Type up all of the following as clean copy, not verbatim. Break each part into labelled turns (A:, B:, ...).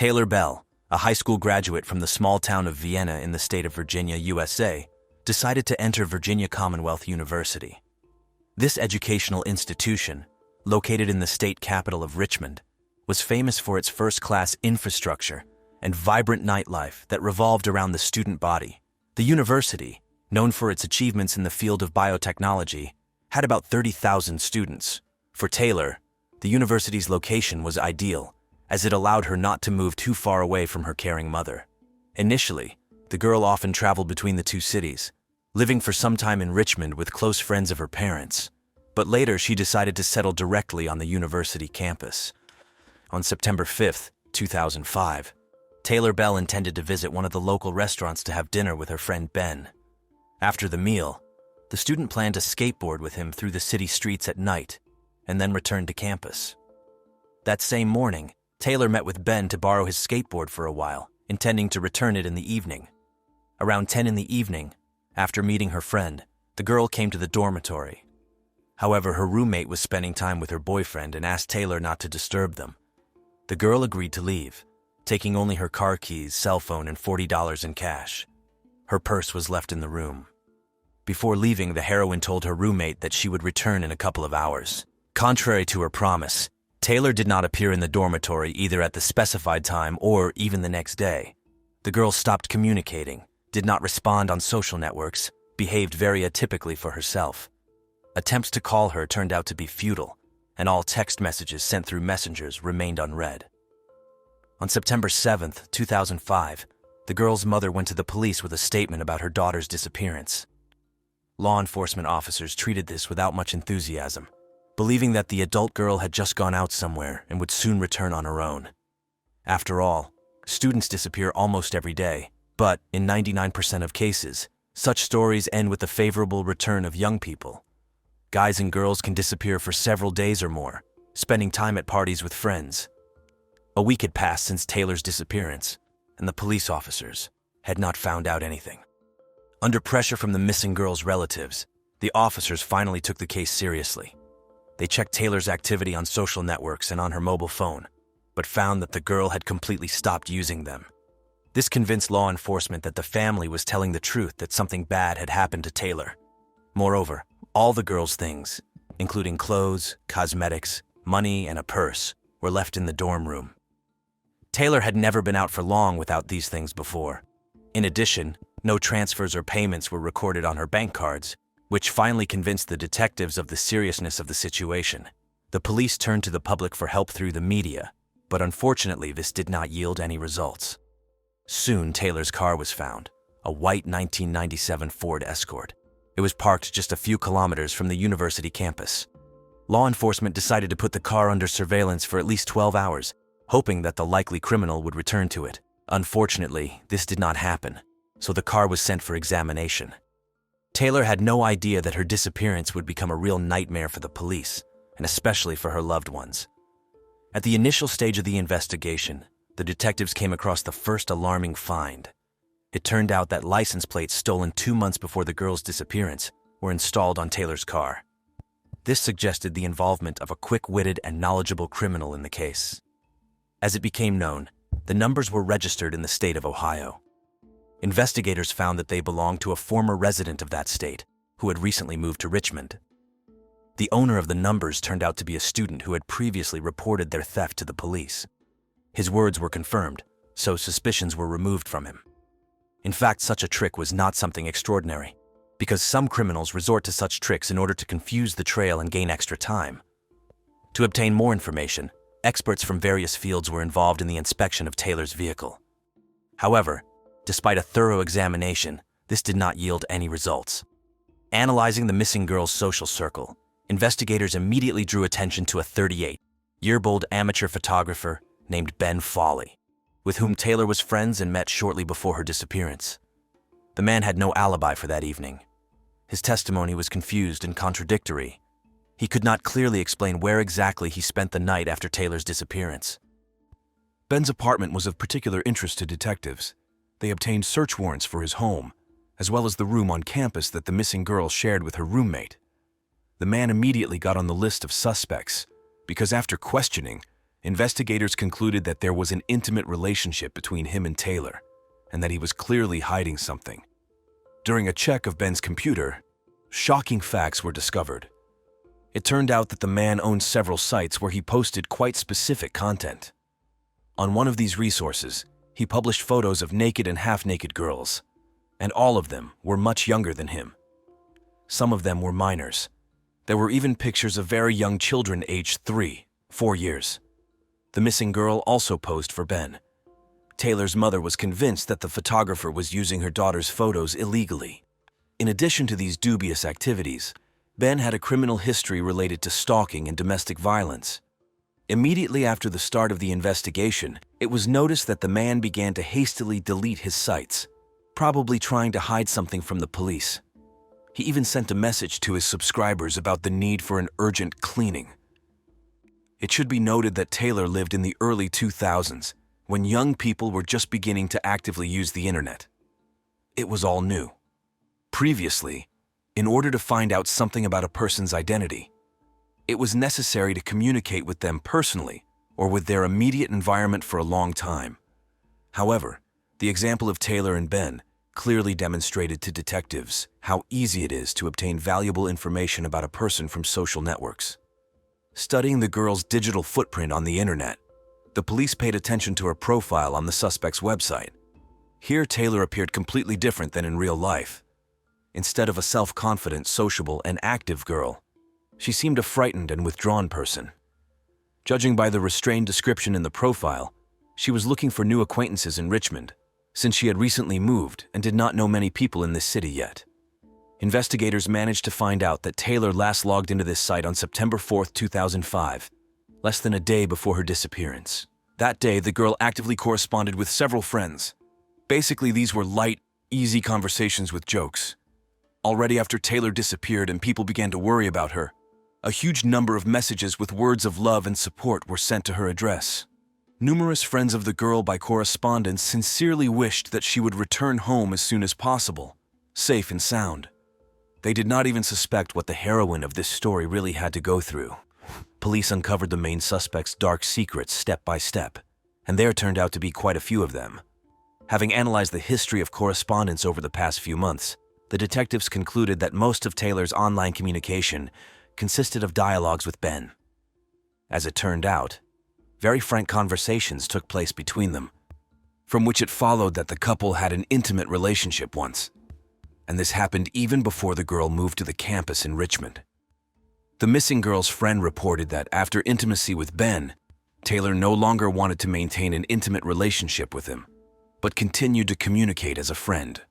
A: Taylor Behl, a high school graduate from the small town of Vienna in the state of Virginia, USA, decided to enter Virginia Commonwealth University. This educational institution, located in the state capital of Richmond, was famous for its first-class infrastructure and vibrant nightlife that revolved around the student body. The university, known for its achievements in the field of biotechnology, had about 30,000 students. For Taylor, the university's location was ideal, as it allowed her not to move too far away from her caring mother. Initially, the girl often traveled between the two cities, living for some time in Richmond with close friends of her parents, but later she decided to settle directly on the university campus. On September 5, 2005, Taylor Behl intended to visit one of the local restaurants to have dinner with her friend Ben. After the meal, the student planned to skateboard with him through the city streets at night and then return to campus. That same morning, Taylor met with Ben to borrow his skateboard for a while, intending to return it in the evening. Around 10 in the evening, after meeting her friend, the girl came to the dormitory. However, her roommate was spending time with her boyfriend and asked Taylor not to disturb them. The girl agreed to leave, taking only her car keys, cell phone, and $40 in cash. Her purse was left in the room. Before leaving, the heroine told her roommate that she would return in a couple of hours. Contrary to her promise, Taylor did not appear in the dormitory either at the specified time or even the next day. The girl stopped communicating, did not respond on social networks, behaved very atypically for herself. Attempts to call her turned out to be futile, and all text messages sent through messengers remained unread. On September 7, 2005, the girl's mother went to the police with a statement about her daughter's disappearance. Law enforcement officers treated this without much enthusiasm, believing that the adult girl had just gone out somewhere and would soon return on her own. After all, students disappear almost every day, but in 99% of cases, such stories end with the favorable return of young people. Guys and girls can disappear for several days or more, spending time at parties with friends. A week had passed since Taylor's disappearance, and the police officers had not found out anything. Under pressure from the missing girl's relatives, the officers finally took the case seriously. They checked Taylor's activity on social networks and on her mobile phone, but found that the girl had completely stopped using them. This convinced law enforcement that the family was telling the truth, that something bad had happened to Taylor. Moreover, all the girl's things, including clothes, cosmetics, money, and a purse, were left in the dorm room. Taylor had never been out for long without these things before. In addition, no transfers or payments were recorded on her bank cards, which finally convinced the detectives of the seriousness of the situation. The police turned to the public for help through the media, but unfortunately this did not yield any results. Soon, Taylor's car was found, a white 1997 Ford Escort. It was parked just a few kilometers from the university campus. Law enforcement decided to put the car under surveillance for at least 12 hours, hoping that the likely criminal would return to it. Unfortunately, this did not happen, so the car was sent for examination. Taylor had no idea that her disappearance would become a real nightmare for the police, and especially for her loved ones. At the initial stage of the investigation, the detectives came across the first alarming find. It turned out that license plates stolen 2 months before the girl's disappearance were installed on Taylor's car. This suggested the involvement of a quick-witted and knowledgeable criminal in the case. As it became known, the numbers were registered in the state of Ohio. Investigators found that they belonged to a former resident of that state who had recently moved to Richmond. The owner of the numbers turned out to be a student who had previously reported their theft to the police. His words were confirmed, so suspicions were removed from him. In fact, such a trick was not something extraordinary, because some criminals resort to such tricks in order to confuse the trail and gain extra time. To obtain more information, experts from various fields were involved in the inspection of Taylor's vehicle. However, despite a thorough examination, this did not yield any results. Analyzing the missing girl's social circle, investigators immediately drew attention to a 38-year-old amateur photographer named Ben Fawley, with whom Taylor was friends and met shortly before her disappearance. The man had no alibi for that evening. His testimony was confused and contradictory. He could not clearly explain where exactly he spent the night after Taylor's disappearance.
B: Ben's apartment was of particular interest to detectives. They obtained search warrants for his home, as well as the room on campus that the missing girl shared with her roommate. The man immediately got on the list of suspects because after questioning, investigators concluded that there was an intimate relationship between him and Taylor, and that he was clearly hiding something. During a check of Ben's computer, shocking facts were discovered. It turned out that the man owned several sites where he posted quite specific content. On one of these resources, he published photos of naked and half-naked girls, and all of them were much younger than him. Some of them were minors. There were even pictures of very young children aged 3, 4 years. The missing girl also posed for Ben. Taylor's mother was convinced that the photographer was using her daughter's photos illegally. In addition to these dubious activities, Ben had a criminal history related to stalking and domestic violence. Immediately after the start of the investigation, it was noticed that the man began to hastily delete his sites, probably trying to hide something from the police. He even sent a message to his subscribers about the need for an urgent cleaning. It should be noted that Taylor lived in the early 2000s, when young people were just beginning to actively use the internet. It was all new. Previously, in order to find out something about a person's identity, it was necessary to communicate with them personally or with their immediate environment for a long time. However, the example of Taylor and Ben clearly demonstrated to detectives how easy it is to obtain valuable information about a person from social networks. Studying the girl's digital footprint on the internet, the police paid attention to her profile on the suspect's website. Here, Taylor appeared completely different than in real life. Instead of a self-confident, sociable, and active girl, she seemed a frightened and withdrawn person. Judging by the restrained description in the profile, she was looking for new acquaintances in Richmond, since she had recently moved and did not know many people in this city yet. Investigators managed to find out that Taylor last logged into this site on September 4, 2005, less than a day before her disappearance. That day, the girl actively corresponded with several friends. Basically, these were light, easy conversations with jokes. Already after Taylor disappeared and people began to worry about her, a huge number of messages with words of love and support were sent to her address. Numerous friends of the girl by correspondence sincerely wished that she would return home as soon as possible, safe and sound. They did not even suspect what the heroine of this story really had to go through. Police uncovered the main suspect's dark secrets step by step, and there turned out to be quite a few of them. Having analyzed the history of correspondence over the past few months, the detectives concluded that most of Taylor's online communication consisted of dialogues with Ben. As it turned out, very frank conversations took place between them, from which it followed that the couple had an intimate relationship once, and this happened even before the girl moved to the campus in Richmond. The missing girl's friend reported that after intimacy with Ben, Taylor no longer wanted to maintain an intimate relationship with him, but continued to communicate as a friend.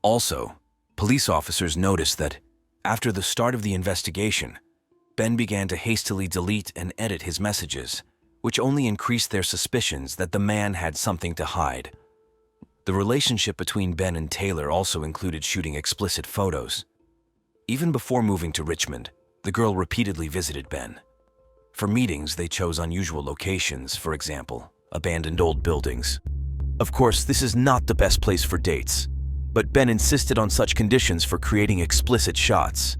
B: Also, police officers noticed that, after the start of the investigation, Ben began to hastily delete and edit his messages, which only increased their suspicions that the man had something to hide. The relationship between Ben and Taylor also included shooting explicit photos. Even before moving to Richmond, the girl repeatedly visited Ben. For meetings, they chose unusual locations, for example, abandoned old buildings. Of course, this is not the best place for dates, but Ben insisted on such conditions for creating explicit shots.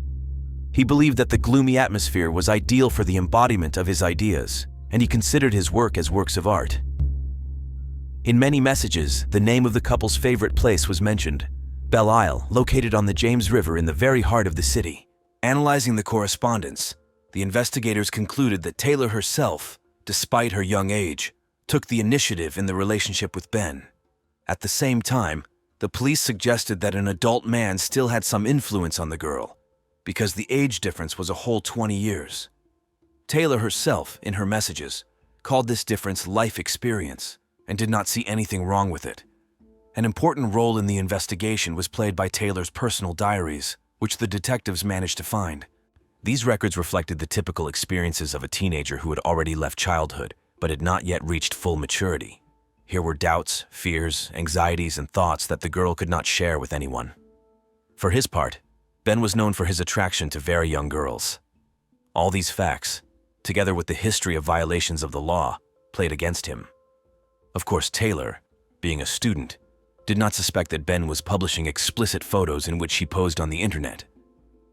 B: He believed that the gloomy atmosphere was ideal for the embodiment of his ideas, and he considered his work as works of art. In many messages, the name of the couple's favorite place was mentioned, Behl, located on the James River in the very heart of the city. Analyzing the correspondence, the investigators concluded that Taylor herself, despite her young age, took the initiative in the relationship with Ben. At the same time, the police suggested that an adult man still had some influence on the girl, because the age difference was a whole 20 years. Taylor herself, in her messages, called this difference life experience and did not see anything wrong with it. An important role in the investigation was played by Taylor's personal diaries, which the detectives managed to find. These records reflected the typical experiences of a teenager who had already left childhood but had not yet reached full maturity. Here were doubts, fears, anxieties, and thoughts that the girl could not share with anyone. For his part, Ben was known for his attraction to very young girls. All these facts, together with the history of violations of the law, played against him. Of course, Taylor, being a student, did not suspect that Ben was publishing explicit photos in which she posed on the internet.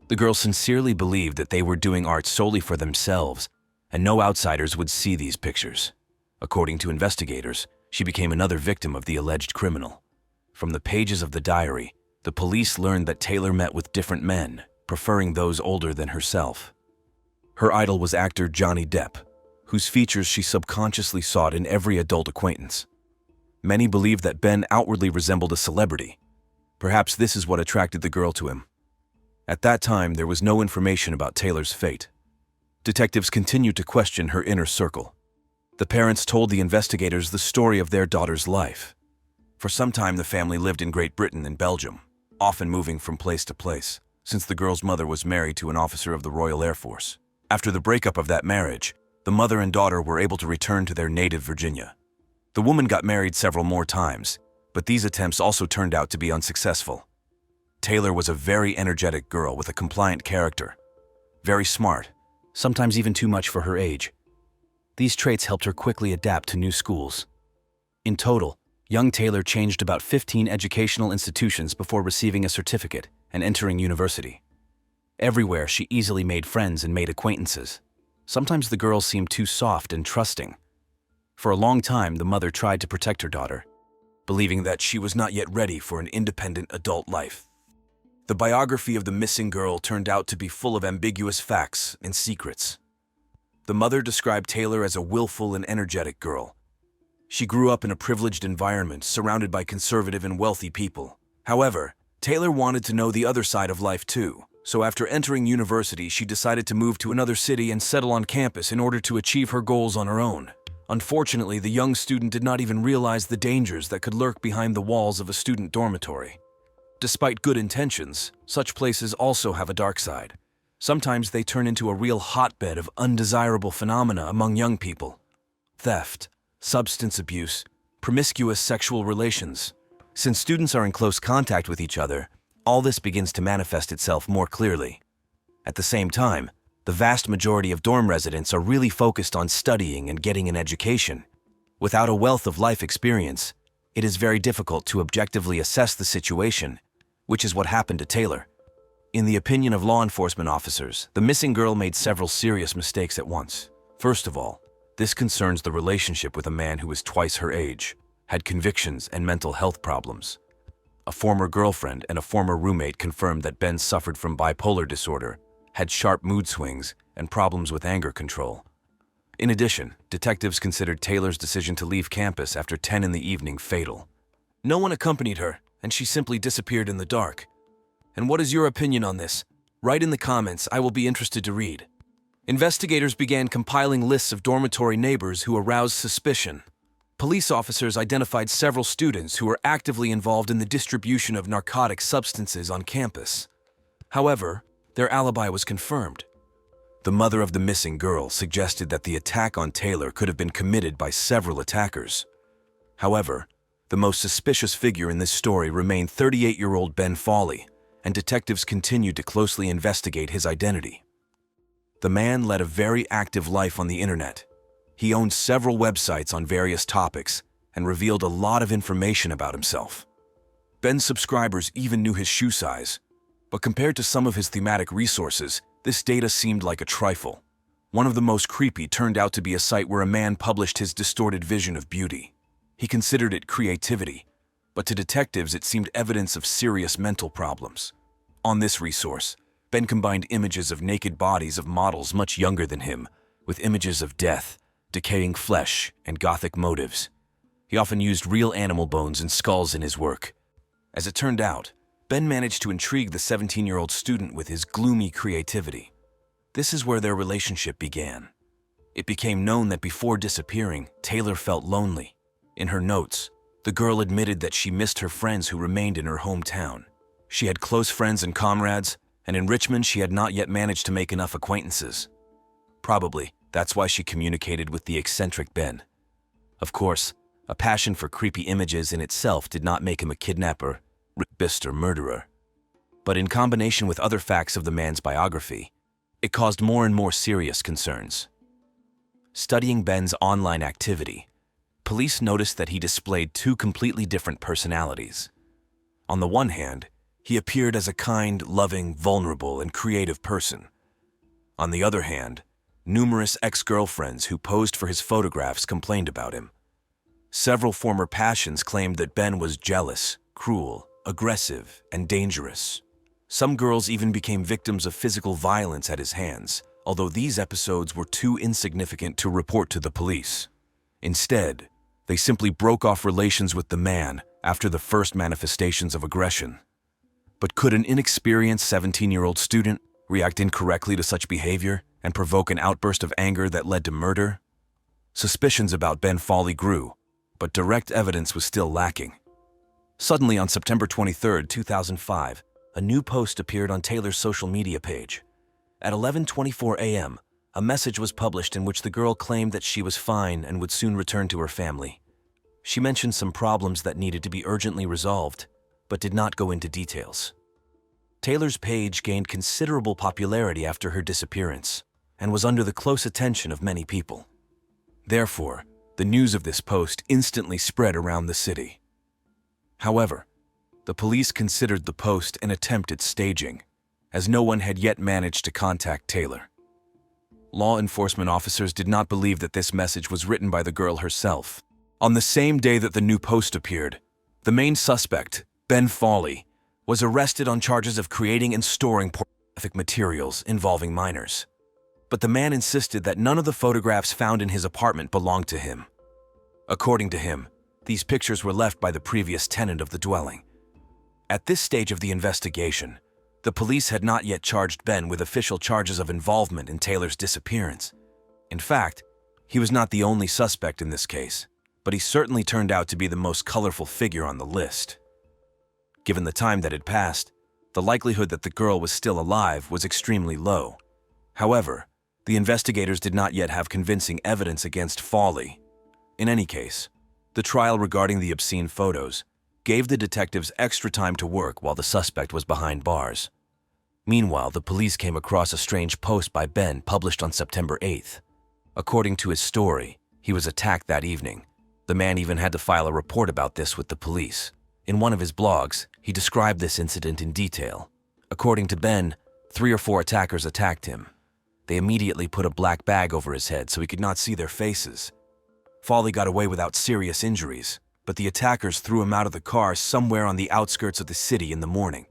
B: The girl sincerely believed that they were doing art solely for themselves and no outsiders would see these pictures. According to investigators, she became another victim of the alleged criminal. From the pages of the diary, the police learned that Taylor met with different men, preferring those older than herself. Her idol was actor Johnny Depp, whose features she subconsciously sought in every adult acquaintance. Many believed that Ben outwardly resembled a celebrity. Perhaps this is what attracted the girl to him. At that time, there was no information about Taylor's fate. Detectives continued to question her inner circle. The parents told the investigators the story of their daughter's life. For some time, the family lived in Great Britain and Belgium, often moving from place to place, since the girl's mother was married to an officer of the Royal Air Force. After the breakup of that marriage, the mother and daughter were able to return to their native Virginia. The woman got married several more times, but these attempts also turned out to be unsuccessful. Taylor was a very energetic girl with a compliant character. Very smart, sometimes even too much for her age. These traits helped her quickly adapt to new schools. In total, young Taylor changed about 15 educational institutions before receiving a certificate and entering university. Everywhere, she easily made friends and made acquaintances. Sometimes the girl seemed too soft and trusting. For a long time, the mother tried to protect her daughter, believing that she was not yet ready for an independent adult life. The biography of the missing girl turned out to be full of ambiguous facts and secrets. The mother described Taylor as a willful and energetic girl. She grew up in a privileged environment surrounded by conservative and wealthy people. However, Taylor wanted to know the other side of life too. So after entering university, she decided to move to another city and settle on campus in order to achieve her goals on her own. Unfortunately, the young student did not even realize the dangers that could lurk behind the walls of a student dormitory. Despite good intentions, such places also have a dark side. Sometimes they turn into a real hotbed of undesirable phenomena among young people. Theft, substance abuse, promiscuous sexual relations. Since students are in close contact with each other, all this begins to manifest itself more clearly. At the same time, the vast majority of dorm residents are really focused on studying and getting an education. Without a wealth of life experience, it is very difficult to objectively assess the situation, which is what happened to Taylor. In the opinion of law enforcement officers, the missing girl made several serious mistakes at once. First of all, this concerns the relationship with a man who was twice her age, had convictions and mental health problems. A former girlfriend and a former roommate confirmed that Ben suffered from bipolar disorder, had sharp mood swings, and problems with anger control. In addition, detectives considered Taylor's decision to leave campus after 10 in the evening fatal. No one accompanied her, and she simply disappeared in the dark. And what is your opinion on this? Write in the comments, I will be interested to read. Investigators began compiling lists of dormitory neighbors who aroused suspicion. Police officers identified several students who were actively involved in the distribution of narcotic substances on campus. However, their alibi was confirmed. The mother of the missing girl suggested that the attack on Taylor could have been committed by several attackers. However, the most suspicious figure in this story remained 38-year-old Ben Fawley, and detectives continued to closely investigate his identity. The man led a very active life on the internet. He owned several websites on various topics and revealed a lot of information about himself. Ben's subscribers even knew his shoe size, but compared to some of his thematic resources, this data seemed like a trifle. One of the most creepy turned out to be a site where a man published his distorted vision of beauty. He considered it creativity, but to detectives it seemed evidence of serious mental problems. On this resource, Ben combined images of naked bodies of models much younger than him, with images of death, decaying flesh, and gothic motives. He often used real animal bones and skulls in his work. As it turned out, Ben managed to intrigue the 17-year-old student with his gloomy creativity. This is where their relationship began. It became known that before disappearing, Taylor felt lonely. In her notes, the girl admitted that she missed her friends who remained in her hometown. She had close friends and comrades, and in Richmond she had not yet managed to make enough acquaintances. Probably, that's why she communicated with the eccentric Ben. Of course, a passion for creepy images in itself did not make him a kidnapper, rapist, or murderer. But in combination with other facts of the man's biography, it caused more and more serious concerns. Studying Ben's online activity, police noticed that he displayed two completely different personalities. On the one hand, he appeared as a kind, loving, vulnerable, and creative person. On the other hand, numerous ex-girlfriends who posed for his photographs complained about him. Several former passions claimed that Ben was jealous, cruel, aggressive, and dangerous. Some girls even became victims of physical violence at his hands, although these episodes were too insignificant to report to the police. Instead, they simply broke off relations with the man after the first manifestations of aggression. But could an inexperienced 17-year-old student react incorrectly to such behavior and provoke an outburst of anger that led to murder? Suspicions about Ben Fawley grew, but direct evidence was still lacking. Suddenly, on September 23, 2005, a new post appeared on Taylor's social media page. At 11:24 a.m., a message was published in which the girl claimed that she was fine and would soon return to her family. She mentioned some problems that needed to be urgently resolved, but did not go into details. Taylor's page gained considerable popularity after her disappearance and was under the close attention of many people. Therefore, the news of this post instantly spread around the city. However, the police considered the post an attempt at staging, as no one had yet managed to contact Taylor. Law enforcement officers did not believe that this message was written by the girl herself. On the same day that the new post appeared, the main suspect, Ben Fawley, was arrested on charges of creating and storing pornographic materials involving minors. But the man insisted that none of the photographs found in his apartment belonged to him. According to him, these pictures were left by the previous tenant of the dwelling. At this stage of the investigation, the police had not yet charged Ben with official charges of involvement in Taylor's disappearance. In fact, he was not the only suspect in this case, but he certainly turned out to be the most colorful figure on the list. Given the time that had passed, the likelihood that the girl was still alive was extremely low. However, the investigators did not yet have convincing evidence against Fawley. In any case, the trial regarding the obscene photos gave the detectives extra time to work while the suspect was behind bars. Meanwhile, the police came across a strange post by Ben published on September 8th. According to his story, he was attacked that evening. The man even had to file a report about this with the police. In one of his blogs, he described this incident in detail. According to Ben, 3 or 4 attackers attacked him. They immediately put a black bag over his head so he could not see their faces. Fawley got away without serious injuries, but the attackers threw him out of the car somewhere on the outskirts of the city in the morning.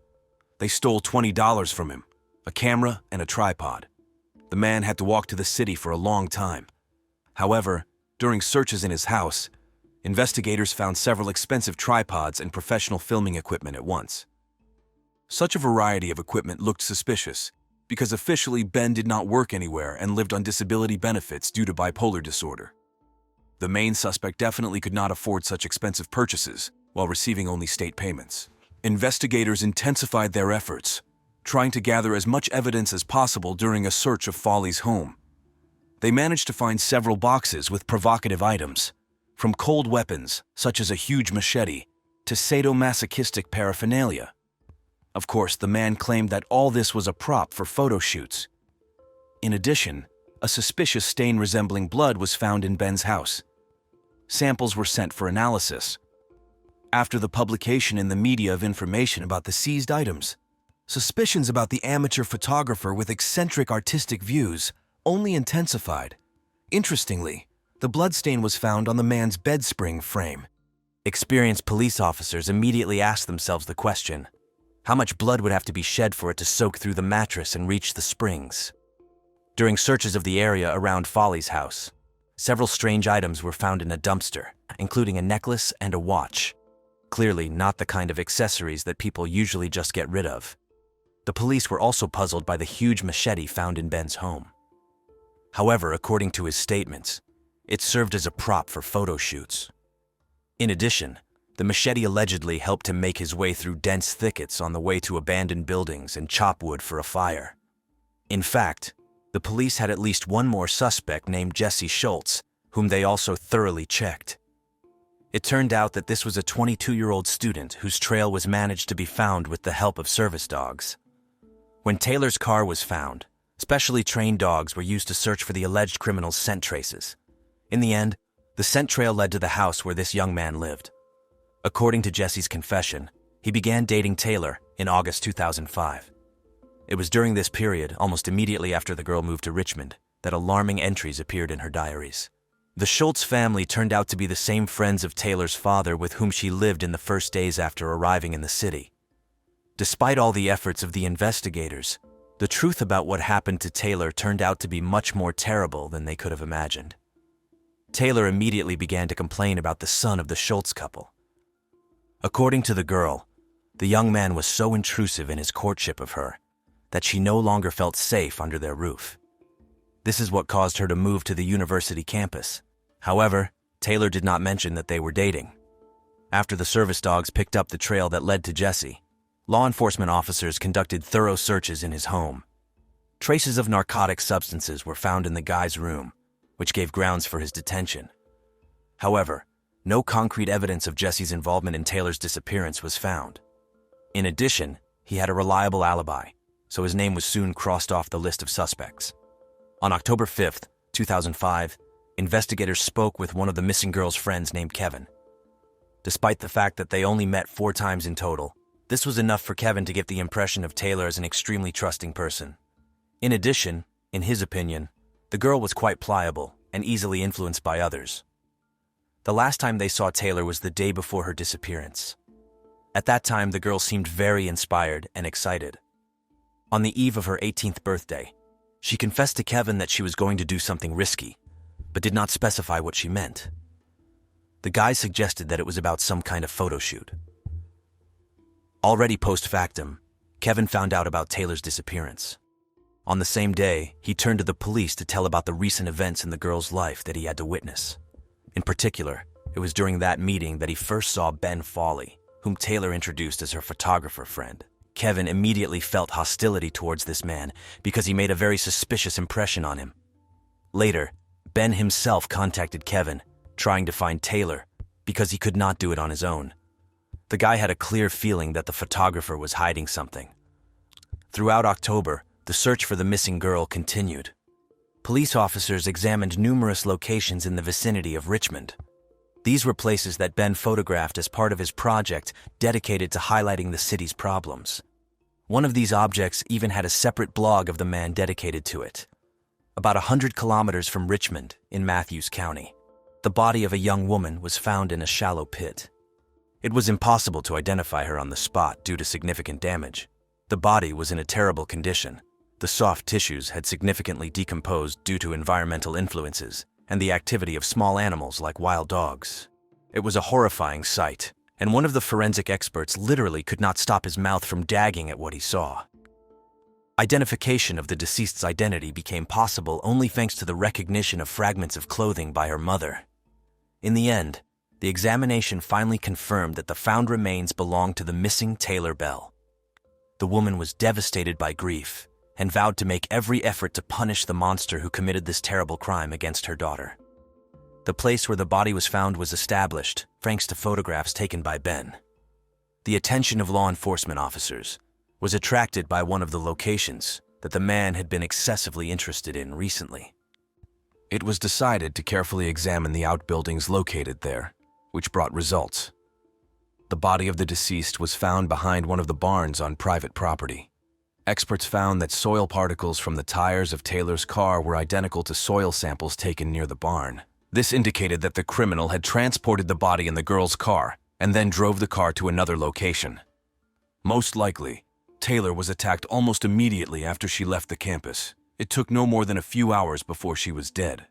B: They stole $20 from him, a camera and a tripod. The man had to walk to the city for a long time. However, during searches in his house, investigators found several expensive tripods and professional filming equipment at once. Such a variety of equipment looked suspicious because officially Ben did not work anywhere and lived on disability benefits due to bipolar disorder. The main suspect definitely could not afford such expensive purchases while receiving only state payments. Investigators intensified their efforts, trying to gather as much evidence as possible during a search of Fawley's home. They managed to find several boxes with provocative items, from cold weapons, such as a huge machete, to sadomasochistic paraphernalia. Of course, the man claimed that all this was a prop for photo shoots. In addition, a suspicious stain resembling blood was found in Ben's house. Samples were sent for analysis. After the publication in the media of information about the seized items, suspicions about the amateur photographer with eccentric artistic views only intensified. Interestingly, the bloodstain was found on the man's bed spring frame. Experienced police officers immediately asked themselves the question, how much blood would have to be shed for it to soak through the mattress and reach the springs? During searches of the area around Fawley's house, several strange items were found in a dumpster, including a necklace and a watch. Clearly not the kind of accessories that people usually just get rid of. The police were also puzzled by the huge machete found in Ben's home. However, according to his statements, it served as a prop for photo shoots. In addition, the machete allegedly helped him make his way through dense thickets on the way to abandoned buildings and chop wood for a fire. In fact, the police had at least one more suspect named Jesse Schultz, whom they also thoroughly checked. It turned out that this was a 22-year-old student whose trail was managed to be found with the help of service dogs. When Taylor's car was found, specially trained dogs were used to search for the alleged criminal's scent traces. In the end, the scent trail led to the house where this young man lived. According to Jesse's confession, he began dating Taylor in August 2005. It was during this period, almost immediately after the girl moved to Richmond,
A: that alarming entries appeared in her diaries. The Schultz family turned out to be the same friends of Taylor's father with whom she lived in the first days after arriving in the city. Despite all the efforts of the investigators, the truth about what happened to Taylor turned out to be much more terrible than they could have imagined. Taylor immediately began to complain about the son of the Schultz couple. According to the girl, the young man was so intrusive in his courtship of her that she no longer felt safe under their roof. This is what caused her to move to the university campus. However, Taylor did not mention that they were dating. After the service dogs picked up the trail that led to Jesse, law enforcement officers conducted thorough searches in his home. Traces of narcotic substances were found in the guy's room, which gave grounds for his detention. However, no concrete evidence of Jesse's involvement in Taylor's disappearance was found. In addition, he had a reliable alibi, so his name was soon crossed off the list of suspects. On October 5, 2005, investigators spoke with one of the missing girl's friends named Kevin. Despite the fact that they only met 4 times in total, this was enough for Kevin to give the impression of Taylor as an extremely trusting person. In addition, in his opinion, the girl was quite pliable and easily influenced by others. The last time they saw Taylor was the day before her disappearance. At that time, the girl seemed very inspired and excited. On the eve of her 18th birthday, she confessed to Kevin that she was going to do something risky, but did not specify what she meant. The guy suggested that it was about some kind of photo shoot. Already post factum, Kevin found out about Taylor's disappearance. On the same day, he turned to the police to tell about the recent events in the girl's life that he had to witness. In particular, it was during that meeting that he first saw Ben Fawley, whom Taylor introduced as her photographer friend. Kevin immediately felt hostility towards this man because he made a very suspicious impression on him. Later, Ben himself contacted Kevin, trying to find Taylor, because he could not do it on his own. The guy had a clear feeling that the photographer was hiding something. Throughout October, the search for the missing girl continued. Police officers examined numerous locations in the vicinity of Richmond. These were places that Ben photographed as part of his project dedicated to highlighting the city's problems. One of these objects even had a separate blog of the man dedicated to it. About 100 kilometers from Richmond, in Matthews County, the body of a young woman was found in a shallow pit. It was impossible to identify her on the spot due to significant damage. The body was in a terrible condition. The soft tissues had significantly decomposed due to environmental influences and the activity of small animals like wild dogs. It was a horrifying sight, and one of the forensic experts literally could not stop his mouth from gagging at what he saw. Identification of the deceased's identity became possible only thanks to the recognition of fragments of clothing by her mother. In the end, the examination finally confirmed that the found remains belonged to the missing Taylor Behl. The woman was devastated by grief and vowed to make every effort to punish the monster who committed this terrible crime against her daughter. The place where the body was found was established, thanks to photographs taken by Ben. The attention of law enforcement officers was attracted by one of the locations that the man had been excessively interested in recently.
B: It was decided to carefully examine the outbuildings located there, which brought results. The body of the deceased was found behind one of the barns on private property. Experts found that soil particles from the tires of Taylor's car were identical to soil samples taken near the barn. This indicated that the criminal had transported the body in the girl's car and then drove the car to another location. Most likely, Taylor was attacked almost immediately after she left the campus. It took no more than a few hours before she was dead.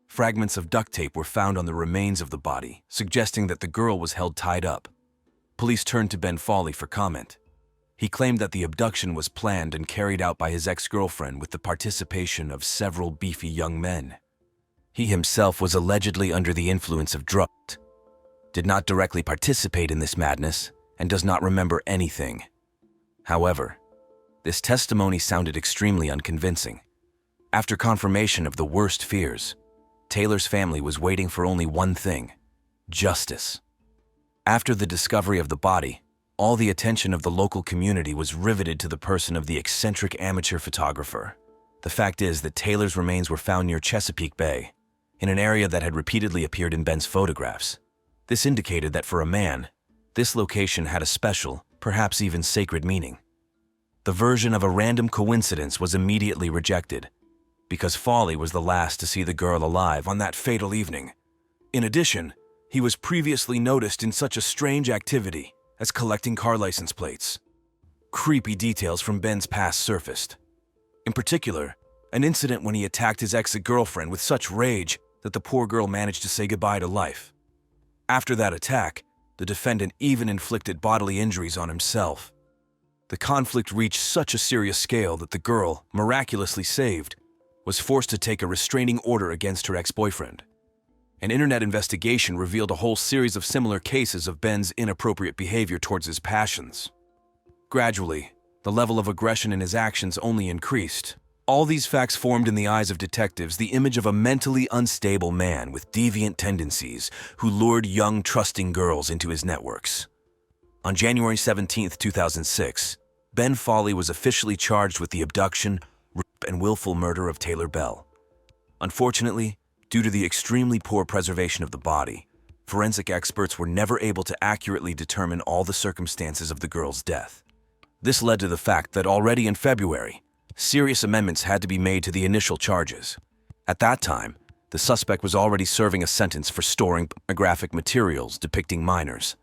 B: Fragments of duct tape were found on the remains of the body, suggesting that the girl was held tied up. Police turned to Ben Fawley for comment. He claimed that the abduction was planned and carried out by his ex-girlfriend with the participation of several beefy young men. He himself was allegedly under the influence of drugs, did not directly participate in this madness, and does not remember anything. However, this testimony sounded extremely unconvincing. After confirmation of the worst fears, Taylor's family was waiting for only one thing: justice. After the discovery of the body, all the attention of the local community was riveted to the person of the eccentric amateur photographer. The fact is that Taylor's remains were found near Chesapeake Bay, in an area that had repeatedly appeared in Ben's photographs. This indicated that for a man, this location had a special, perhaps even sacred meaning. The version of a random coincidence was immediately rejected. because Fawley was the last to see the girl alive on that fatal evening. In addition, he was previously noticed in such a strange activity as collecting car license plates. Creepy details from Ben's past surfaced. In particular, an incident when he attacked his ex-girlfriend with such rage that the poor girl managed to say goodbye to life. After that attack, the defendant even inflicted bodily injuries on himself. The conflict reached such a serious scale that the girl, miraculously saved, was forced to take a restraining order against her ex-boyfriend. An internet investigation revealed a whole series of similar cases of Ben's inappropriate behavior towards his passions. Gradually, the level of aggression in his actions only increased. All these facts formed in the eyes of detectives the image of a mentally unstable man with deviant tendencies who lured young, trusting girls into his networks. On January 17, 2006, Ben Fawley was officially charged with the abduction, rape, and willful murder of Taylor Behl. Unfortunately, due to the extremely poor preservation of the body, forensic experts were never able to accurately determine all the circumstances of the girl's death. This led to the fact that already in February, serious amendments had to be made to the initial charges. At that time, the suspect was already serving a sentence for storing pornographic materials depicting minors.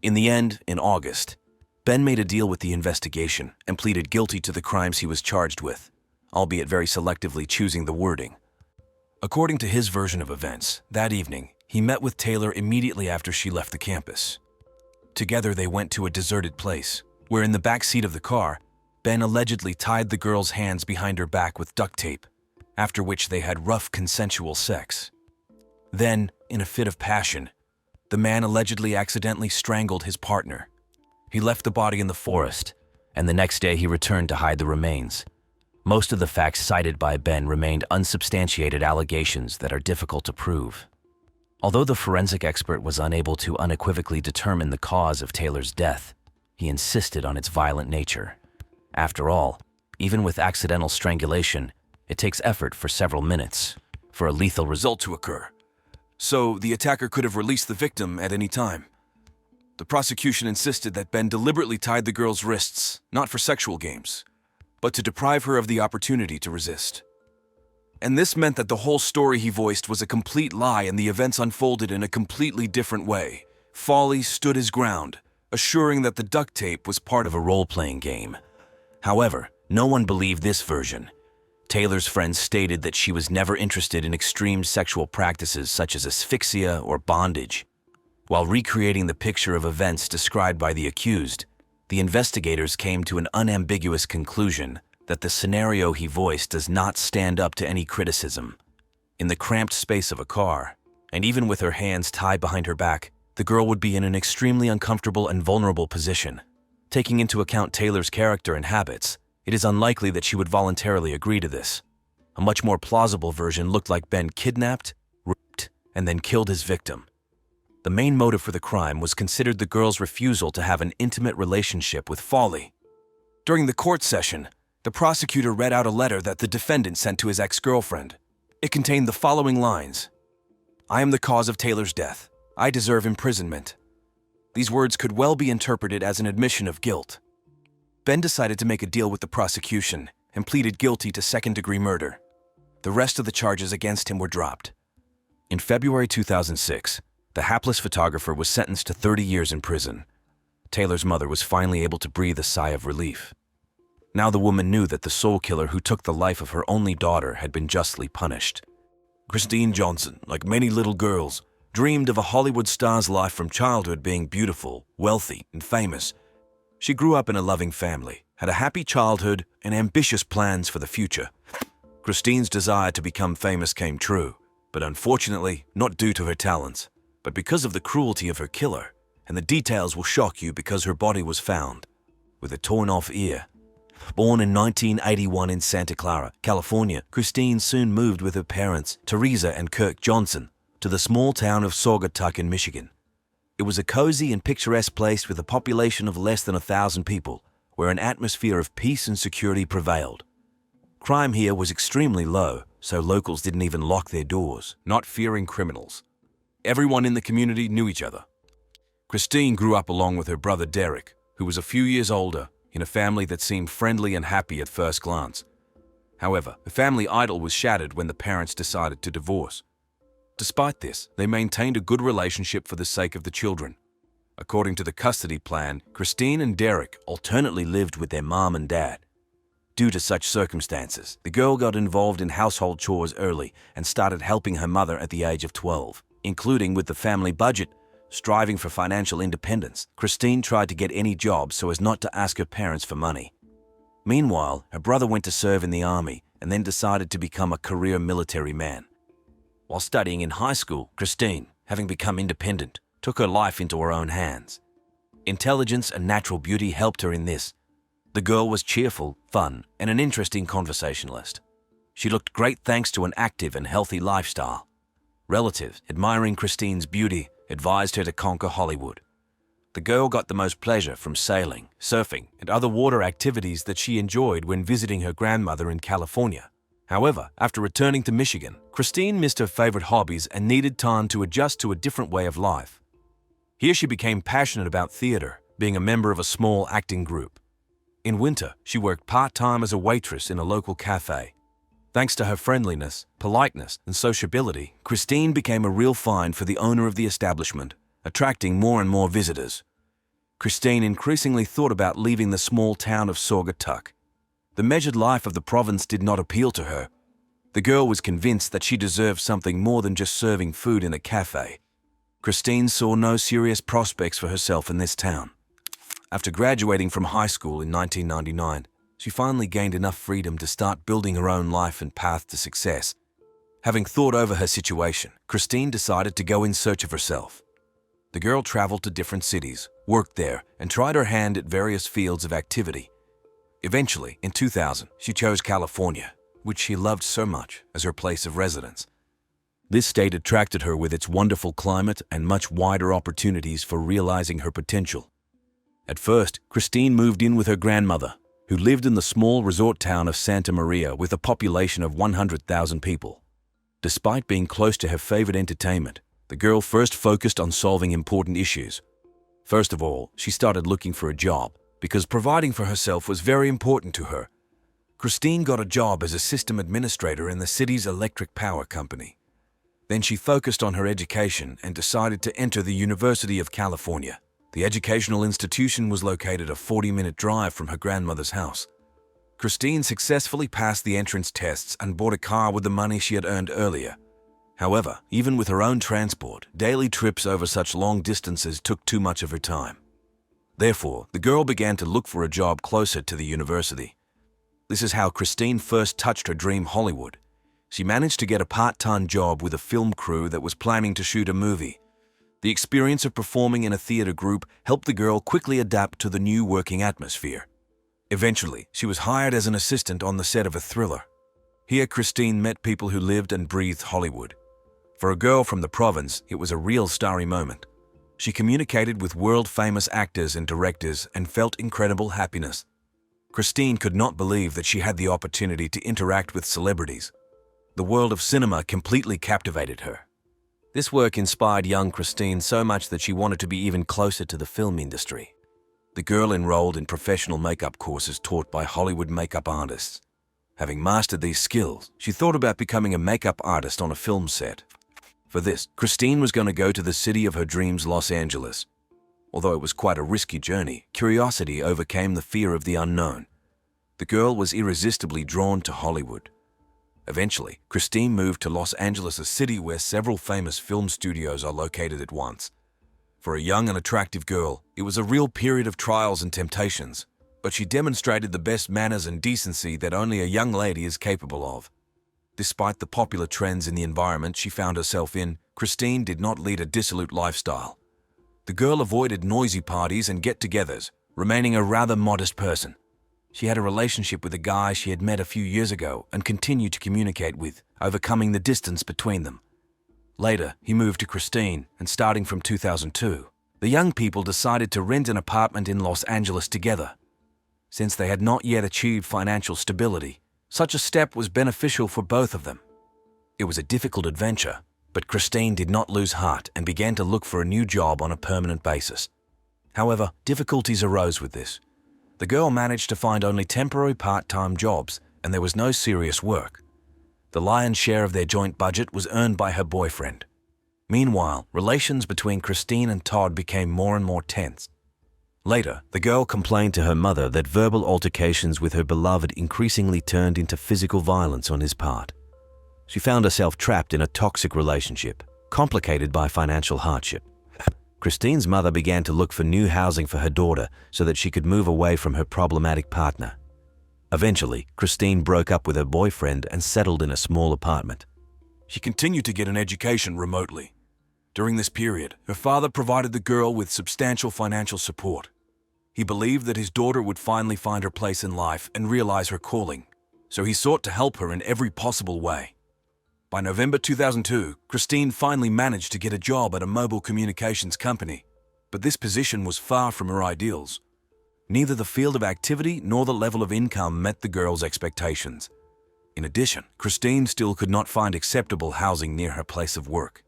B: In the end, in August, Ben made a deal with the investigation and pleaded guilty to the crimes he was charged with, albeit very selectively choosing the wording. According to his version of events, that evening, he met with Taylor immediately after she left the campus. Together, they went to a deserted place, where in the back seat of the car, Ben allegedly tied the girl's hands behind her back with duct tape, after which they had rough consensual sex. Then, in a fit of passion, the man allegedly accidentally strangled his partner. He left the body in the forest, and the next day he returned to hide the remains. Most of the facts cited by Ben remained unsubstantiated allegations that are difficult to prove. Although the forensic expert was unable to unequivocally determine the cause of Taylor's death, he insisted on its violent nature. After all, even with accidental strangulation, it takes effort for several minutes for a lethal result to occur. So the attacker could have released the victim at any time. The prosecution insisted that Ben deliberately tied the girl's wrists, not for sexual games, but to deprive her of the opportunity to resist. And this meant that the whole story he voiced was a complete lie and the events unfolded in a completely different way. Fawley stood his ground, assuring that the duct tape was part of a role-playing game. However, no one believed this version. Taylor's friends stated that she was never interested in extreme sexual practices such as asphyxia or bondage. While recreating the picture of events described by the accused, the investigators came to an unambiguous conclusion that the scenario he voiced does not stand up to any criticism. In the cramped space of a car, and even with her hands tied behind her back, the girl would be in an extremely uncomfortable and vulnerable position. Taking into account Taylor's character and habits, it is unlikely that she would voluntarily agree to this. A much more plausible version looked like Ben kidnapped, raped, and then killed his victim. The main motive for the crime was considered the girl's refusal to have an intimate relationship with Fawley. During the court session, the prosecutor read out a letter that the defendant sent to his ex-girlfriend. It contained the following lines: "I am the cause of Taylor's death. I deserve imprisonment." These words could well be interpreted as an admission of guilt. Ben decided to make a deal with the prosecution and pleaded guilty to second-degree murder. The rest of the charges against him were dropped. In February 2006, the hapless photographer was sentenced to 30 years in prison. Taylor's mother was finally able to breathe a sigh of relief. Now the woman knew that the soul killer who took the life of her only daughter had been justly punished. Christine Johnson, like many little girls, dreamed of a Hollywood star's life from childhood being beautiful, wealthy, and famous. She grew up in a loving family, had a happy childhood, and ambitious plans for the future. Christine's desire to become famous came true, but unfortunately, not due to her talents, but because of the cruelty of her killer, and the details will shock you because her body was found with a torn-off ear. Born in 1981 in Santa Clara, California, Christine soon moved with her parents, Teresa and Kirk Johnson, to the small town of Saugatuck in Michigan. It was a cozy and picturesque place with a population of less than 1,000 people, where an atmosphere of peace and security prevailed. Crime here was extremely low, so locals didn't even lock their doors, not fearing criminals. Everyone in the community knew each other. Christine grew up along with her brother Derek, who was a few years older, in a family that seemed friendly and happy at first glance. However, the family idyll was shattered when the parents decided to divorce. Despite this, they maintained a good relationship for the sake of the children. According to the custody plan, Christine and Derek alternately lived with their mom and dad. Due to such circumstances, the girl got involved in household chores early and started helping her mother at the age of 12, including with the family budget. Striving for financial independence, Christine tried to get any job so as not to ask her parents for money. Meanwhile, her brother went to serve in the army and then decided to become a career military man. While studying in high school, Christine, having become independent, took her life into her own hands. Intelligence and natural beauty helped her in this. The girl was cheerful, fun, and an interesting conversationalist. She looked great thanks to an active and healthy lifestyle. Relatives, admiring Christine's beauty, advised her to conquer Hollywood. The girl got the most pleasure from sailing, surfing, and other water activities that she enjoyed when visiting her grandmother in California. However, after returning to Michigan, Christine missed her favorite hobbies and needed time to adjust to a different way of life. Here she became passionate about theater, being a member of a small acting group. In winter, she worked part-time as a waitress in a local cafe. Thanks to her friendliness, politeness, and sociability, Christine became a real find for the owner of the establishment, attracting more and more visitors. Christine increasingly thought about leaving the small town of Saugatuck. The measured life of the province did not appeal to her. The girl was convinced that she deserved something more than just serving food in a cafe. Christine saw no serious prospects for herself in this town. After graduating from high school in 1999, she finally gained enough freedom to start building her own life and path to success. Having thought over her situation, Christine decided to go in search of herself. The girl traveled to different cities, worked there, and tried her hand at various fields of activity. Eventually, in 2000, she chose California, which she loved so much, as her place of residence. This state attracted her with its wonderful climate and much wider opportunities for realizing her potential. At first, Christine moved in with her grandmother, who lived in the small resort town of Santa Maria with a population of 100,000 people. Despite being close to her favorite entertainment, the girl first focused on solving important issues. First of all, she started looking for a job, because providing for herself was very important to her. Christine got a job as a system administrator in the city's electric power company. Then she focused on her education and decided to enter the University of California. The educational institution was located a 40-minute drive from her grandmother's house. Christine successfully passed the entrance tests and bought a car with the money she had earned earlier. However, even with her own transport, daily trips over such long distances took too much of her time. Therefore, the girl began to look for a job closer to the university. This is how Christine first touched her dream Hollywood. She managed to get a part-time job with a film crew that was planning to shoot a movie. The experience of performing in a theater group helped the girl quickly adapt to the new working atmosphere. Eventually, she was hired as an assistant on the set of a thriller. Here, Christine met people who lived and breathed Hollywood. For a girl from the province, it was a real starry moment. She communicated with world-famous actors and directors and felt incredible happiness. Christine could not believe that she had the opportunity to interact with celebrities. The world of cinema completely captivated her. This work inspired young Christine so much that she wanted to be even closer to the film industry. The girl enrolled in professional makeup courses taught by Hollywood makeup artists. Having mastered these skills, she thought about becoming a makeup artist on a film set. For this, Christine was going to go to the city of her dreams, Los Angeles. Although it was quite a risky journey, curiosity overcame the fear of the unknown. The girl was irresistibly drawn to Hollywood. Eventually, Christine moved to Los Angeles, a city where several famous film studios are located at once. For a young and attractive girl, it was a real period of trials and temptations, but she demonstrated the best manners and decency that only a young lady is capable of. Despite the popular trends in the environment she found herself in, Christine did not lead a dissolute lifestyle. The girl avoided noisy parties and get-togethers, remaining a rather modest person. She had a relationship with a guy she had met a few years ago and continued to communicate with, overcoming the distance between them. Later, he moved to Christine, and starting from 2002, the young people decided to rent an apartment in Los Angeles together. Since they had not yet achieved financial stability, such a step was beneficial for both of them. It was a difficult adventure, but Christine did not lose heart and began to look for a new job on a permanent basis. However, difficulties arose with this. The girl managed to find only temporary part-time jobs, and there was no serious work. The lion's share of their joint budget was earned by her boyfriend. Meanwhile, relations between Christine and Todd became more and more tense. Later, the girl complained to her mother that verbal altercations with her beloved increasingly turned into physical violence on his part. She found herself trapped in a toxic relationship, complicated by financial hardship. Christine's mother began to look for new housing for her daughter so that she could move away from her problematic partner. Eventually, Christine broke up with her boyfriend and settled in a small apartment.
C: She continued to get an education remotely. During this period, her father provided the girl with substantial financial support. He believed that his daughter would finally find her place in life and realize her calling, so he sought to help her in every possible way. By November 2002, Christine finally managed to get a job at a mobile communications company, but this position was far from her ideals. Neither the field of activity nor the level of income met the girl's expectations. In addition, Christine still could not find acceptable housing near her place of work.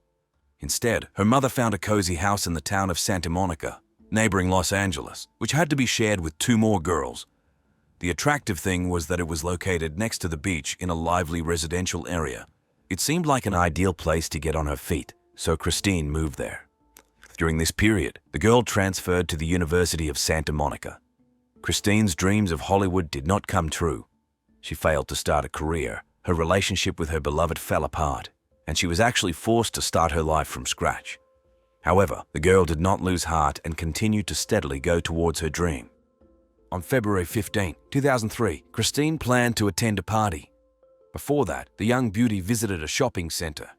C: Instead, her mother found a cozy house in the town of Santa Monica, neighboring Los Angeles, which had to be shared with 2 more girls. The attractive thing was that it was located next to the beach in a lively residential area. It seemed like an ideal place to get on her feet, so Christine moved there. During this period, the girl transferred to the University of Santa Monica. Christine's dreams of Hollywood did not come true. She failed to start a career, her relationship with her beloved fell apart, and she was actually forced to start her life from scratch. However, the girl did not lose heart and continued to steadily go towards her dream. On February 15, 2003, Christine planned to attend a party. Before that, the young beauty visited a shopping center.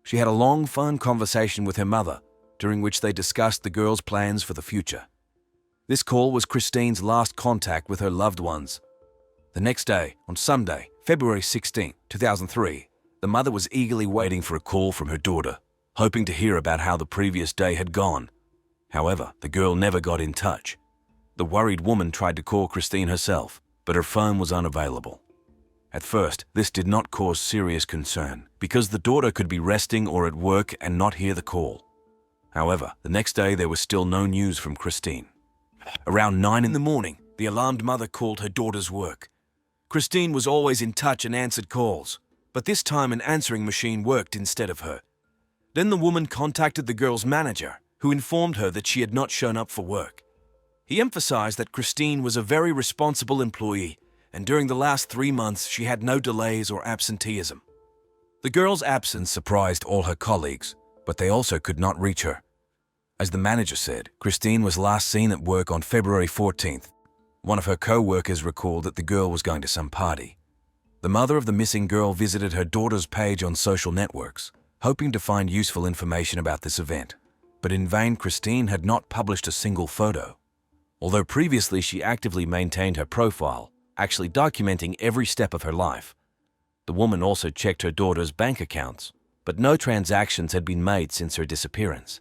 C: She had a long, fun conversation with her mother, during which they discussed the girl's plans for the future. This call was Christine's last contact with her loved ones. The next day, on Sunday, February 16, 2003, the mother was eagerly waiting for a call from her daughter, hoping to hear about how the previous day had gone. However, the girl never got in touch. The worried woman tried to call Christine herself, but her phone was unavailable. At first, this did not cause serious concern, because the daughter could be resting or at work and not hear the call. However, the next day there was still no news from Christine. Around 9 in the morning, the alarmed mother called her daughter's work. Christine was always in touch and answered calls, but this time an answering machine worked instead of her. Then the woman contacted the girl's manager, who informed her that she had not shown up for work. He emphasized that Christine was a very responsible employee, and during the last 3 months she had no delays or absenteeism. The girl's absence surprised all her colleagues, but they also could not reach her. As the manager said, Christine was last seen at work on February 14th. One of her co-workers recalled that the girl was going to some party. The mother of the missing girl visited her daughter's page on social networks, hoping to find useful information about this event. But in vain, Christine had not published a single photo. Although previously she actively maintained her profile, actually documenting every step of her life. The woman also checked her daughter's bank accounts, but no transactions had been made since her disappearance.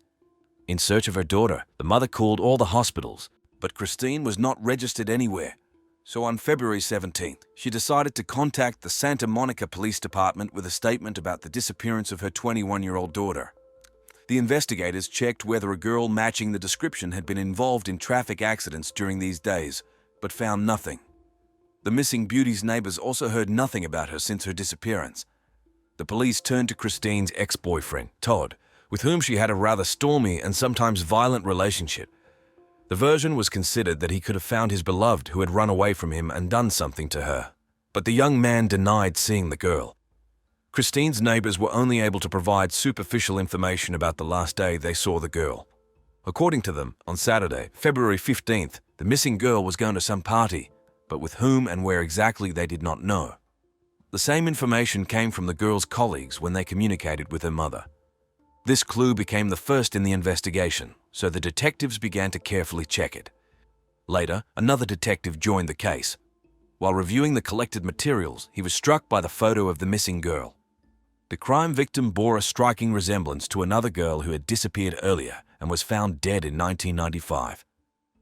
C: In search of her daughter, the mother called all the hospitals, but Christine was not registered anywhere. So on February 17th, she decided to contact the Santa Monica Police Department with a statement about the disappearance of her 21-year-old daughter. The investigators checked whether a girl matching the description had been involved in traffic accidents during these days, but found nothing. The missing beauty's neighbors also heard nothing about her since her disappearance. The police turned to Christine's ex-boyfriend, Todd, with whom she had a rather stormy and sometimes violent relationship. The version was considered that he could have found his beloved who had run away from him and done something to her, but the young man denied seeing the girl. Christine's neighbors were only able to provide superficial information about the last day they saw the girl. According to them, on Saturday, February 15th, the missing girl was going to some party, but with whom and where exactly they did not know. The same information came from the girl's colleagues when they communicated with her mother. This clue became the first in the investigation, so the detectives began to carefully check it. Later, another detective joined the case. While reviewing the collected materials, he was struck by the photo of the missing girl. The crime victim bore a striking resemblance to another girl who had disappeared earlier and was found dead in 1995.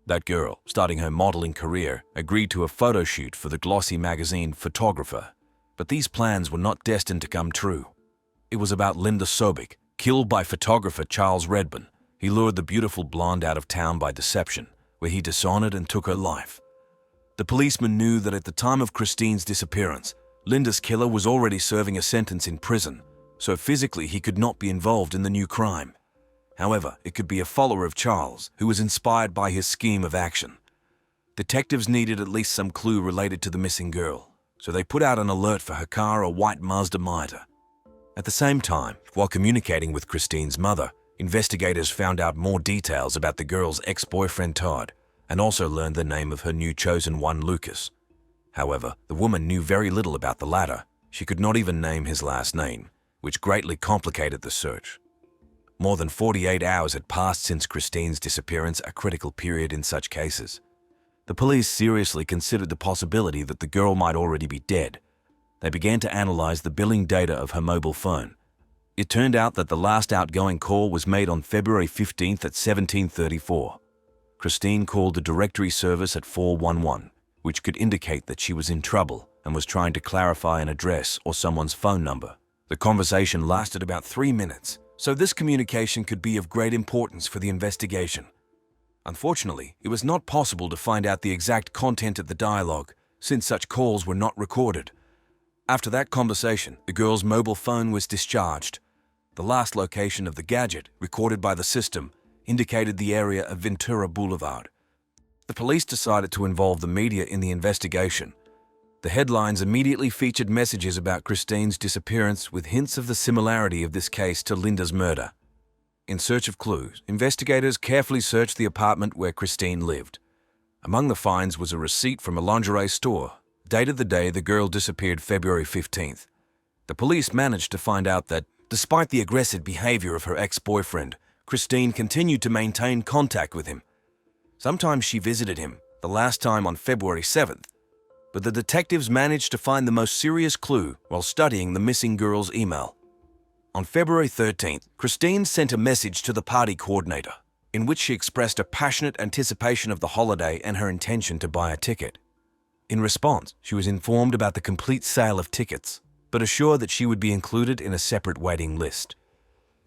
C: That girl, starting her modeling career, agreed to a photo shoot for the glossy magazine Photographer, but these plans were not destined to come true. It was about Linda Sobek, killed by photographer Charles Redburn. He lured the beautiful blonde out of town by deception, where he dishonored and took her life. The policeman knew that at the time of Christine's disappearance, Linda's killer was already serving a sentence in prison, so physically he could not be involved in the new crime. However, it could be a follower of Charles who was inspired by his scheme of action. Detectives needed at least some clue related to the missing girl, so they put out an alert for her car, a white Mazda Mitre. At the same time, while communicating with Christine's mother, investigators found out more details about the girl's ex-boyfriend Todd, and also learned the name of her new chosen one, Lucas. However, the woman knew very little about the latter. She could not even name his last name, which greatly complicated the search. More than 48 hours had passed since Christine's disappearance, a critical period in such cases. The police seriously considered the possibility that the girl might already be dead. They began to analyze the billing data of her mobile phone. It turned out that the last outgoing call was made on February 15th at 17:34. Christine called the directory service at 411, which could indicate that she was in trouble and was trying to clarify an address or someone's phone number. The conversation lasted about 3 minutes, so this communication could be of great importance for the investigation. Unfortunately, it was not possible to find out the exact content of the dialogue, since such calls were not recorded. After that conversation, the girl's mobile phone was discharged. The last location of the gadget, recorded by the system, indicated the area of Ventura Boulevard. The police decided to involve the media in the investigation. The headlines immediately featured messages about Christine's disappearance with hints of the similarity of this case to Linda's murder. In search of clues, investigators carefully searched the apartment where Christine lived. Among the finds was a receipt from a lingerie store, dated the day the girl disappeared, February 15th. The police managed to find out that, despite the aggressive behavior of her ex-boyfriend, Christine continued to maintain contact with him. Sometimes she visited him, the last time on February 7th, but the detectives managed to find the most serious clue while studying the missing girl's email. On February 13th, Christine sent a message to the party coordinator, in which she expressed a passionate anticipation of the holiday and her intention to buy a ticket. In response, she was informed about the complete sale of tickets, but assured that she would be included in a separate waiting list.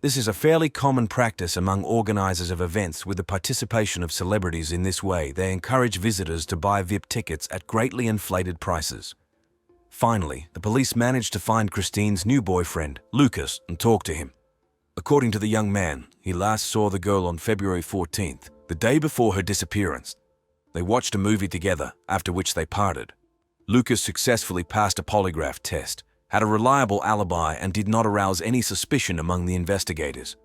C: This is a fairly common practice among organizers of events. With the participation of celebrities in this way, they encourage visitors to buy VIP tickets at greatly inflated prices. Finally, the police managed to find Christine's new boyfriend, Lucas, and talk to him. According to the young man, he last saw the girl on February 14th, the day before her disappearance. They watched a movie together, after which they parted. Lucas successfully passed a polygraph test, had a reliable alibi, and did not arouse any suspicion among the investigators.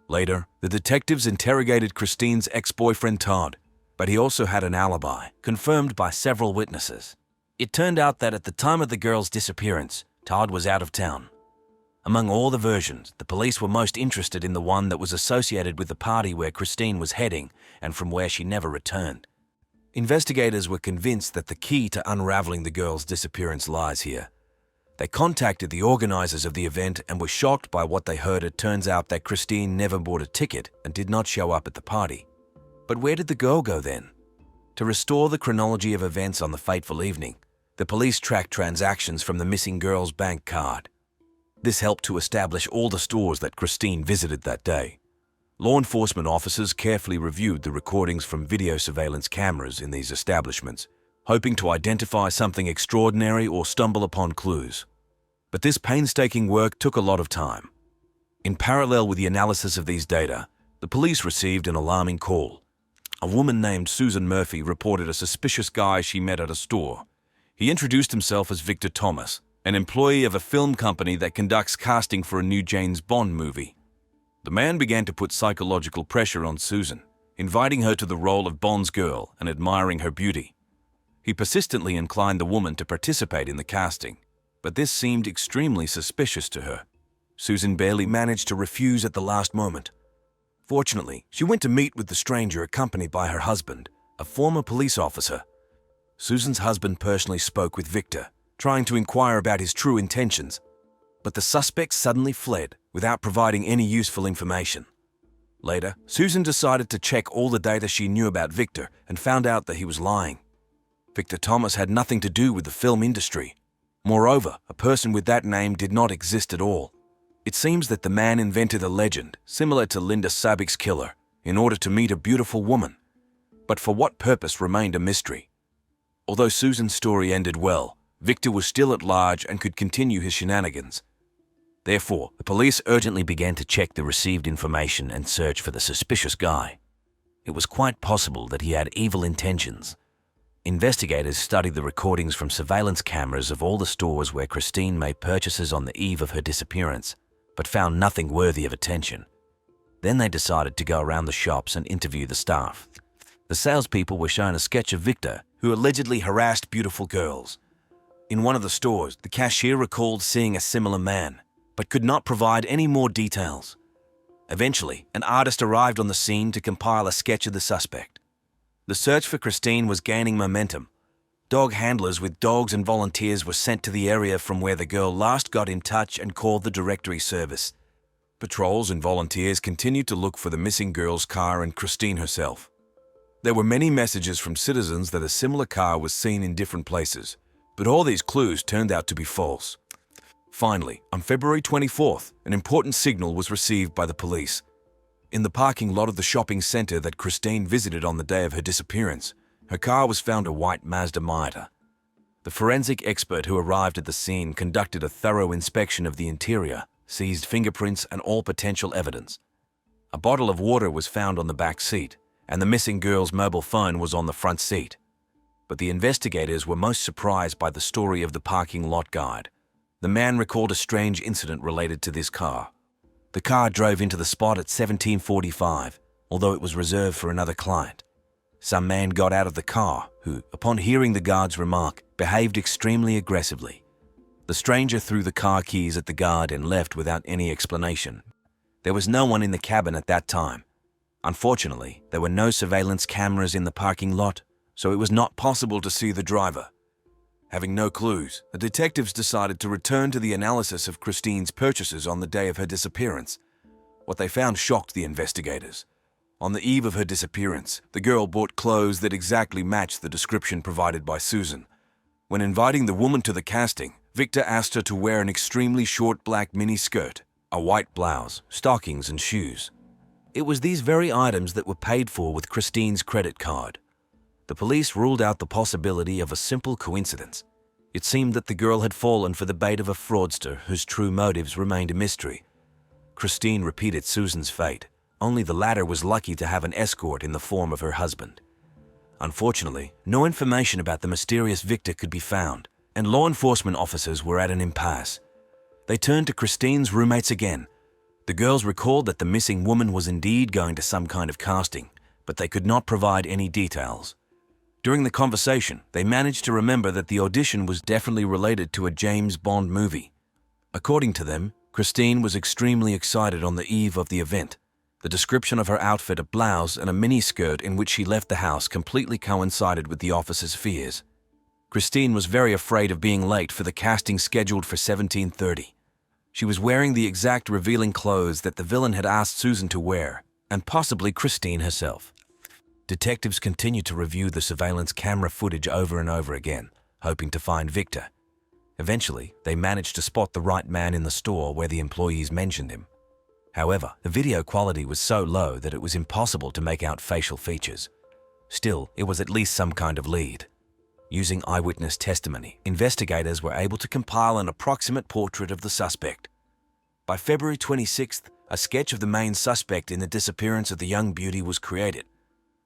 C: Later, the detectives interrogated Christine's ex-boyfriend Todd, but he also had an alibi, confirmed by several witnesses. It turned out that at the time of the girl's disappearance, Todd was out of town. Among all the versions, the police were most interested in the one that was associated with the party where Christine was heading and from where she never returned. Investigators were convinced that the key to unraveling the girl's disappearance lies here. They contacted the organizers of the event and were shocked by what they heard. It turns out that Christine never bought a ticket and did not show up at the party. But where did the girl go then? To restore the chronology of events on the fateful evening, the police tracked transactions from the missing girl's bank card. This helped to establish all the stores that Christine visited that day. Law enforcement officers carefully reviewed the recordings from video surveillance cameras in these establishments, hoping to identify something extraordinary or stumble upon clues. But this painstaking work took a lot of time. In parallel with the analysis of these data, the police received an alarming call. A woman named Susan Murphy reported a suspicious guy she met at a store. He introduced himself as Victor Thomas, an employee of a film company that conducts casting for a new James Bond movie. The man began to put psychological pressure on Susan, inviting her to the role of Bond's girl and admiring her beauty. He persistently inclined the woman to participate in the casting, but this seemed extremely suspicious to her. Susan barely managed to refuse at the last moment. Fortunately, she went to meet with the stranger accompanied by her husband, a former police officer. Susan's husband personally spoke with Victor, trying to inquire about his true intentions, but the suspect suddenly fled without providing any useful information. Later, Susan decided to check all the data she knew about Victor and found out that he was lying. Victor Thomas had nothing to do with the film industry. Moreover, a person with that name did not exist at all. It seems that the man invented a legend, similar to Linda Sabic's killer, in order to meet a beautiful woman. But for what purpose remained a mystery. Although Susan's story ended well, Victor was still at large and could continue his shenanigans. Therefore, the police
A: Urgently began to check the received information and search for the suspicious guy. It was quite possible that he had evil intentions. Investigators studied the recordings from surveillance cameras of all the stores where Christine made purchases on the eve of her disappearance, but found nothing worthy of attention. Then they decided to go around the shops and interview the staff. The salespeople were shown a sketch of Victor, who allegedly harassed beautiful girls. In one of the stores, the cashier recalled seeing a similar man, but could not provide any more details. Eventually, an artist arrived on the scene to compile a sketch of the suspect. The search for Christine was gaining momentum. Dog handlers with dogs and volunteers were sent to the area from where the girl last got in touch and called the directory service.
C: patrols and volunteers continued to look for the missing girl's car and Christine herself. There were many messages from citizens that a similar car was seen in different places, but all these clues turned out to be false. Finally, on February 24th, an important signal was received by the police. In the parking lot of the shopping center that Christine visited on the day of her disappearance, her car was found a white Mazda Miata. The forensic expert who arrived at the scene conducted a thorough inspection of the interior, seized fingerprints and all potential evidence. A bottle of water was found on the back seat, and the missing girl's mobile phone was on the front seat. But the investigators were most surprised by the story of the parking lot guide. The man recalled a strange incident related to this car. The car drove into the spot at 17:45, although it was reserved for another client. Some man got out of the car who, upon hearing the guard's remark, behaved extremely aggressively. The stranger threw the car keys at the guard and left without any explanation. There was no one in the cabin at that time. Unfortunately, there were no surveillance cameras in the parking lot, so it was not possible to see the driver. Having no clues, the detectives decided to return to the analysis of Christine's purchases on the day of her disappearance. What they found shocked the investigators. On the eve of her disappearance, the girl bought clothes that exactly matched the description provided by Susan. When inviting the woman to the casting, Victor asked her to wear an extremely short black mini skirt, a white blouse, stockings, and shoes. It was these very items that were paid for with Christine's credit card. The police ruled out the possibility of a simple coincidence. It seemed that the girl had fallen for the bait of a fraudster whose true motives remained a mystery. Christine repeated Susan's fate. Only the latter was lucky to have an escort in the form of her husband. Unfortunately, no information about the mysterious Victor could be found, and law enforcement officers were at an impasse. They turned to Christine's roommates again. The girls recalled that the missing woman was indeed going to some kind of casting, but they could not provide any details. During the conversation, they managed to remember that the audition was definitely related to a James Bond movie. According to them, Christine was extremely excited on the eve of the event. The description of her outfit, a blouse and a miniskirt in which she left the house, completely coincided with the officers' fears. Christine was very afraid of being late for the casting scheduled for 17:30. She was wearing the exact revealing clothes that the villain had asked Susan to wear, and possibly Christine herself. Detectives continued to review the surveillance camera footage over and over again, hoping to find Victor. Eventually, they managed to spot the right man in the store where the employees mentioned him. However, the video quality was so low that it was impossible to make out facial features. Still, it was at least some kind of lead. Using eyewitness testimony, investigators were able to compile an approximate portrait of the suspect. By February 26th, a sketch of the main suspect in the disappearance of the young beauty was created.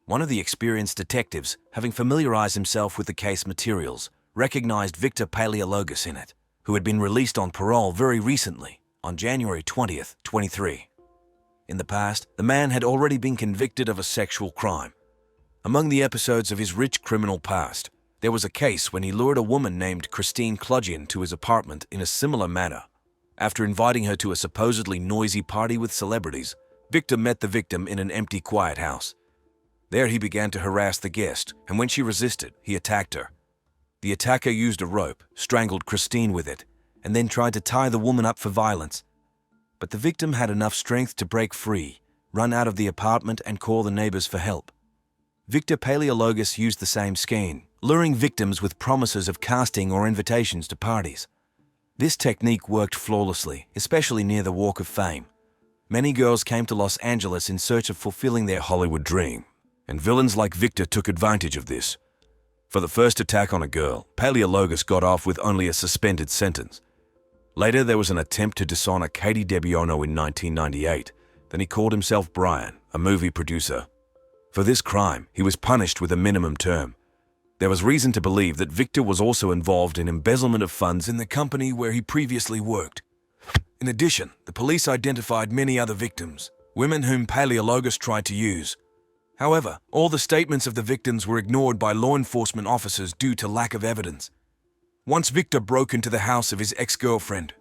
C: One of the experienced detectives, having familiarized himself with the case materials, recognized Victor Paleologus in it, who had been released on parole very recently, on January 20th, 23. In the past, the man had already been convicted of a sexual crime. Among the episodes of his rich criminal past, there was a case when he lured a woman named Christine Kludgian to his apartment in a similar manner. After inviting her to a supposedly noisy party with celebrities, Victor met the victim in an empty, quiet house. There he began to harass the guest, and when she resisted, he attacked her. The attacker used a rope, strangled Christine with it, and then tried to tie the woman up for violence. But the victim had enough strength to break free, run out of the apartment, and call the neighbors for help. Victor Paleologus used the same scheme, luring victims with promises of casting or invitations to parties. This technique worked flawlessly, especially near the Walk of Fame. Many girls came to Los Angeles in search of fulfilling their Hollywood dream, and villains like Victor took advantage of this. For the first attack on a girl, Paleologos got off with only a suspended sentence. Later, there was an attempt to dishonor Katie DeBiono in 1998. Then he called himself Brian, a movie producer. For this crime, he was punished with a minimum term. There was reason to believe that Victor was also involved in embezzlement of funds in the company where he previously worked. In addition, the police identified many other victims, women whom Paleologos tried to use. However, all the statements of the victims were ignored by law enforcement officers due to lack of evidence. Once Victor broke into the house of his ex-girlfriend.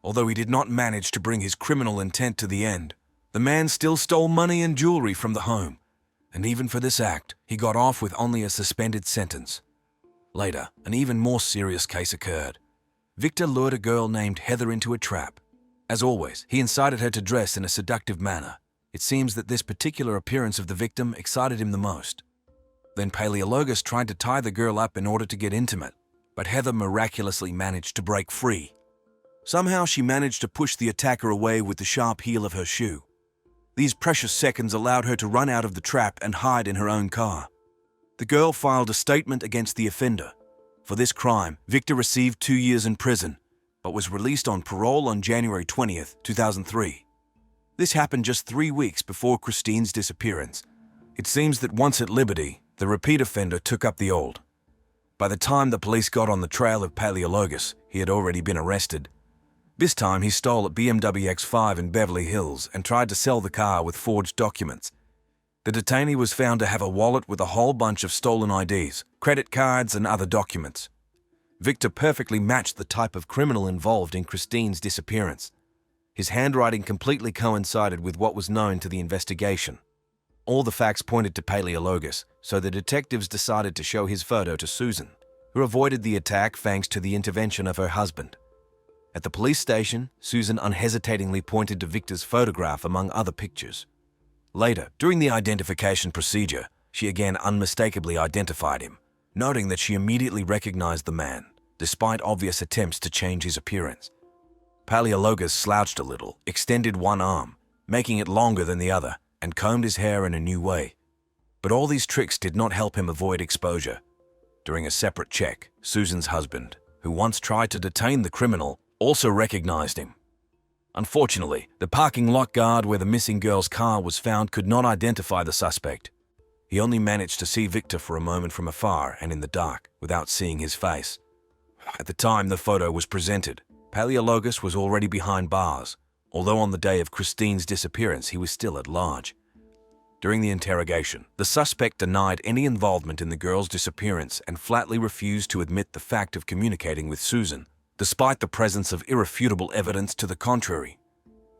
C: Although he did not manage to bring his criminal intent to the end, the man still stole money and jewelry from the home. And even for this act, he got off with only a suspended sentence. Later, an even more serious case occurred. Victor lured a girl named Heather into a trap. As always, he incited her to dress in a seductive manner. It seems that this particular appearance of the victim excited him the most. Then Paleologos tried to tie the girl up in order to get intimate, but Heather miraculously managed to break free. Somehow she managed to push the attacker away with the sharp heel of her shoe. These precious seconds allowed her to run out of the trap and hide in her own car. The girl filed a statement against the offender. For this crime, Victor received 2 years in prison, but was released on parole on January 20th, 2003. This happened just 3 weeks before Christine's disappearance. It seems that once at liberty, the repeat offender took up the old. By the time the police got on the trail of Paleologos, he had already been arrested. This time he stole a BMW X5 in Beverly Hills and tried to sell the car with forged documents. The detainee was found to have a wallet with a whole bunch of stolen IDs, credit cards and other documents. Victor perfectly matched the type of criminal involved in Christine's disappearance. His handwriting completely coincided with what was known to the investigation. All the facts pointed to Paleologos, so the detectives decided to show his photo to Susan, who avoided the attack thanks to the intervention of her husband. At the police station, Susan unhesitatingly pointed to Victor's photograph among other pictures. Later, during the identification procedure, she again unmistakably identified him, noting that she immediately recognized the man, despite obvious attempts to change his appearance. Paleologos slouched a little, extended one arm, making it longer than the other, and combed his hair in a new way. But all these tricks did not help him avoid exposure. During a separate check, Susan's husband, who once tried to detain the criminal, also recognized him. Unfortunately, the parking lot guard where the missing girl's car was found could not identify the suspect. He only managed to see Victor for a moment from afar and in the dark, without seeing his face. At the time the photo was presented, Paleologos was already behind bars, although on the day of Christine's disappearance he was still at large. During the interrogation, the suspect denied any involvement in the girl's disappearance and flatly refused to admit the fact of communicating with Susan, despite the presence of irrefutable evidence to the contrary.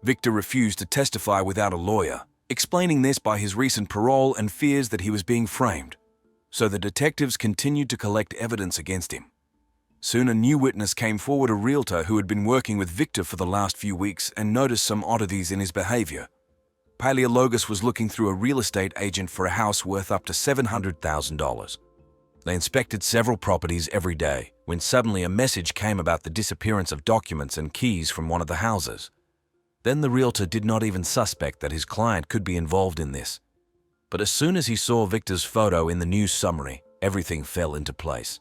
C: Victor refused to testify without a lawyer, explaining this by his recent parole and fears that he was being framed. So the detectives continued to collect evidence against him. Soon a new witness came forward, a realtor who had been working with Victor for the last few weeks and noticed some oddities in his behavior. Paleologos was looking through a real estate agent for a house worth up to $700,000. They inspected several properties every day when suddenly a message came about the disappearance of documents and keys from one of the houses. Then the realtor did not even suspect that his client could be involved in this. But as soon as he saw Victor's photo in the news summary, everything fell into place.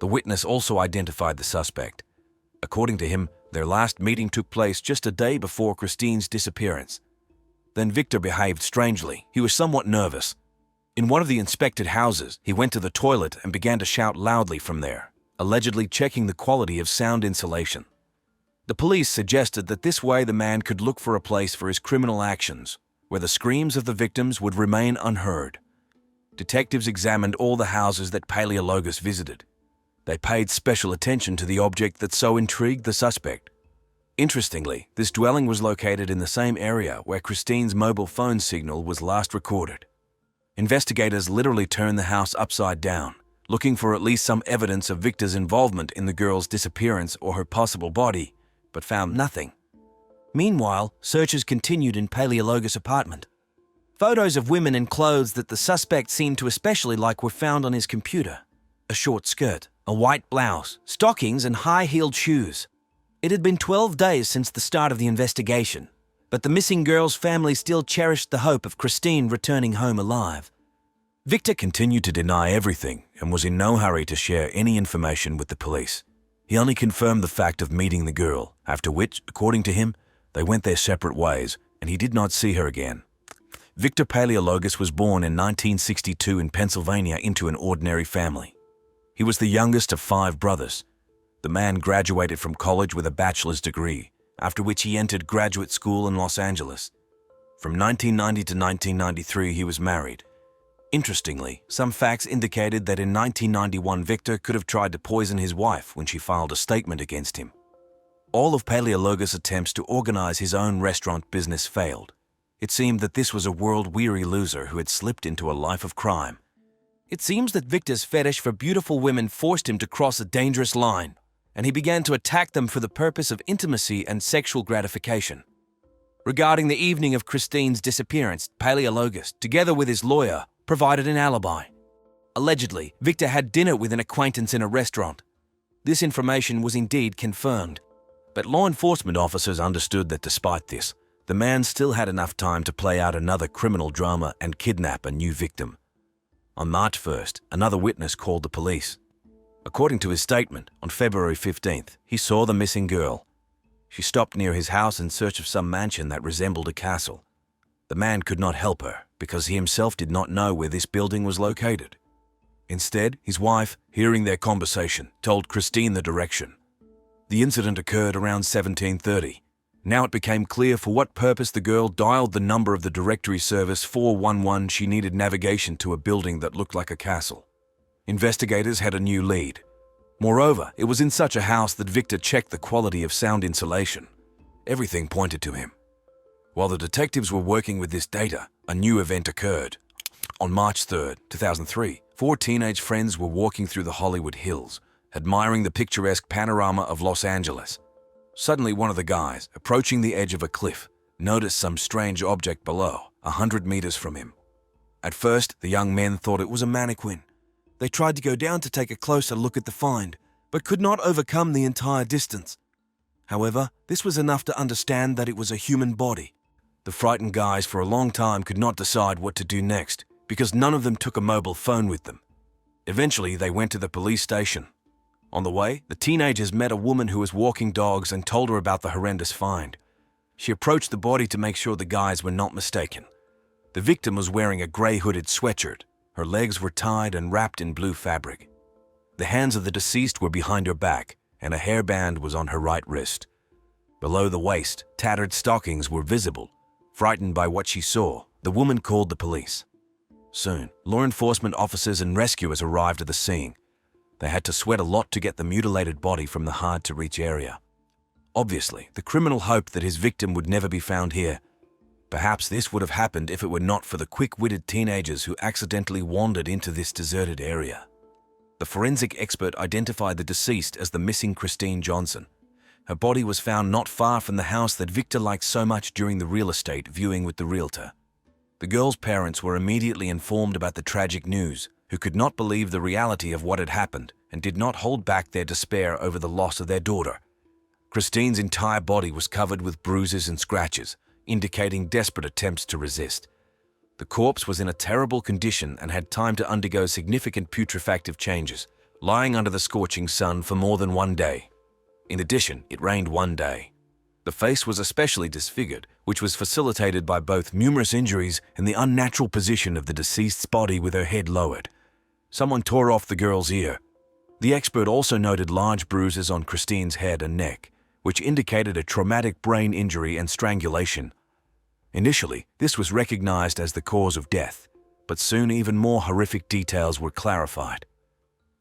C: The witness also identified the suspect. According to him, their last meeting took place just a day before Christine's disappearance. Then Victor behaved strangely. He was somewhat nervous. In one of the inspected houses, he went to the toilet and began to shout loudly from there, allegedly checking the quality of sound insulation. The police suggested that this way the man could look for a place for his criminal actions, where the screams of the victims would remain unheard. Detectives examined all the houses that Paleologos visited. They paid special attention to the object that so intrigued the suspect. Interestingly, this dwelling was located in the same area where Christine's mobile phone signal was last recorded. Investigators literally turned the house upside down, looking for at least some evidence of Victor's involvement in the girl's disappearance or her possible body, but found nothing. Meanwhile, searches continued in Paleologos' apartment. Photos of women in clothes that the suspect seemed to especially like were found on his computer. A short skirt, a white blouse, stockings and high-heeled shoes. It had been 12 days since the start of the investigation, but the missing girl's family still cherished the hope of Christine returning home alive.
B: Victor continued to deny everything and was in no hurry to share any information with the police. He only confirmed the fact of meeting the girl, after which, according to him, they went their separate ways and he did not see her again. Victor Paleologus was born in 1962 in Pennsylvania into an ordinary family. He was the youngest of 5 brothers. The man graduated from college with a bachelor's degree, after which he entered graduate school in Los Angeles. From 1990 to 1993, he was married. Interestingly, some facts indicated that in 1991 Victor could have tried to poison his wife when she filed a statement against him. All of Paleologus' attempts to organize his own restaurant business failed. It seemed that this was a world-weary loser who had slipped into a life of crime. It seems that Victor's fetish for beautiful women forced him to cross a dangerous line, and he began to attack them for the purpose of intimacy and sexual gratification. Regarding the evening of Christine's disappearance, Paleologus, together with his lawyer, provided an alibi. Allegedly, Victor had dinner with an acquaintance in a restaurant. This information was indeed confirmed, but law enforcement officers understood that despite this, the man still had enough time to play out another criminal drama and kidnap a new victim. On March 1st, another witness called the police. According to his statement, on February 15th, he saw the missing girl. She stopped near his house in search of some mansion that resembled a castle. The man could not help her because he himself did not know where this building was located. Instead, his wife, hearing their conversation, told Christine the direction. The incident occurred around 1730. Now it became clear for what purpose the girl dialed the number of the directory service 411. She needed navigation to a building that looked like a castle. Investigators had a new lead. Moreover, it was in such a house that Victor checked the quality of sound insulation. Everything pointed to him. While the detectives were working with this data, a new event occurred. On March 3, 2003, 4 teenage friends were walking through the Hollywood Hills, admiring the picturesque panorama of Los Angeles. Suddenly, one of the guys, approaching the edge of a cliff, noticed some strange object below, 100 meters from him. At first, the young men thought it was a mannequin. They tried to go down to take a closer look at the find, but could not overcome the entire distance. However, this was enough to understand that it was a human body. The frightened guys for a long time could not decide what to do next, because none of them took a mobile phone with them. Eventually, they went to the police station. On the way, the teenagers met a woman who was walking dogs and told her about the horrendous find. She approached the body to make sure the guys were not mistaken. The victim was wearing a gray hooded sweatshirt. Her legs were tied and wrapped in blue fabric. The hands of the deceased were behind her back, and a hairband was on her right wrist. Below the waist, tattered stockings were visible. Frightened by what she saw, the woman called the police. Soon, law enforcement officers and rescuers arrived at the scene. They had to sweat a lot to get the mutilated body from the hard-to-reach area. Obviously, the criminal hoped that his victim would never be found here. Perhaps this would have happened if it were not for the quick-witted teenagers who accidentally wandered into this deserted area. The forensic expert identified the deceased as the missing Christine Johnson. Her body was found not far from the house that Victor liked so much during the real estate viewing with the realtor. The girl's parents were immediately informed about the tragic news, who could not believe the reality of what had happened and did not hold back their despair over the loss of their daughter. Christine's entire body was covered with bruises and scratches, indicating desperate attempts to resist. The corpse was in a terrible condition and had time to undergo significant putrefactive changes, lying under the scorching sun for more than 1 day. In addition, it rained 1 day. The face was especially disfigured, which was facilitated by both numerous injuries and the unnatural position of the deceased's body with her head lowered. Someone tore off the girl's ear. The expert also noted large bruises on Christine's head and neck, which indicated a traumatic brain injury and strangulation. Initially, this was recognized as the cause of death, but soon even more horrific details were clarified.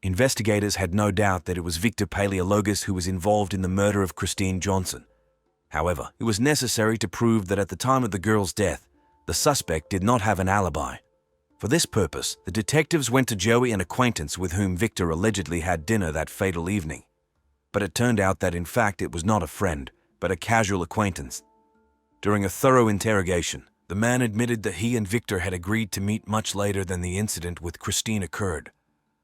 B: Investigators had no doubt that it was Victor Paleologus who was involved in the murder of Christine Johnson. However, it was necessary to prove that at the time of the girl's death, the suspect did not have an alibi. For this purpose, the detectives went to Joey, an acquaintance with whom Victor allegedly had dinner that fatal evening. But it turned out that in fact it was not a friend, but a casual acquaintance. During a thorough interrogation, the man admitted that he and Victor had agreed to meet much later than the incident with Christine occurred.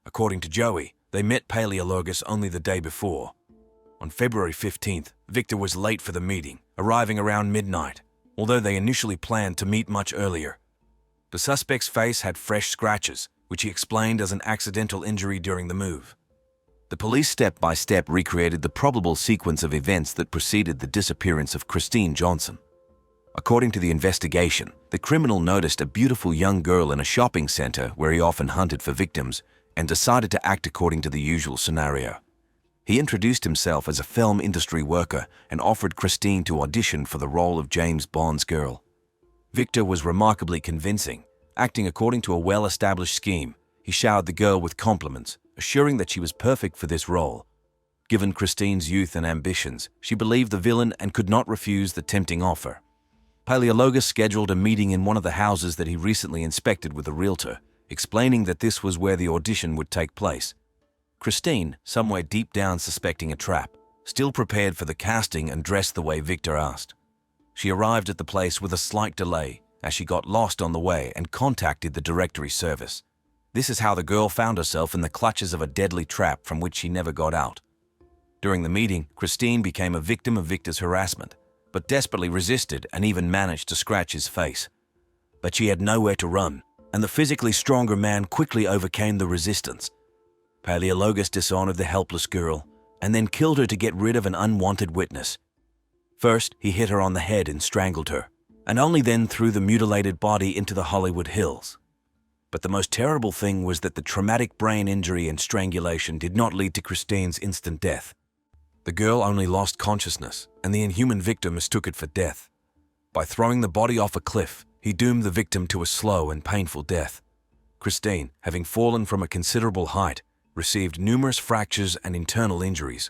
B: According to Joey, they met Paleologus only the day before. On February 15th, Victor was late for the meeting, arriving around midnight, although they initially planned to meet much earlier.
C: The suspect's face had fresh scratches, which he explained as an accidental injury during the move.
B: The police step-by-step recreated the probable sequence of events that preceded the disappearance of Christine Johnson. According to the investigation, the criminal noticed a beautiful young girl in a shopping center where he often hunted for victims and decided to act according to the usual scenario. He introduced himself as a film industry worker and offered Christine to audition for the role of James Bond's girl. Victor was remarkably convincing. Acting according to a well-established scheme, he showered the girl with compliments, assuring that she was perfect for this role. Given Christine's youth and ambitions, she believed the villain and could not refuse the tempting offer. Paleologus scheduled a meeting in one of the houses that he recently inspected with a realtor, explaining that this was where the audition would take place. Christine, somewhere deep down suspecting a trap, still prepared for the casting and dressed the way Victor asked. She arrived at the place with a slight delay, as she got lost on the way and contacted the directory service. This is how the girl found herself in the clutches of a deadly trap from which she never got out. During the meeting, Christine became a victim of Victor's harassment, but desperately resisted and even managed to scratch his face. But she had nowhere to run, and the physically stronger man quickly overcame the resistance. Paleologus dishonored the helpless girl and then killed her to get rid of an unwanted witness. First, he hit her on the head and strangled her, and only then threw the mutilated body into the Hollywood Hills. But the most terrible thing was that the traumatic brain injury and strangulation did not lead to Christine's instant death. The girl only lost consciousness, and the inhuman Victor mistook it for death. By throwing the body off a cliff, he doomed the victim to a slow and painful death. Christine, having fallen from a considerable height, received numerous fractures and internal injuries.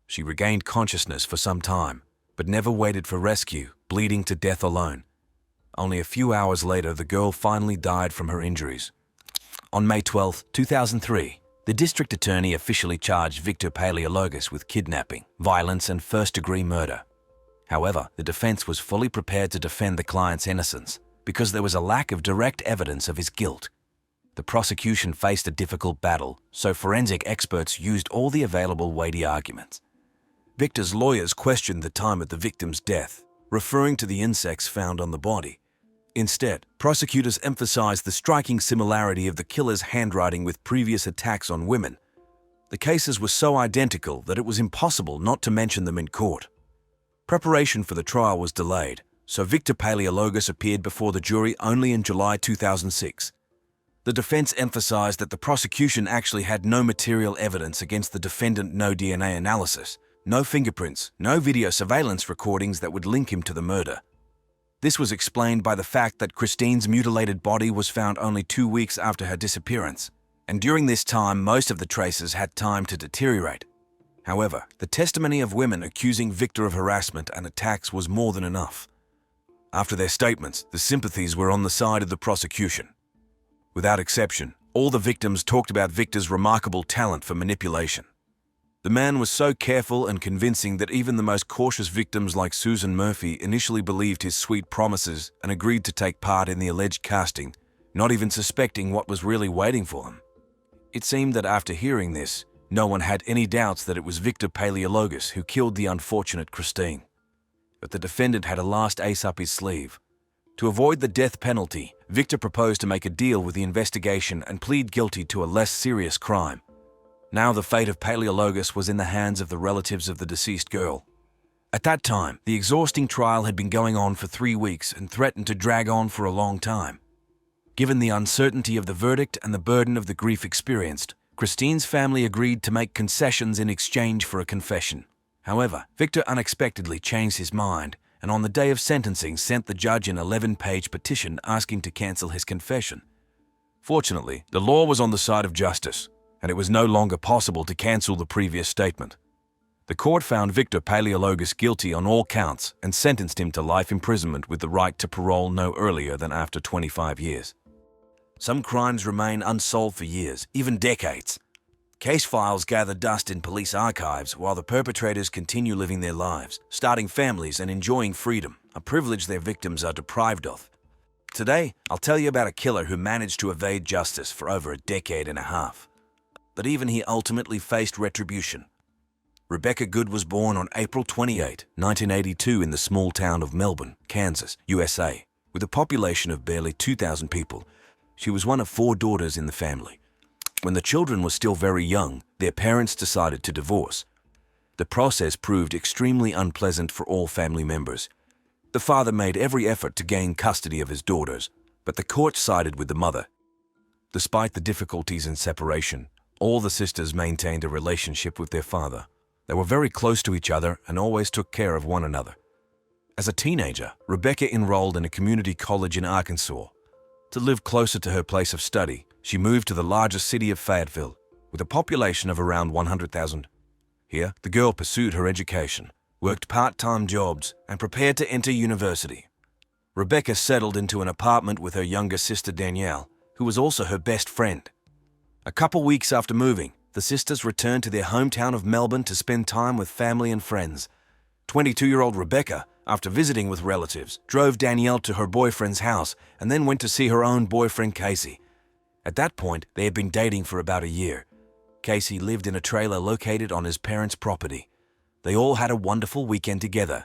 B: She regained consciousness for some time, but never waited for rescue, bleeding to death alone. Only a few hours later, the girl finally died from her injuries. On May 12, 2003, the district attorney officially charged Victor Paleologus with kidnapping, violence, and first-degree murder. However, the defense was fully prepared to defend the client's innocence because there was a lack of direct evidence of his guilt. The prosecution faced a difficult battle, so forensic experts used all the available weighty arguments. Victor's lawyers questioned the time of the victim's death, referring to the insects found on the body. Instead, prosecutors emphasized the striking similarity of the killer's handwriting with previous attacks on women. The cases were so identical that it was impossible not to mention them in court. Preparation for the trial was delayed, so Victor Paleologus appeared before the jury only in July 2006. The defense emphasized that the prosecution actually had no material evidence against the defendant, no DNA analysis, no fingerprints, no video surveillance recordings that would link him to the murder. This was explained by the fact that Christine's mutilated body was found only 2 weeks after her disappearance, and during this time most of the traces had time to deteriorate. However, the testimony of women accusing Victor of harassment and attacks was more than enough. After their statements, the sympathies were on the side of the prosecution. Without exception, all the victims talked about Victor's remarkable talent for manipulation. The man was so careful and convincing that even the most cautious victims like Susan Murphy initially believed his sweet promises and agreed to take part in the alleged casting, not even suspecting what was really waiting for them. It seemed that after hearing this, no one had any doubts that it was Victor Paleologus who killed the unfortunate Christine. But the defendant had a last ace up his sleeve. To avoid the death penalty, Victor proposed to make a deal with the investigation and plead guilty to a less serious crime. Now the fate of Paleologus was in the hands of the relatives of the deceased girl. At that time, the exhausting trial had been going on for 3 weeks and threatened to drag on for a long time. Given the uncertainty of the verdict and the burden of the grief experienced, Christine's family agreed to make concessions in exchange for a confession. However, Victor unexpectedly changed his mind and on the day of sentencing sent the judge an 11-page petition asking to cancel his confession. Fortunately, the law was on the side of justice, and it was no longer possible to cancel the previous statement. The court found Victor Paleologus guilty on all counts and sentenced him to life imprisonment with the right to parole no earlier than after 25 years. Some crimes remain unsolved for years, even decades. Case files gather dust in police archives while the perpetrators continue living their lives, starting families and enjoying freedom, a privilege their victims are deprived of. Today, I'll tell you about a killer who managed to evade justice for over a decade and a half. But even he ultimately faced retribution. Rebecca Good was born on April 28, 1982 in the small town of Melbourne, Kansas, USA,
C: With a population of barely 2,000 people, she was one of 4 daughters in the family. When the children were still very young, their parents decided to divorce. The process proved extremely unpleasant for all family members. The father made every effort to gain custody of his daughters, but the court sided with the mother. Despite the difficulties in separation, all the sisters maintained a relationship with their father. They were very close to each other and always took care of one another. As a teenager, Rebecca enrolled in a community college in Arkansas. To live closer to her place of study, she moved to the largest city of Fayetteville, with a population of around 100,000. Here, the girl pursued her education, worked part-time jobs, and prepared to enter university. Rebecca settled into an apartment with her younger sister Danielle, who was also her best friend. A couple weeks after moving, the sisters returned to their hometown of Melbourne to spend time with family and friends. 22-year-old Rebecca, after visiting with relatives, drove Danielle to her boyfriend's house and then went to see her own boyfriend Casey. At that point, they had been dating for about a year. Casey lived in a trailer located on his parents' property. They all had a wonderful weekend together.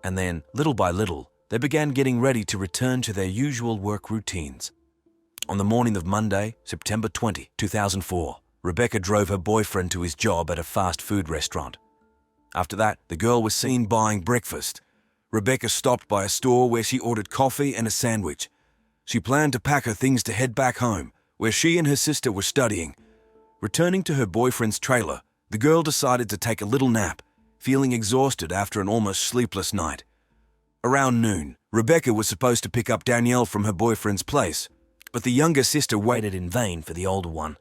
C: And then, little by little, they began getting ready to return to their usual work routines. On the morning of Monday, September 20, 2004, Rebecca drove her boyfriend to his job at a fast food restaurant. After that, the girl was seen buying breakfast. Rebecca stopped by a store where she ordered coffee and a sandwich. She planned to pack her things to head back home, where she and her sister were studying. Returning to her boyfriend's trailer, the girl decided to take a little nap, feeling exhausted after an almost sleepless night. Around noon, Rebecca was supposed to pick up Danielle from her boyfriend's place, but the younger sister waited in vain for the older one.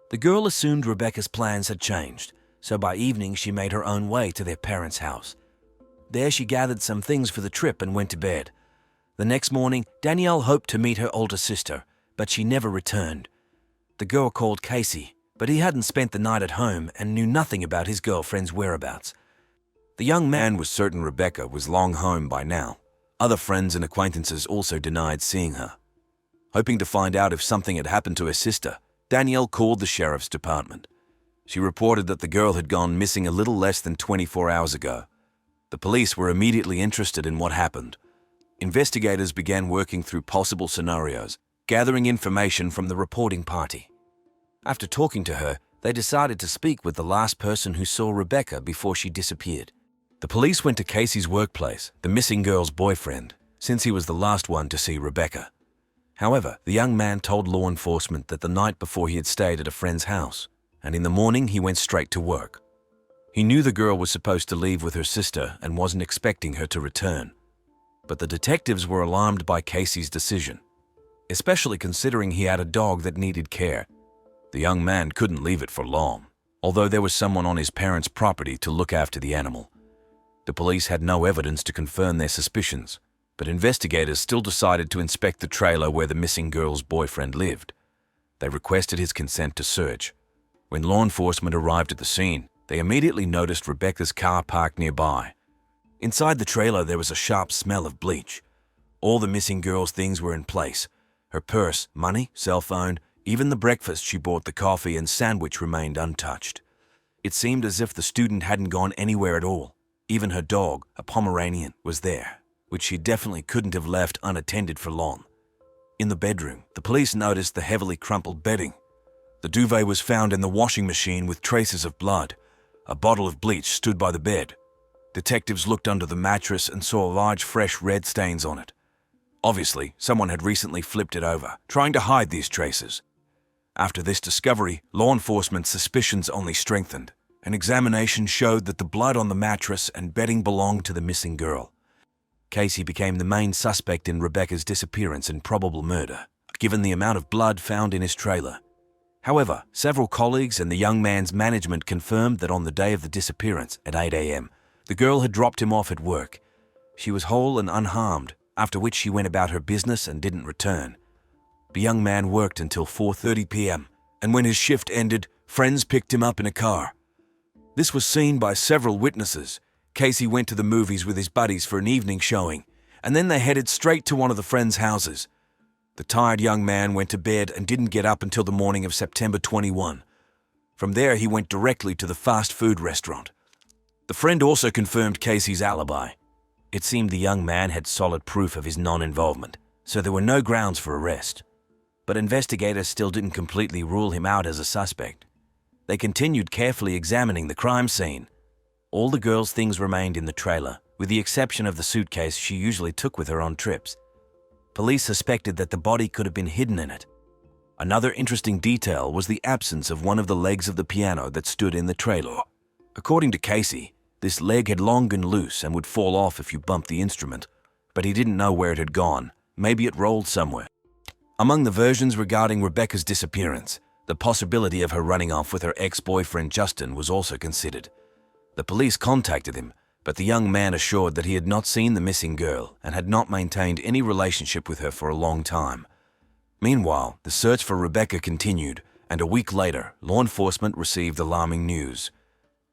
C: The girl assumed Rebecca's plans had changed, so by evening she made her own way to their parents' house. There she gathered some things for the trip and went to bed. The next morning, Danielle hoped to meet her older sister, but she never returned. The girl called Casey, but he hadn't spent the night at home and knew nothing about his girlfriend's whereabouts. The young man was certain Rebecca was long home by now. Other friends and acquaintances also denied seeing her. Hoping to find out if something had happened to her sister, Danielle called the sheriff's department. She reported that the girl had gone missing a little less than 24 hours ago. The police were immediately interested in what happened. Investigators began working through possible scenarios, gathering information from the reporting party. After talking to her, they decided to speak with the last person who saw Rebecca before she disappeared. The police went to Casey's workplace, the missing girl's boyfriend, since he was the last one to see Rebecca. However, the young man told law enforcement that the night before he had stayed at a friend's house, and in the morning he went straight to work. He knew the girl was supposed to leave with her sister and wasn't expecting her to return. But the detectives were alarmed by Casey's decision, especially considering he had a dog that needed care. The young man couldn't leave it for long, although there was someone on his parents' property to look after the animal. The police had no evidence to confirm their suspicions, but investigators still decided to inspect the trailer where the missing girl's boyfriend lived. They requested his consent to search. When law enforcement arrived at the scene, they immediately noticed Rebecca's car parked nearby. Inside the trailer, there was a sharp smell of bleach. All the missing girl's things were in place. Her purse, money, cell phone, even the breakfast she bought, the coffee and sandwich, remained untouched. It seemed as if the student hadn't gone anywhere at all. Even her dog, a Pomeranian, was there, which she definitely couldn't have left unattended for long. In the bedroom, the police noticed the heavily crumpled bedding. The duvet was found in the washing machine with traces of blood. A bottle of bleach stood by the bed. Detectives looked under the mattress and saw large fresh red stains on it. Obviously, someone had recently flipped it over, trying to hide these traces. After this discovery, law enforcement's suspicions only strengthened. An examination showed that the blood on the mattress and bedding belonged to the missing girl. Casey became the main suspect in Rebecca's disappearance and probable murder, given the amount of blood found in his trailer. However, several colleagues and the young man's management confirmed that on the day of the disappearance, at 8 a.m., the girl had dropped him off at work. She was whole and unharmed, after which she went about her business and didn't return. The young man worked until 4:30 p.m., and when his shift ended, friends picked him up in a car. This was seen by several witnesses. Casey went to the movies with his buddies for an evening showing, and then they headed straight to one of the friends' houses. The tired young man went to bed and didn't get up until the morning of September 21. From there, he went directly to the fast food restaurant. The friend also confirmed Casey's alibi. It seemed the young man had solid proof of his non-involvement,
A: so there were no grounds for arrest. But investigators still didn't completely rule him out as a suspect. They continued carefully examining the crime scene. All the girl's things remained in the trailer, with the exception of the suitcase she usually took with her on trips. Police suspected that the body could have been hidden in it. Another interesting detail was the absence of one of the legs of the piano that stood in the trailer. According to Casey, this leg had long been loose and would fall off if you bumped the instrument, but he didn't know where it had gone. Maybe it rolled somewhere. Among the versions regarding Rebecca's disappearance, the possibility of her running off with her ex-boyfriend Justin was also considered. The police contacted him, but the young man assured that he had not seen the missing girl and had not maintained any relationship with her for a long time. Meanwhile, the search for Rebecca continued, and a week later, law enforcement received alarming news.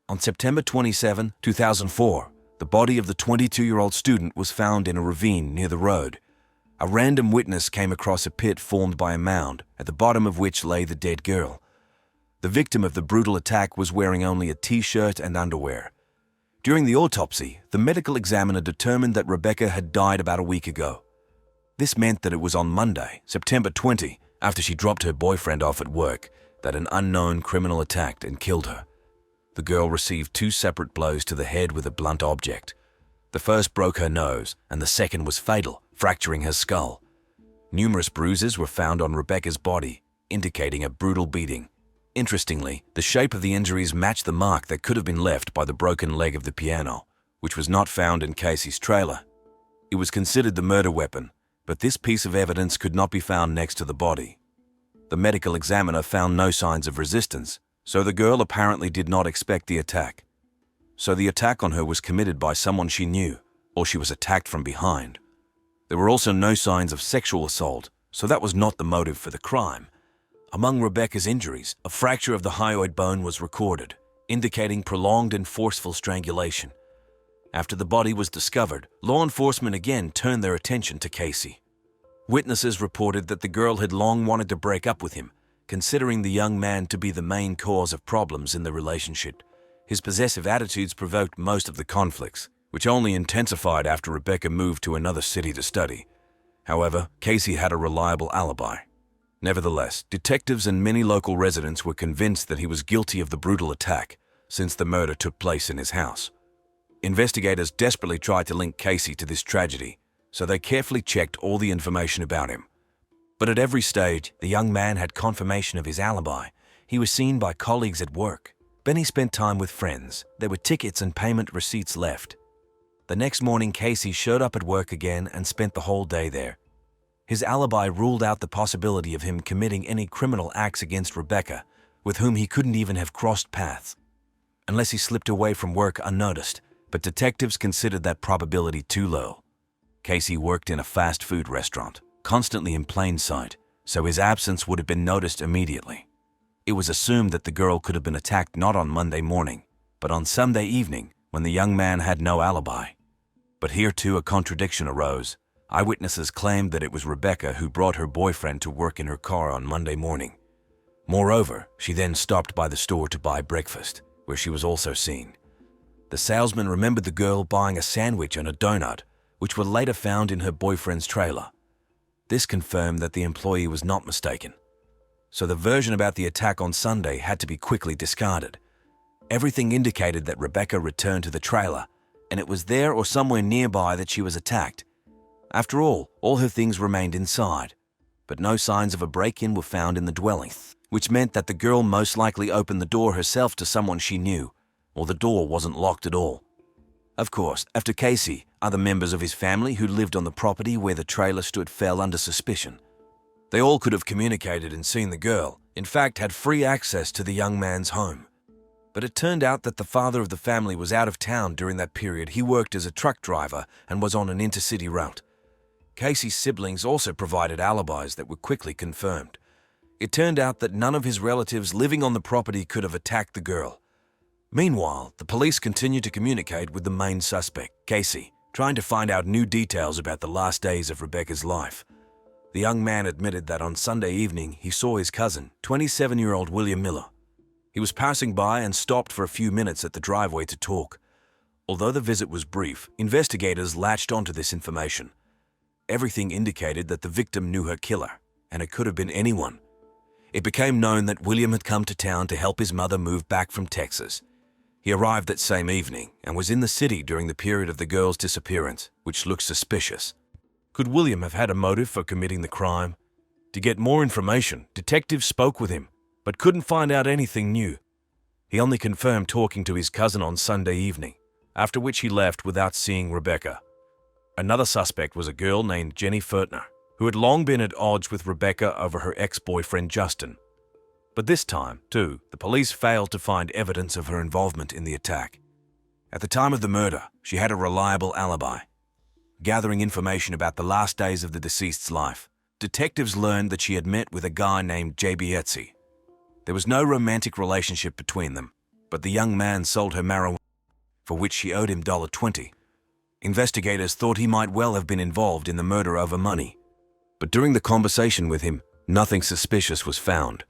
A: On September 27, 2004, the body of the 22-year-old student was found in a ravine near the road. A random witness came across a pit formed by a mound, at the bottom of which lay the dead girl. The victim of the brutal attack was wearing only a t-shirt and underwear. During the autopsy, the medical examiner determined that Rebecca had died about a week ago. This meant that it was on Monday, September 20, after she dropped her boyfriend off at work, that an unknown criminal attacked and killed her. The girl received 2 separate blows to the head with a blunt object. The first broke her nose, and the second was fatal, fracturing her skull. Numerous bruises were found on Rebecca's body, indicating a brutal beating. Interestingly, the shape of the injuries matched the mark that could have been left by the broken leg of the piano, which was not found in Casey's trailer. It was considered the murder weapon, but this piece of evidence could not be found next to the body. The medical examiner found no signs of resistance, so the girl apparently did not expect the attack. So the attack on her was committed by someone she knew, or she was attacked from behind. There were also no signs of sexual assault, so that was not the motive for the crime. Among Rebecca's injuries, a fracture of the hyoid bone was recorded, indicating prolonged and forceful strangulation. After the body was discovered, law enforcement again turned their attention to Casey. Witnesses reported that the girl had long wanted to break up with him, considering the young man to be the main cause of problems in the relationship. His possessive attitudes provoked most of the conflicts, which only intensified after Rebecca moved to another city to study. However, Casey had a reliable alibi. Nevertheless, detectives and many local residents were convinced that he was guilty of the brutal attack, since the murder took place in his house. Investigators desperately tried to link Casey to this tragedy, so they carefully checked all the information about him. But at every stage, the young man had confirmation of his alibi. He was seen by colleagues at work. Benny spent time with friends. There were tickets and payment receipts left. The next morning, Casey showed up at work again and spent the whole day there. His alibi ruled out the possibility of him committing any criminal acts against Rebecca, with whom he couldn't even have crossed paths, unless he slipped away from work unnoticed, but detectives considered that probability too low. Casey worked in a fast food restaurant, constantly in plain sight, so his absence would have been noticed immediately. It was assumed that the girl could have been attacked not on Monday morning, but on Sunday evening, when the young man had no alibi. But here too a contradiction arose. Eyewitnesses claimed that it was Rebecca who brought her boyfriend to work in her car on Monday morning. Moreover, she then stopped by the store to buy breakfast, where she was also seen. The salesman remembered the girl buying a sandwich and a donut, which were later found in her boyfriend's trailer. This confirmed that the employee was not mistaken. So the version about the attack on Sunday had to be quickly discarded. Everything indicated that Rebecca returned to the trailer, and it was there or somewhere nearby that she was attacked. After all her things remained inside, but no signs of a break-in were found in the dwelling, which meant that the girl most likely opened the door herself to someone she knew, or the door wasn't locked at all. Of course, after Casey, other members of his family who lived on the property where the trailer stood fell under suspicion. They all could have communicated and seen the girl, in fact had free access to the young man's home. But it turned out that the father of the family was out of town during that period. He worked as a truck driver and was on an intercity route. Casey's siblings also provided alibis that were quickly confirmed. It turned out that none of his relatives living on the property could have attacked the girl. Meanwhile, the police continued to communicate with the main suspect, Casey, trying to find out new details about the last days of Rebecca's life. The young man admitted that on Sunday evening he saw his cousin, 27-year-old William Miller. He was passing by and stopped for a few minutes at the driveway to talk. Although the visit was brief, investigators latched onto this information.
C: everything indicated that the victim knew her killer, and it could have been anyone. It became known that William had come to town to help his mother move back from Texas. He arrived that same evening and was in the city during the period of the girl's disappearance, which looked suspicious. Could William have had a motive for committing the crime? To get more information, detectives spoke with him, but couldn't find out anything new. He only confirmed talking to his cousin on Sunday evening, after which he left without seeing Rebecca. Another suspect was a girl named Jenny Furtner, who had long been at odds with Rebecca over her ex-boyfriend Justin. But this time, too, the police failed to find evidence of her involvement in the attack. At the time of the murder, she had a reliable alibi. Gathering information about the last days of the deceased's life, detectives learned that she had met with a guy named J.B. Etsy. There was no romantic relationship between them, but the young man sold her marijuana, for which she owed him $20. Investigators thought he might well have been involved in the murder over money. But during the conversation with him, nothing suspicious was found.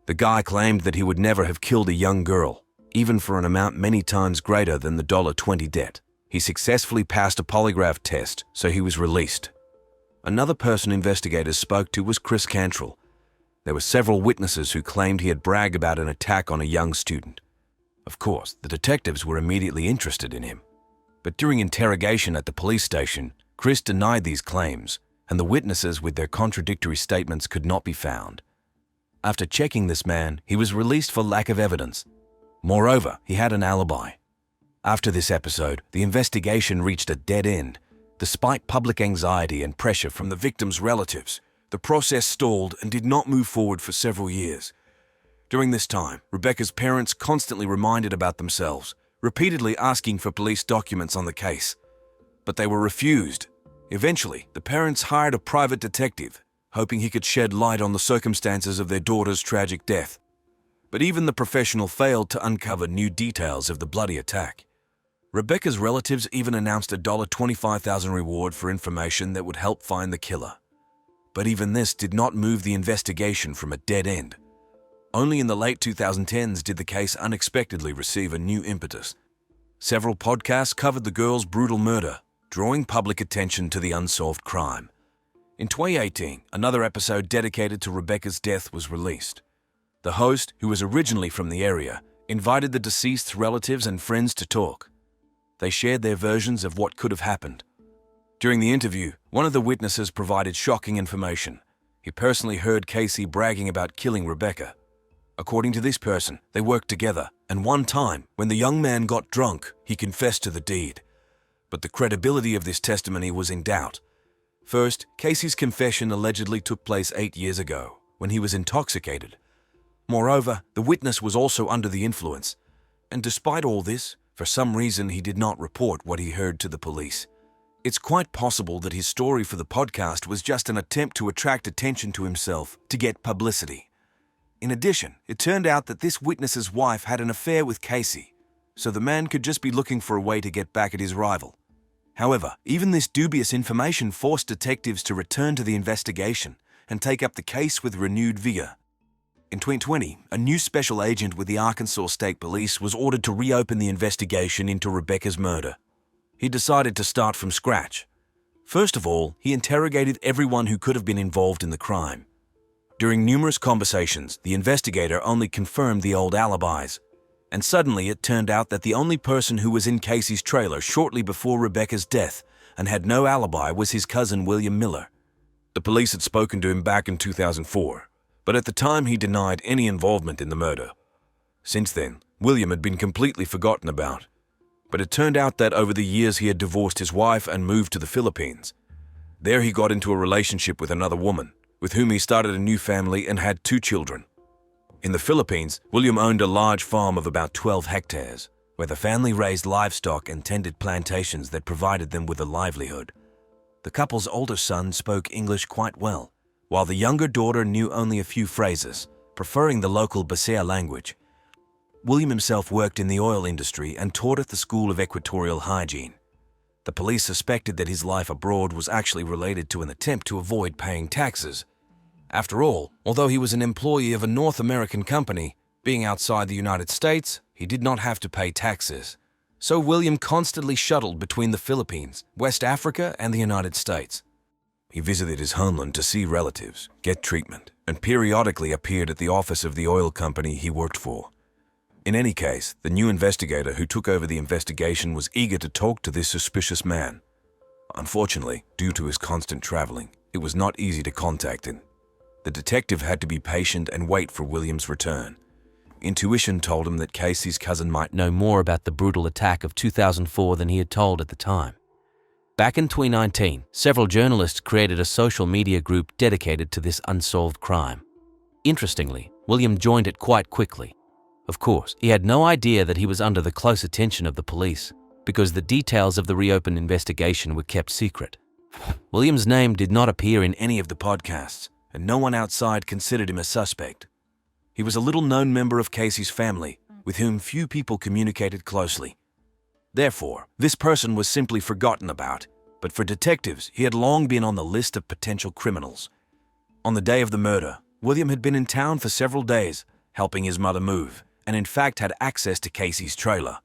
C: The guy claimed that he would never have killed a young girl, even for an amount many times greater than the $20 debt. He successfully passed a polygraph test, so he was released. Another person investigators spoke to was Chris Cantrell. There were several witnesses who claimed he had bragged about an attack on a young student. Of course, the detectives were immediately interested in him. But during interrogation at the police station, Chris denied these claims, and the witnesses with their contradictory statements could not be found. After checking this man, he was released for lack of evidence. Moreover, he had an alibi. After this episode, the investigation reached a dead end. Despite public anxiety and pressure from the victim's relatives, the process stalled and did not move forward for several years. During this time, Rebecca's parents constantly reminded about themselves, repeatedly asking for police documents on the case. But they were refused. Eventually, the parents hired a private detective, hoping he could shed light on the circumstances of their daughter's tragic death. But even the professional failed to uncover new details of the bloody attack. Rebecca's relatives even announced a $25,000 reward for information that would help find the killer. But even this did not move the investigation from a dead end. Only in the late 2010s did the case unexpectedly receive a new impetus. Several podcasts covered the girl's brutal murder, drawing public attention to the unsolved crime. In 2018, another episode dedicated to Rebecca's death was released. The host, who was originally from the area, invited the deceased's relatives and friends to talk. They shared their versions of what could have happened. During the interview, one of the witnesses provided shocking information. He personally heard Casey bragging about killing Rebecca. According to this person, they worked together, and one time, when the young man got drunk, he confessed to the deed. But the credibility of this testimony was in doubt. First, Casey's confession allegedly took place 8 years ago, when he was intoxicated. Moreover, the witness was also under the influence, and despite all this, for some reason he did not report what he heard to the police. It's quite possible that his story for the podcast was just an attempt to attract attention to himself, to get publicity. In addition, it turned out that this witness's wife had an affair with Casey, so the man could just be looking for a way to get back at his rival. However, even this dubious information forced detectives to return to the investigation and take up the case with renewed vigor. In 2020, a new special agent with the Arkansas State Police was ordered to reopen the investigation into Rebecca's murder. He decided to start from scratch. First of all, he interrogated everyone who could have been involved in the crime. During numerous conversations, the investigator only confirmed the old alibis, and suddenly it turned out that the only person who was in Casey's trailer shortly before Rebecca's death and had no alibi was his cousin William Miller. The police had spoken to him back in 2004, but at the time he denied any involvement in the murder. Since then, William had been completely forgotten about, but it turned out that over the years he had divorced his wife and moved to the Philippines. There he got into a relationship with another woman, with whom he started a new family and had 2 children. In the Philippines, William owned a large farm of about 12 hectares, where the family raised livestock and tended plantations that provided them with a livelihood. The couple's older son spoke English quite well, while the younger daughter knew only a few phrases, preferring the local Bisaya language. William himself worked in the oil industry and taught at the School of Equatorial Hygiene. The police suspected that his life abroad was actually related to an attempt to avoid paying taxes. After all, although he was an employee of a North American company, being outside the United States, he did not have to pay taxes. So William constantly shuttled between the Philippines, West Africa, and the United States. He visited his homeland to see relatives, get treatment, and periodically appeared at the office of the oil company he worked for. In any case, the new investigator who took over the investigation was eager to talk to this suspicious man. Unfortunately, due to his constant traveling, it was not easy to contact him. The detective had to be patient and wait for William's return. Intuition told him that Casey's cousin might know more about the brutal attack of 2004 than he had told at the time. Back in 2019, several journalists created a social media group dedicated to this unsolved crime. Interestingly, William joined it quite quickly. Of course, he had no idea that he was under the close attention of the police, because the details of the reopened investigation were kept secret. William's name did not appear in any of the podcasts, and no one outside considered him a suspect. He was a little-known member of Casey's family, with whom few people communicated closely. Therefore, this person was simply forgotten about, but for detectives, he had long been on the list of potential criminals. On the day of the murder, William had been in town for several days, helping his mother move, and in fact had access to Casey's trailer.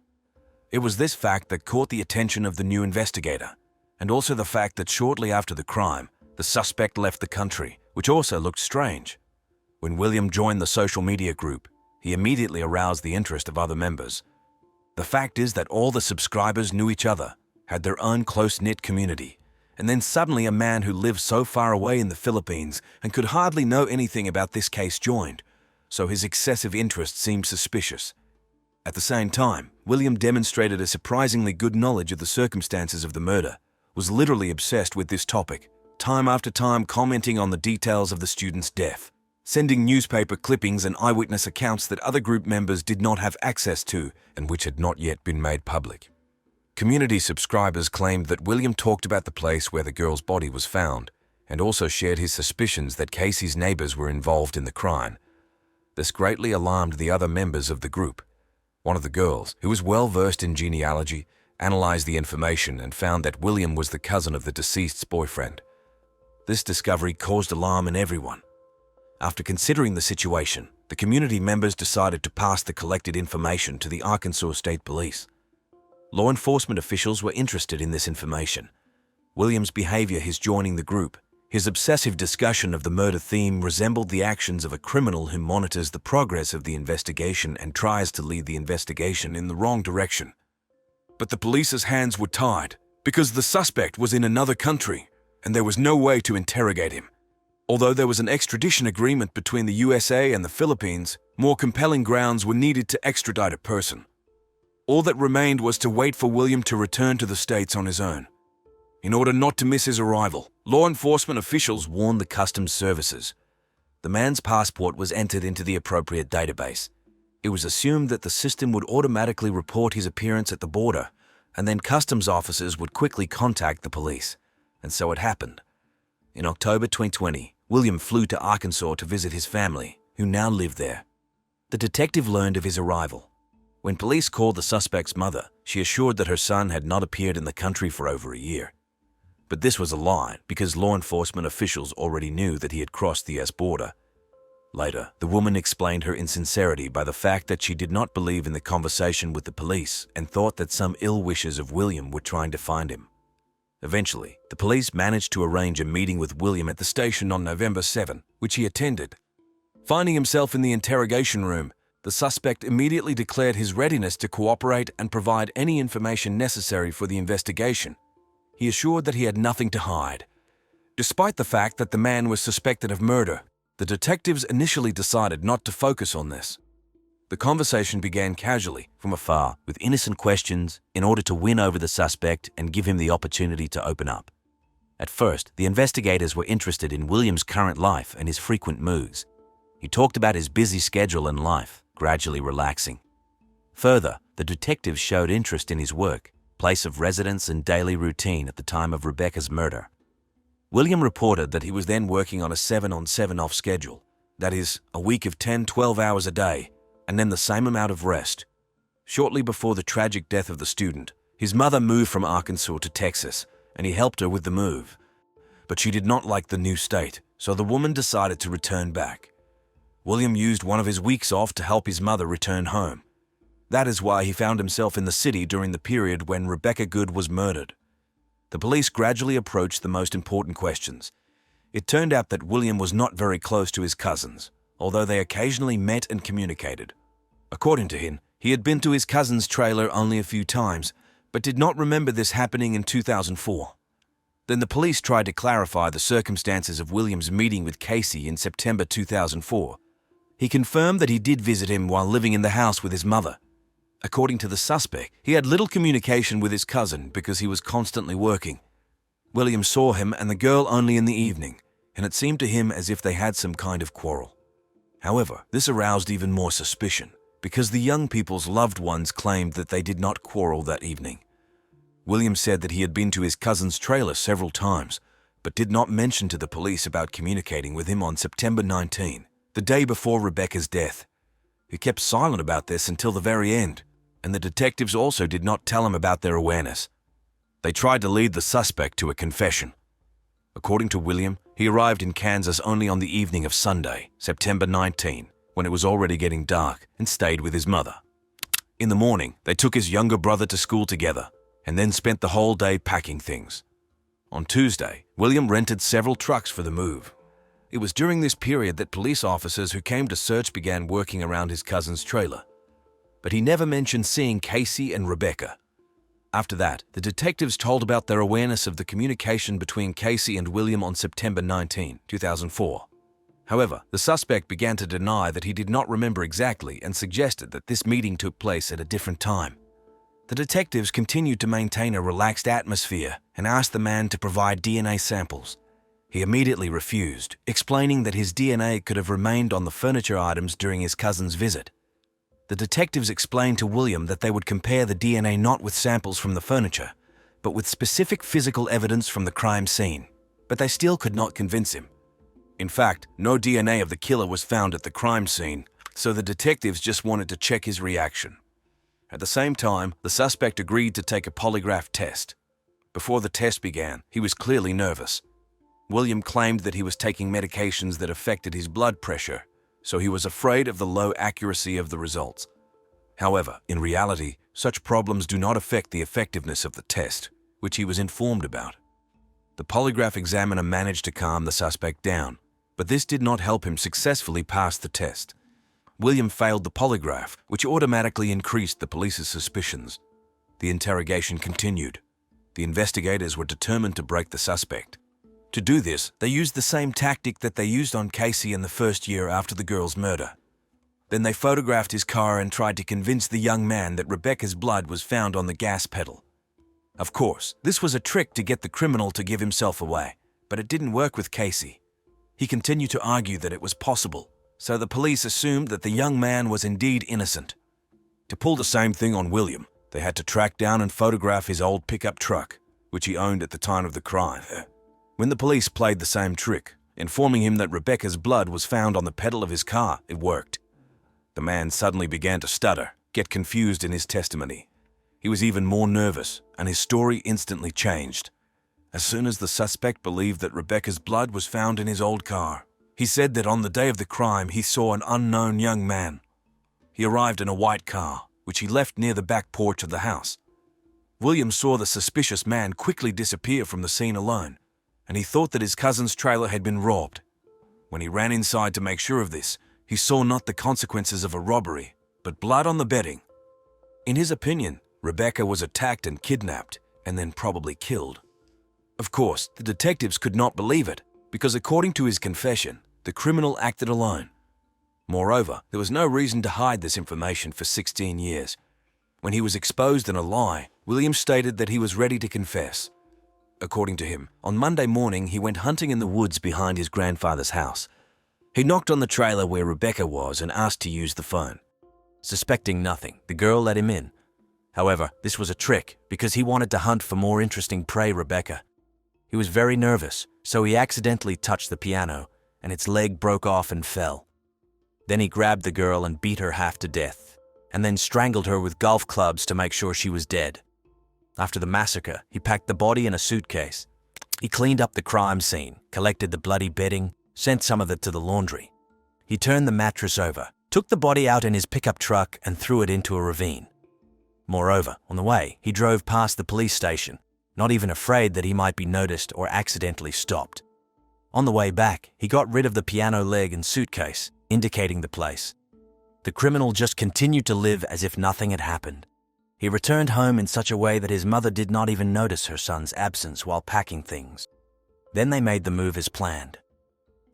C: It was this fact that caught the attention of the new investigator, and also the fact that shortly after the crime, the suspect left the country, which also looked strange. When William joined the social media group, he immediately aroused the interest of other members. The fact is that all the subscribers knew each other, had their own close-knit community, and then suddenly a man who lived so far away in the Philippines and could hardly know anything about this case joined, so his excessive interest seemed suspicious. At the same time, William demonstrated a surprisingly good knowledge of the circumstances of the murder, was literally obsessed with this topic, time after time commenting on the details of the student's death, sending newspaper clippings and eyewitness accounts that other group members did not have access to and which had not yet been made public. Community subscribers claimed that William talked about the place where the girl's body was found and also shared his suspicions that Casey's neighbors were involved in the crime. This greatly alarmed the other members of the group. One of the girls, who was well versed in genealogy, analyzed the information and found that William was the cousin of the deceased's boyfriend. This discovery caused alarm in everyone. After considering the situation, the community members decided to pass the collected information to the Arkansas State Police. Law enforcement officials were interested in this information. William's behavior his joining the group, his obsessive discussion of the murder theme resembled the actions of a criminal who monitors the progress of the investigation and tries to lead the investigation in the wrong direction. But the police's hands were tied because the suspect was in another country and there was no way to interrogate him. Although there was an extradition agreement between the USA and the Philippines, more compelling grounds were needed to extradite a person. All that remained was to wait for William to return to the States on his own. In order not to miss his arrival, law enforcement officials warned the customs services. The man's passport was entered into the appropriate database. It was assumed that the system would automatically report his appearance at the border, and then customs officers would quickly contact the police. And so it happened. In October 2020, William flew to Arkansas to visit his family, who now lived there. The detective learned of his arrival. When police called the suspect's mother, she assured that her son had not appeared in the country for over a year. But this was a lie because law enforcement officials already knew that he had crossed the US border. Later, the woman explained her insincerity by the fact that she did not believe in the conversation with the police and thought that some ill wishes of William were trying to find him. Eventually, the police managed to arrange a meeting with William at the station on November 7, which he attended. Finding himself in the interrogation room, the suspect immediately declared his readiness to cooperate and provide any information necessary for the investigation. He assured that he had nothing to hide. Despite the fact that the man was suspected of murder, the detectives initially decided not to focus on this. The conversation began casually, from afar, with innocent questions in order to win over the suspect and give him the opportunity to open up. At first, the investigators were interested in William's current life and his frequent moves. He talked about his busy schedule and life, gradually relaxing. Further, the detectives showed interest in his work, place of residence and daily routine at the time of Rebecca's murder. William reported that he was then working on a 7-on-7-off schedule, that is, a week of 10-12 hours a day, and then the same amount of rest. Shortly before the tragic death of the student, his mother moved from Arkansas to Texas, and he helped her with the move. But she did not like the new state, so the woman decided to return back. William used one of his weeks off to help his mother return home. That is why he found himself in the city during the period when Rebecca Good was murdered.
B: the police gradually approached the most important questions. It turned out that William was not very close to his cousins, although they occasionally met and communicated. According to him, he had been to his cousin's trailer only a few times, but did not remember this happening in 2004. Then the police tried to clarify the circumstances of William's meeting with Casey in September 2004. He confirmed that he did visit him while living in the house with his mother. According to the suspect, he had little communication with his cousin because he was constantly working. William saw him and the girl only in the evening, and it seemed to him as if they had some kind of quarrel. However, this aroused even more suspicion, because the young people's loved ones claimed that they did not quarrel that evening. William said that he had been to his cousin's trailer several times, but did not mention to the police about communicating with him on September 19, the day before Rebecca's death. He kept silent about this until the very end, and the detectives also did not tell him about their awareness. They tried to lead the suspect to a confession. According to William, he arrived in Kansas only on the evening of Sunday, September 19, when it was already getting dark, and stayed with his mother. In the morning, they took his younger brother to school together, and then spent the whole day packing things. On Tuesday, William rented several trucks for the move. It was during this period that police officers who came to search began working around his cousin's trailer. But he never mentioned seeing Casey and Rebecca. After that, the detectives told about their awareness of the communication between Casey and William on September 19, 2004. However, the suspect began to deny that he did not remember exactly and suggested that this meeting took place at a different time. The detectives continued to maintain a relaxed atmosphere and asked the man to provide DNA samples. He immediately refused, explaining that his DNA could have remained on the furniture items during his cousin's visit. The detectives explained to William that they would compare the DNA not with samples from the furniture, but with specific physical evidence from the crime scene. But they still could not convince him. In fact, no DNA of the killer was found at the crime scene, so the detectives just wanted to check his reaction. At the same time, the suspect agreed to take a polygraph test. Before the test began, he was clearly nervous. William claimed that he was taking medications that affected his blood pressure, so he was afraid of the low accuracy of the results. However, in reality, such problems do not affect the effectiveness of the test, which he was informed about. The polygraph examiner managed to calm the suspect down, but this did not help him successfully pass the test. William failed the polygraph, which automatically increased the police's suspicions. The interrogation continued. The investigators were determined to break the suspect. To do this, they used the same tactic that they used on Casey in the first year after the girl's murder. Then they photographed his car and tried to convince the young man that Rebecca's blood was found on the gas pedal. Of course, this was a trick to get the criminal to give himself away, but it didn't work with Casey. He continued to argue that it was possible, so the police assumed that the young man was indeed innocent. To pull the same thing on William, they had to track down and photograph his old pickup truck, which he owned at the time of the crime. When the police played the same trick, informing him that Rebecca's blood was found on the pedal of his car, it worked. The man suddenly began to stutter, get confused in his testimony. He was even more nervous, and his story instantly changed. As soon as the suspect believed that Rebecca's blood was found in his old car, he said that on the day of the crime he saw an unknown young man. He arrived in a white car, which he left near the back porch of the house. William saw the suspicious man quickly disappear from the scene alone, and he thought that his cousin's trailer had been robbed. When he ran inside to make sure of this, he saw not the consequences of a robbery, but blood on the bedding. In his opinion, Rebecca was attacked and kidnapped, and then probably killed. Of course, the detectives could not believe it, because according to his confession, the criminal acted alone. Moreover, there was no reason to hide this information for 16 years. When he was exposed in a lie, William stated that he was ready to confess. According to him, on Monday morning he went hunting in the woods behind his grandfather's house. He knocked on the trailer where Rebecca was and asked to use the phone. Suspecting nothing, the girl let him in. However, this was a trick because he wanted to hunt for more interesting prey Rebecca. He was very nervous, so he accidentally touched the piano, and its leg broke off and fell. Then he grabbed the girl and beat her half to death, and then strangled her with golf clubs to make sure she was dead. After the massacre, he packed the body in a suitcase. He cleaned up the crime scene, collected the bloody bedding, sent some of it to the laundry. He turned the mattress over, took the body out in his pickup truck and threw it into a ravine. Moreover, on the way, he drove past the police station,
A: not even afraid that he might be noticed or accidentally stopped. On the way back, he got rid of the piano leg and suitcase, indicating the place. The criminal just continued to live as if nothing had happened. He returned home in such a way that his mother did not even notice her son's absence while packing things. Then they made the move as planned.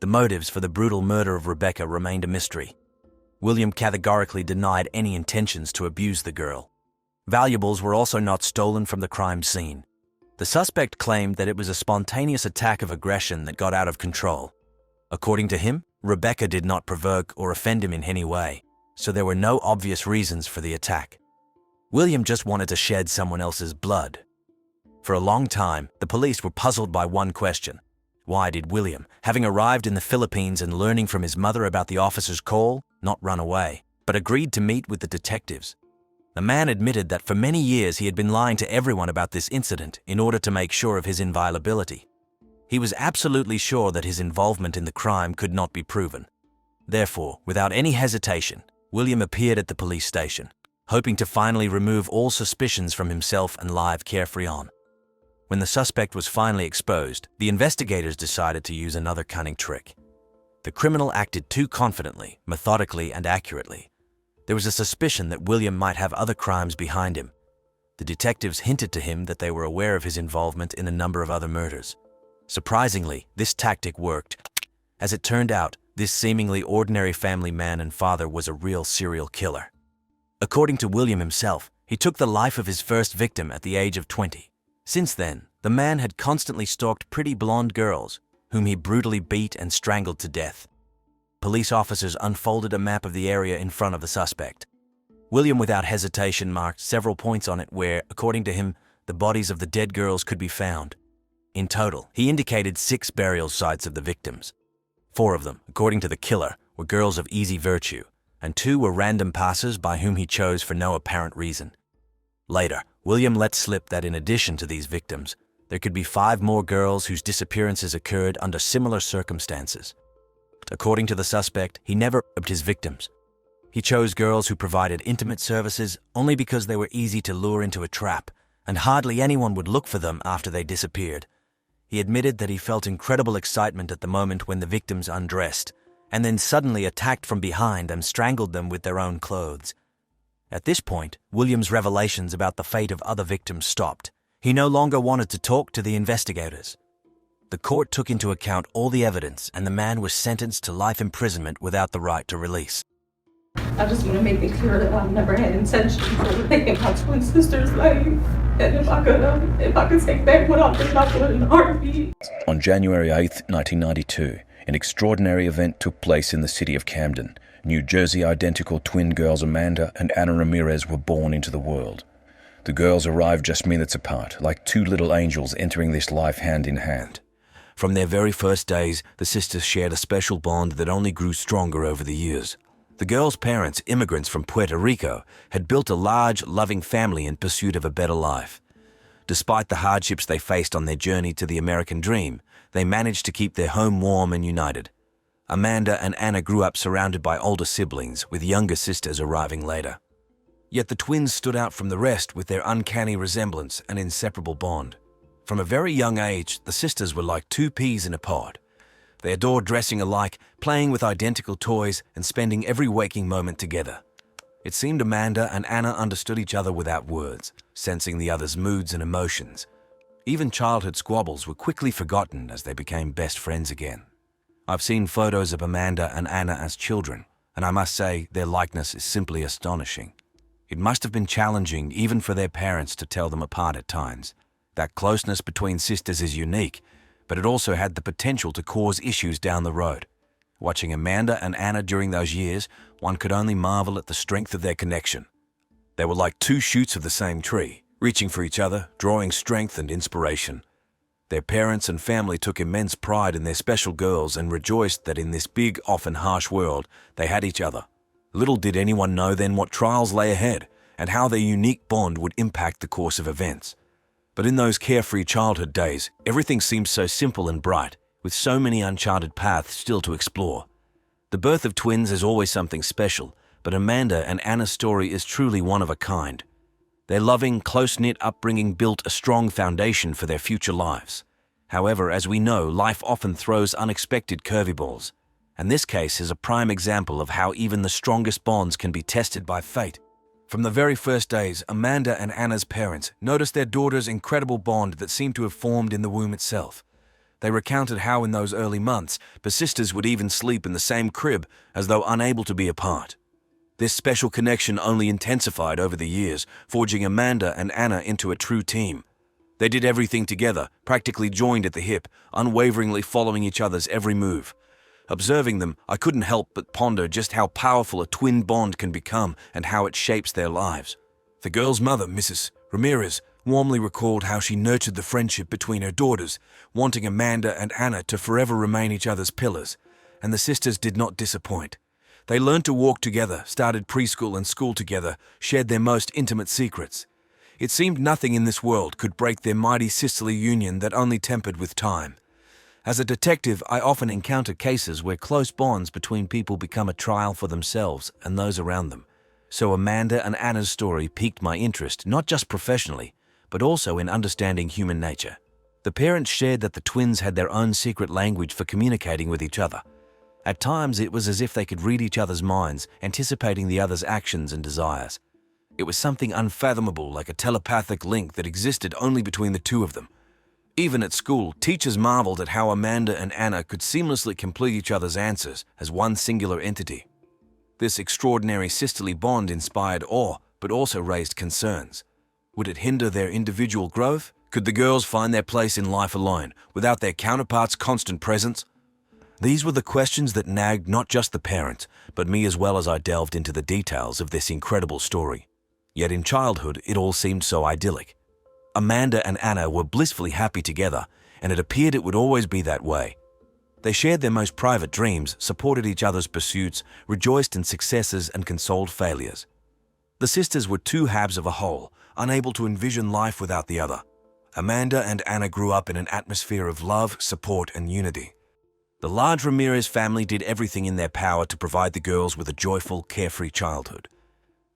A: The motives for the brutal murder of Rebecca remained a mystery. William categorically denied any intentions to abuse the girl. Valuables were also not stolen from the crime scene. The suspect claimed that it was a spontaneous attack of aggression that got out of control. According to him, Rebecca did not provoke or offend him in any way, so there were no obvious reasons for the attack. William just wanted to shed someone else's blood. For a long time, the police were puzzled by one question. Why did William, having arrived in the Philippines and learning from his mother about the officer's call, not run away, but agreed to meet with the detectives? The man admitted that for many years he had been lying to everyone about this incident in order to make sure of his inviolability. He was absolutely sure that his involvement in the crime could not be proven. Therefore, without any hesitation, William appeared at the police station, hoping to finally remove all suspicions from himself and live carefree on. When the suspect was finally exposed, the investigators decided to use another cunning trick. The criminal acted too confidently, methodically, and accurately. There was a suspicion that William might have other crimes behind him. The detectives hinted to him that they were aware of his involvement in a number of other murders. Surprisingly, this tactic worked. As it turned out, this seemingly ordinary family man and father was a real serial killer. According to William himself, he took the life of his first victim at the age of 20. Since then, the man had constantly stalked pretty blonde girls, whom he brutally beat and strangled to death. Police officers unfolded a map of the area in front of the suspect. William, without hesitation, marked several points on it where, according to him, the bodies of the dead girls could be found. In total, he indicated 6 burial sites of the victims. 4 of them, according to the killer, were girls of easy virtue, and 2 were random passers by whom he chose for no apparent reason. Later, William let slip that in addition to these victims, there could be 5 more girls whose disappearances occurred under similar circumstances. According to the suspect, he never robbed his victims. He chose girls who provided intimate services only because they were easy to lure into a trap, and hardly anyone would look for them after they disappeared. He admitted that he felt incredible excitement at the moment when the victims undressed, and then suddenly attacked from behind and strangled them with their own clothes. At this point, William's revelations about the fate of other victims stopped. He no longer wanted to talk to the investigators. The court took into account all the evidence, and the man was sentenced to life imprisonment without the right to release.
D: I just want to make it clear that I've never had intention of taking my twin sister's life. And if I could take back what I did, I would in a heartbeat.
E: On January 8, 1992, an extraordinary event took place in the city of Camden, New Jersey. Identical twin girls Amanda and Anna Ramirez were born into the world. The girls arrived just minutes apart, like 2 little angels entering this life hand in hand.
B: From their very first days, the sisters shared a special bond that only grew stronger over the years. The girls' parents, immigrants from Puerto Rico, had built a large, loving family in pursuit of a better life. Despite the hardships they faced on their journey to the American dream, they managed to keep their home warm and united. Amanda and Anna grew up surrounded by older siblings, with younger sisters arriving later. Yet the twins stood out from the rest with their uncanny resemblance and inseparable bond. From a very young age, the sisters were like 2 peas in a pod. They adored dressing alike, playing with identical toys, and spending every waking moment together. It seemed Amanda and Anna understood each other without words, sensing the other's moods and emotions. Even childhood squabbles were quickly forgotten as they became best friends again. I've seen photos of Amanda and Anna as children, and I must say their likeness is simply astonishing. It must have been challenging even for their parents to tell them apart at times. That closeness between sisters is unique, but it also had the potential to cause issues down the road. Watching Amanda and Anna during those years, one could only marvel at the strength of their connection. They were like 2 shoots of the same tree, reaching for each other, drawing strength and inspiration. Their parents and family took immense pride in their special girls and rejoiced that in this big, often harsh world, they had each other. Little did anyone know then what trials lay ahead and how their unique bond would impact the course of events. But in those carefree childhood days, everything seemed so simple and bright, with so many uncharted paths still to explore. The birth of twins is always something special, but Amanda and Anna's story is truly one of a kind. Their loving, close-knit upbringing built a strong foundation for their future lives. However, as we know, life often throws unexpected curveballs, and this case is a prime example of how even the strongest bonds can be tested by fate. From the very first days, Amanda and Anna's parents noticed their daughter's incredible bond that seemed to have formed in the womb itself. They recounted how in those early months, the sisters would even sleep in the same crib as though unable to be apart. This special connection only intensified over the years, forging Amanda and Anna into a true team. They did everything together, practically joined at the hip, unwaveringly following each other's every move. Observing them, I couldn't help but ponder just how powerful a twin bond can become and how it shapes their lives. The girl's mother, Mrs. Ramirez, warmly recalled how she nurtured the friendship between her daughters, wanting Amanda and Anna to forever remain each other's pillars, and the sisters did not disappoint. They learned to walk together, started preschool and school together, shared their most intimate secrets. It seemed nothing in this world could break their mighty sisterly union that only tempered with time. As a detective, I often encounter cases where close bonds between people become a trial for themselves and those around them. So Amanda and Anna's story piqued my interest, not just professionally, but also in understanding human nature. The parents shared that the twins had their own secret language for communicating with each other. At times, it was as if they could read each other's minds, anticipating the other's actions and desires. It was something unfathomable, like a telepathic link that existed only between the two of them. Even at school, teachers marveled at how Amanda and Anna could seamlessly complete each other's answers as one singular entity. This extraordinary sisterly bond inspired awe, but also raised concerns. Would it hinder their individual growth? Could the girls find their place in life alone, without their counterparts' constant presence? These were the questions that nagged not just the parents, but me as well as I delved into the details of this incredible story. Yet in childhood, it all seemed so idyllic. Amanda and Anna were blissfully happy together, and it appeared it would always be that way. They shared their most private dreams, supported each other's pursuits, rejoiced in successes and consoled failures. The sisters were two halves of a whole, unable to envision life without the other. Amanda and Anna grew up in an atmosphere of love, support, and unity. The large Ramirez family did everything in their power to provide the girls with a joyful, carefree childhood.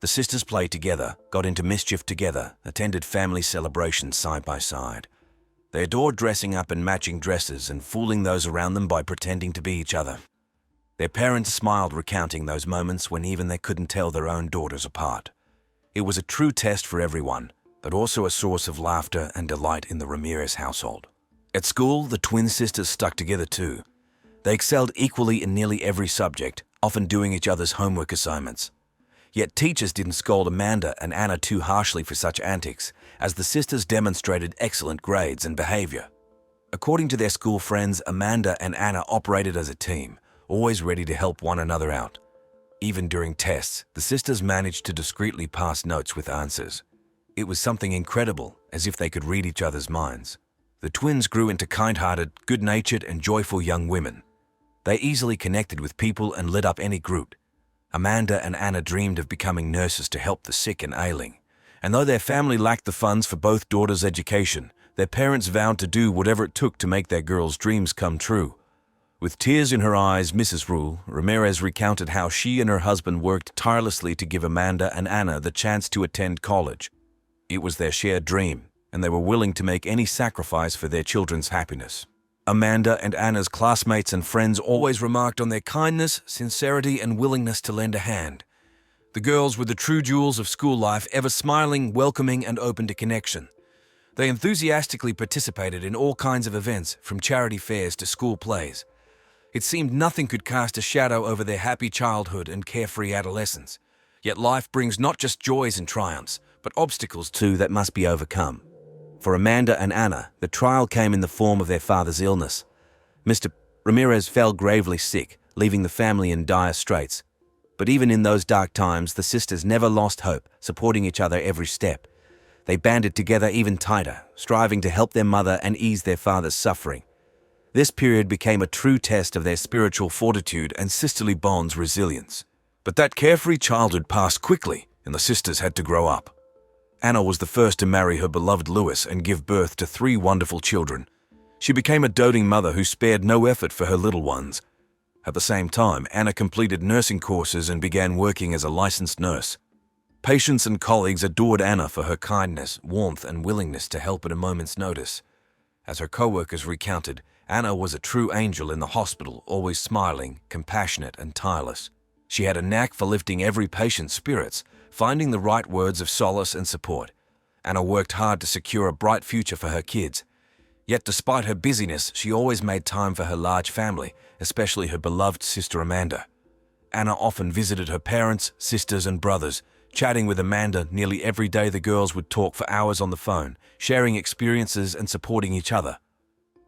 B: The sisters played together, got into mischief together, attended family celebrations side by side. They adored dressing up in matching dresses and fooling those around them by pretending to be each other. Their parents smiled recounting those moments when even they couldn't tell their own daughters apart. It was a true test for everyone, but also a source of laughter and delight in the Ramirez household. At school, the twin sisters stuck together too. They excelled equally in nearly every subject, often doing each other's homework assignments. Yet teachers didn't scold Amanda and Anna too harshly for such antics, as the sisters demonstrated excellent grades and behavior. According to their school friends, Amanda and Anna operated as a team, always ready to help one another out. Even during tests, the sisters managed to discreetly pass notes with answers. It was something incredible, as if they could read each other's minds. The twins grew into kind-hearted, good-natured, and joyful young women. They easily connected with people and lit up any group. Amanda and Anna dreamed of becoming nurses to help the sick and ailing. And though their family lacked the funds for both daughters' education, their parents vowed to do whatever it took to make their girls' dreams come true. With tears in her eyes, Mrs. Ramirez recounted how she and her husband worked tirelessly to give Amanda and Anna the chance to attend college. It was their shared dream, and they were willing to make any sacrifice for their children's happiness. Amanda and Anna's classmates and friends always remarked on their kindness, sincerity, and willingness to lend a hand. The girls were the true jewels of school life, ever smiling, welcoming, and open to connection. They enthusiastically participated in all kinds of events, from charity fairs to school plays. It seemed nothing could cast a shadow over their happy childhood and carefree adolescence. Yet life brings not just joys and triumphs, but obstacles too that must be overcome. For Amanda and Anna, the trial came in the form of their father's illness. Mr. Ramirez fell gravely sick, leaving the family in dire straits. But even in those dark times, the sisters never lost hope, supporting each other every step. They banded together even tighter, striving to help their mother and ease their father's suffering. This period became a true test of their spiritual fortitude and sisterly bonds' resilience. But that carefree childhood passed quickly, and the sisters had to grow up. Anna was the first to marry her beloved Louis and give birth to 3 wonderful children. She became a doting mother who spared no effort for her little ones. At the same time, Anna completed nursing courses and began working as a licensed nurse.
C: Patients and colleagues adored Anna for her kindness, warmth, and willingness to help at a moment's notice. As her co-workers recounted, Anna was a true angel in the hospital, always smiling, compassionate, and tireless. She had a knack for lifting every patient's spirits, finding the right words of solace and support. Anna worked hard to secure a bright future for her kids. Yet despite her busyness, she always made time for her large family, especially her beloved sister Amanda. Anna often visited her parents, sisters, and brothers. Chatting with Amanda nearly every day, the girls would talk for hours on the phone, sharing experiences and supporting each other.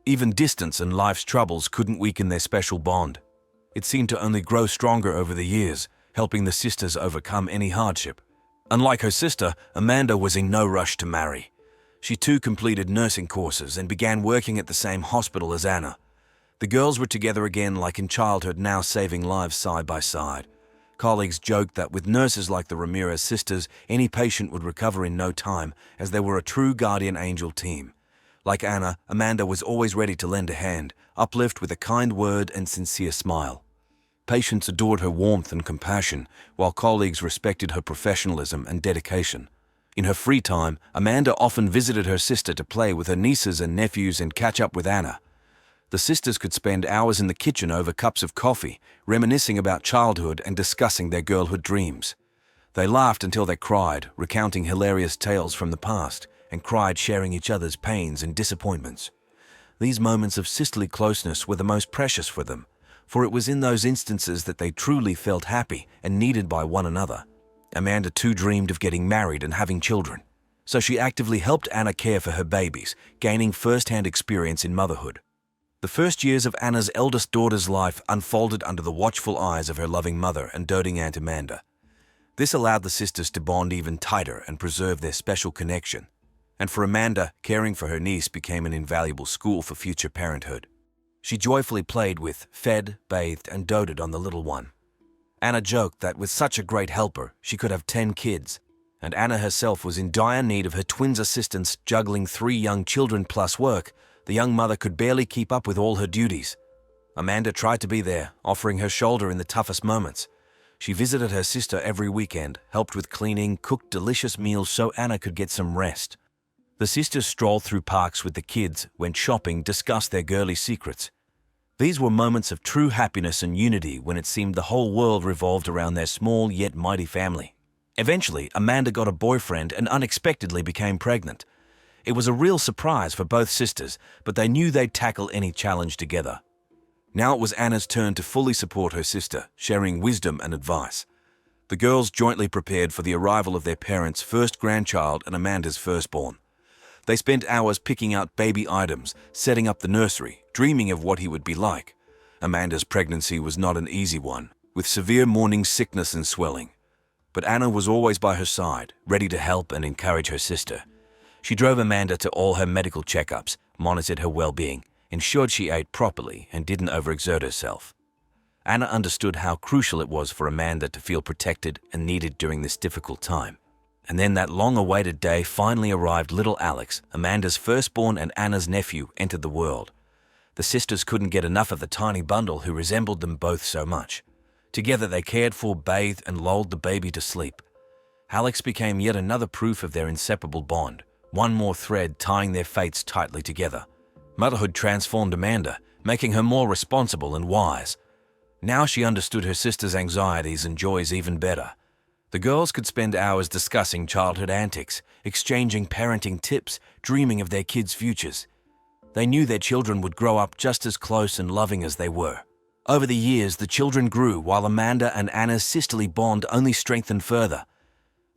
C: Even distance and life's troubles couldn't weaken their special bond. It seemed to only grow stronger over the years, helping the sisters overcome any hardship. Unlike her sister, Amanda was in no rush to marry. She too completed nursing courses and began working at the same hospital as Anna. The girls were together again like in childhood, now saving lives side by side. Colleagues joked that with nurses like the Ramirez sisters, any patient would recover in no time, as they were a true guardian angel team. Like Anna, Amanda was always ready to lend a hand, uplift with a kind word and sincere smile. Patients adored her warmth and compassion, while colleagues respected her professionalism and dedication. In her free time, Amanda often visited her sister to play with her nieces and nephews and catch up with Anna. The sisters could spend hours in the kitchen over cups of coffee, reminiscing about childhood and discussing their girlhood dreams. They laughed until they cried, recounting hilarious tales from the past, and cried sharing each other's pains and disappointments. These moments of sisterly closeness were the most precious for them, for it was in those instances that they truly felt happy and needed by one another. Amanda too dreamed of getting married and having children, so she actively helped Anna care for her babies, gaining first-hand experience in motherhood. The first years of Anna's eldest daughter's life unfolded under the watchful eyes of her loving mother and doting Aunt Amanda. This allowed the sisters to bond even tighter and preserve their special connection. And for Amanda, caring for her niece became an invaluable school for future parenthood. She joyfully played with, fed, bathed, and doted on the little one. Anna joked that with such a great helper, she could have 10 kids, and Anna herself was in dire need of her twins' assistance juggling 3 young children plus work. The young mother could barely keep up with all her duties. Amanda tried to be there, offering her shoulder in the toughest moments. She visited her sister every weekend, helped with cleaning, cooked delicious meals so Anna could get some rest. The sisters strolled through parks with the kids, went shopping, discussed their girly secrets. These were moments of true happiness and unity when it seemed the whole world revolved around their small yet mighty family. Eventually, Amanda got a boyfriend and unexpectedly became pregnant. It was a real surprise for both sisters, but they knew they'd tackle any challenge together. Now it was Anna's turn to fully support her sister, sharing wisdom and advice. The girls jointly prepared for the arrival of their parents' first grandchild and Amanda's firstborn. They spent hours picking out baby items, setting up the nursery, dreaming of what he would be like. Amanda's pregnancy was not an easy one, with severe morning sickness and swelling. But Anna was always by her side, ready to help and encourage her sister. She drove Amanda to all her medical checkups, monitored her well-being, ensured she ate properly and didn't overexert herself. Anna understood how crucial it was for Amanda to feel protected and needed during this difficult time. And then that long-awaited day finally arrived. Little Alex, Amanda's firstborn and Anna's nephew, entered the world. The sisters couldn't get enough of the tiny bundle who resembled them both so much. Together they cared for, bathed, and lulled the baby to sleep. Alex became yet another proof of their inseparable bond, one more thread tying their fates tightly together. Motherhood transformed Amanda, making her more responsible and wise. Now she understood her sister's anxieties and joys even better. The girls could spend hours discussing childhood antics, exchanging parenting tips, dreaming of their kids' futures. They knew their children would grow up just as close and loving as they were. Over the years, the children grew while Amanda and Anna's sisterly bond only strengthened further.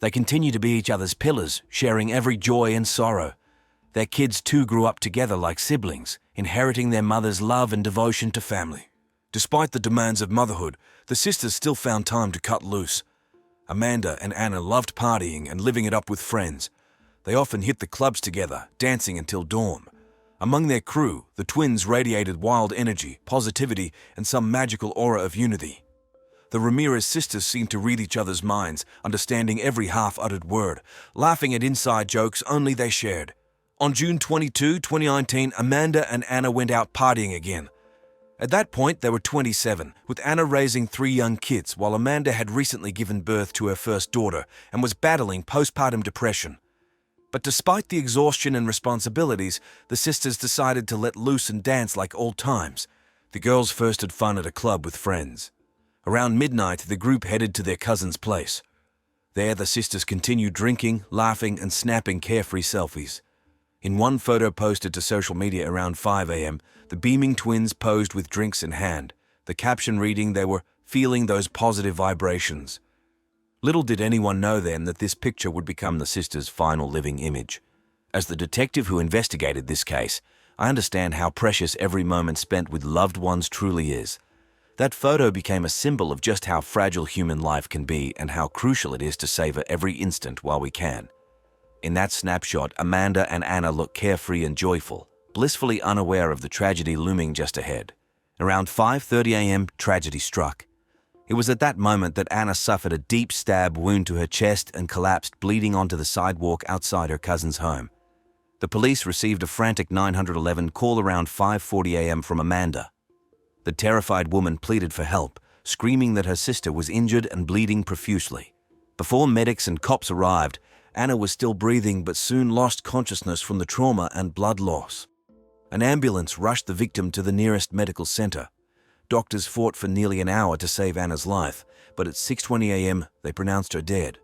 C: They continued to be each other's pillars, sharing every joy and sorrow. Their kids too grew up together like siblings, inheriting their mother's love and devotion to family. Despite the demands of motherhood, the sisters still found time to cut loose. Amanda and Anna loved partying and living it up with friends. They often hit the clubs together, dancing until dawn. Among their crew, the twins radiated wild energy, positivity, and some magical aura of unity. The Ramirez sisters seemed to read each other's minds, understanding every half-uttered word, laughing at inside jokes only they shared. On June 22, 2019, Amanda and Anna went out partying again. At that point, they were 27, with Anna raising 3 young kids, while Amanda had recently given birth to her first daughter and was battling postpartum depression. But despite the exhaustion and responsibilities, the sisters decided to let loose and dance like old times. The girls first had fun at a club with friends. Around midnight, the group headed to their cousin's place. There, the sisters continued drinking, laughing, and snapping carefree selfies. In one photo posted to social media around 5 a.m., the beaming twins posed with drinks in hand, the caption reading they were feeling those positive vibrations. Little did anyone know then that this picture would become the sisters' final living image. As the detective who investigated this case, I understand how precious every moment spent with loved ones truly is. That photo became a symbol of just how fragile human life can be and how crucial it is to savor every instant while we can. In that snapshot, Amanda and Anna look carefree and joyful, blissfully unaware of the tragedy looming just ahead. Around 5:30 a.m., tragedy struck. It was at that moment that Anna suffered a deep stab wound to her chest and collapsed bleeding onto the sidewalk outside her cousin's home. The police received a frantic 911 call around 5:40 a.m. from Amanda. The terrified woman pleaded for help, screaming that her sister was injured and bleeding profusely. Before medics and cops arrived, Anna was still breathing but soon lost consciousness from the trauma and blood loss. An ambulance rushed the victim to the nearest medical center. Doctors fought for nearly an hour to save Anna's life, but at 6:20 a.m. they pronounced her dead.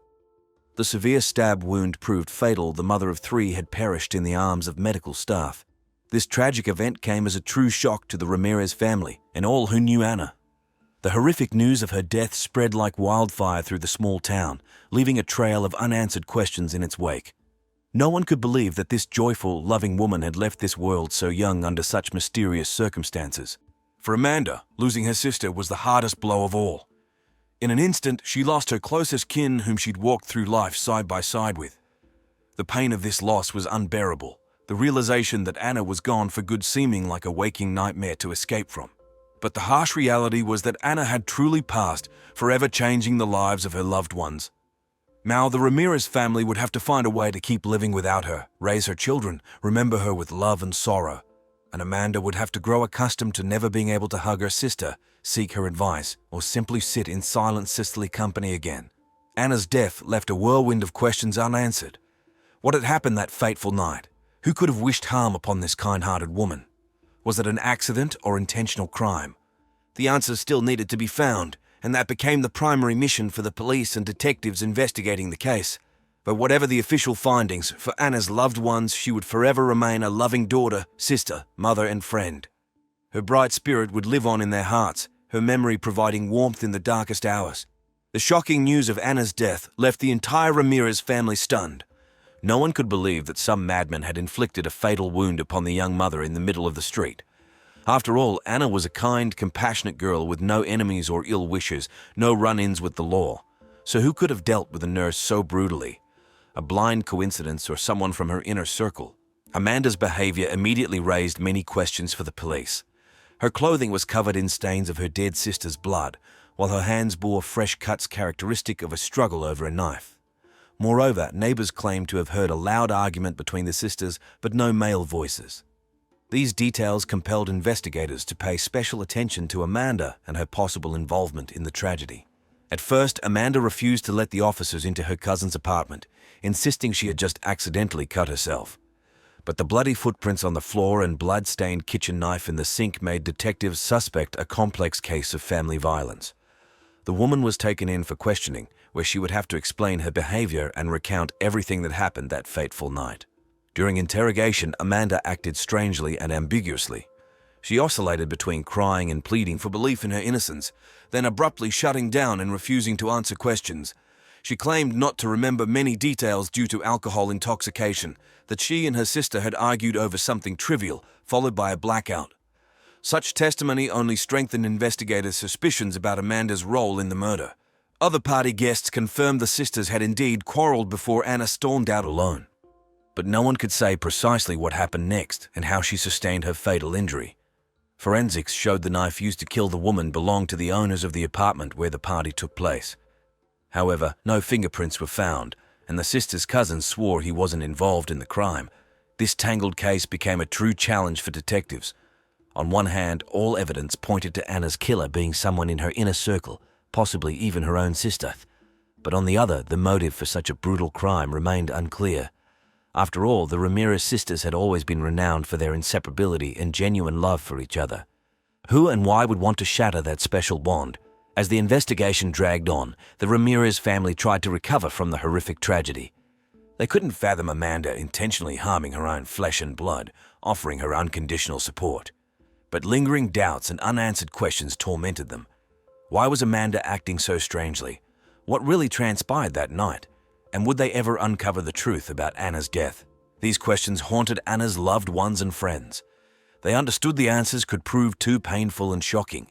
C: The severe stab wound proved fatal. The mother of 3 had perished in the arms of medical staff. This tragic event came as a true shock to the Ramirez family and all who knew Anna. The horrific news of her death spread like wildfire through the small town, leaving a trail of unanswered questions in its wake. No one could believe that this joyful, loving woman had left this world so young under such mysterious circumstances. For Amanda, losing her sister was the hardest blow of all. In an instant, she lost her closest kin whom she'd walked through life side by side with. The pain of this loss was unbearable, the realization that Anna was gone for good seeming like a waking nightmare to escape from. But the harsh reality was that Anna had truly passed, forever changing the lives of her loved ones. Now the Ramirez family would have to find a way to keep living without her, raise her children, remember her with love and sorrow. And Amanda would have to grow accustomed to never being able to hug her sister, seek her advice, or simply sit in silent sisterly company again. Anna's death left a whirlwind of questions unanswered. What had happened that fateful night? Who could have wished harm upon this kind-hearted woman? Was it an accident or intentional crime? The answers still needed to be found, and that became the primary mission for the police and detectives investigating the case. But whatever the official findings, for Anna's loved ones, she would forever remain a loving daughter, sister, mother, and friend. Her bright spirit would live on in their hearts, her memory providing warmth in the darkest hours. The shocking news of Anna's death left the entire Ramirez family stunned. No one could believe that some madman had inflicted a fatal wound upon the young mother in the middle of the street. After all, Anna was a kind, compassionate girl with no enemies or ill wishes, no run-ins with the law. So who could have dealt with a nurse so brutally? A blind coincidence or someone from her inner circle? Amanda's behavior immediately raised many questions for the police. Her clothing was covered in stains of her dead sister's blood, while her hands bore fresh cuts characteristic of a struggle over a knife. Moreover, neighbors claimed to have heard a loud argument between the sisters, but no male voices. These details compelled investigators to pay special attention to Amanda and her possible involvement in the tragedy. At first, Amanda refused to let the officers into her cousin's apartment, insisting she had just accidentally cut herself. But the bloody footprints on the floor and blood-stained kitchen knife in the sink made detectives suspect a complex case of family violence. The woman was taken in for questioning, where she would have to explain her behavior and recount everything that happened that fateful night. During interrogation, Amanda acted strangely and ambiguously. She oscillated between crying and pleading for belief in her innocence, then abruptly shutting down and refusing to answer questions. She claimed not to remember many details due to alcohol intoxication, that she and her sister had argued over something trivial, followed by a blackout. Such testimony only strengthened investigators' suspicions about Amanda's role in the murder. Other party guests confirmed the sisters had indeed quarreled before Anna stormed out alone. But no one could say precisely what happened next and how she sustained her fatal injury. Forensics showed the knife used to kill the woman belonged to the owners of the apartment where the party took place. However, no fingerprints were found, and the sister's cousin swore he wasn't involved in the crime. This tangled case became a true challenge for detectives.
A: On one hand, all evidence pointed to Anna's killer being someone in her inner circle, possibly even her own sister. But on the other, the motive for such a brutal crime remained unclear. After all, the Ramirez sisters had always been renowned for their inseparability and genuine love for each other. Who and why would want to shatter that special bond? As the investigation dragged on, the Ramirez family tried to recover from the horrific tragedy. They couldn't fathom Amanda intentionally harming her own flesh and blood, offering her unconditional support. But lingering doubts and unanswered questions tormented them. Why was Amanda acting so strangely? What really transpired that night? And would they ever uncover the truth about Anna's death? These questions haunted Anna's loved ones and friends. They understood the answers could prove too painful and shocking.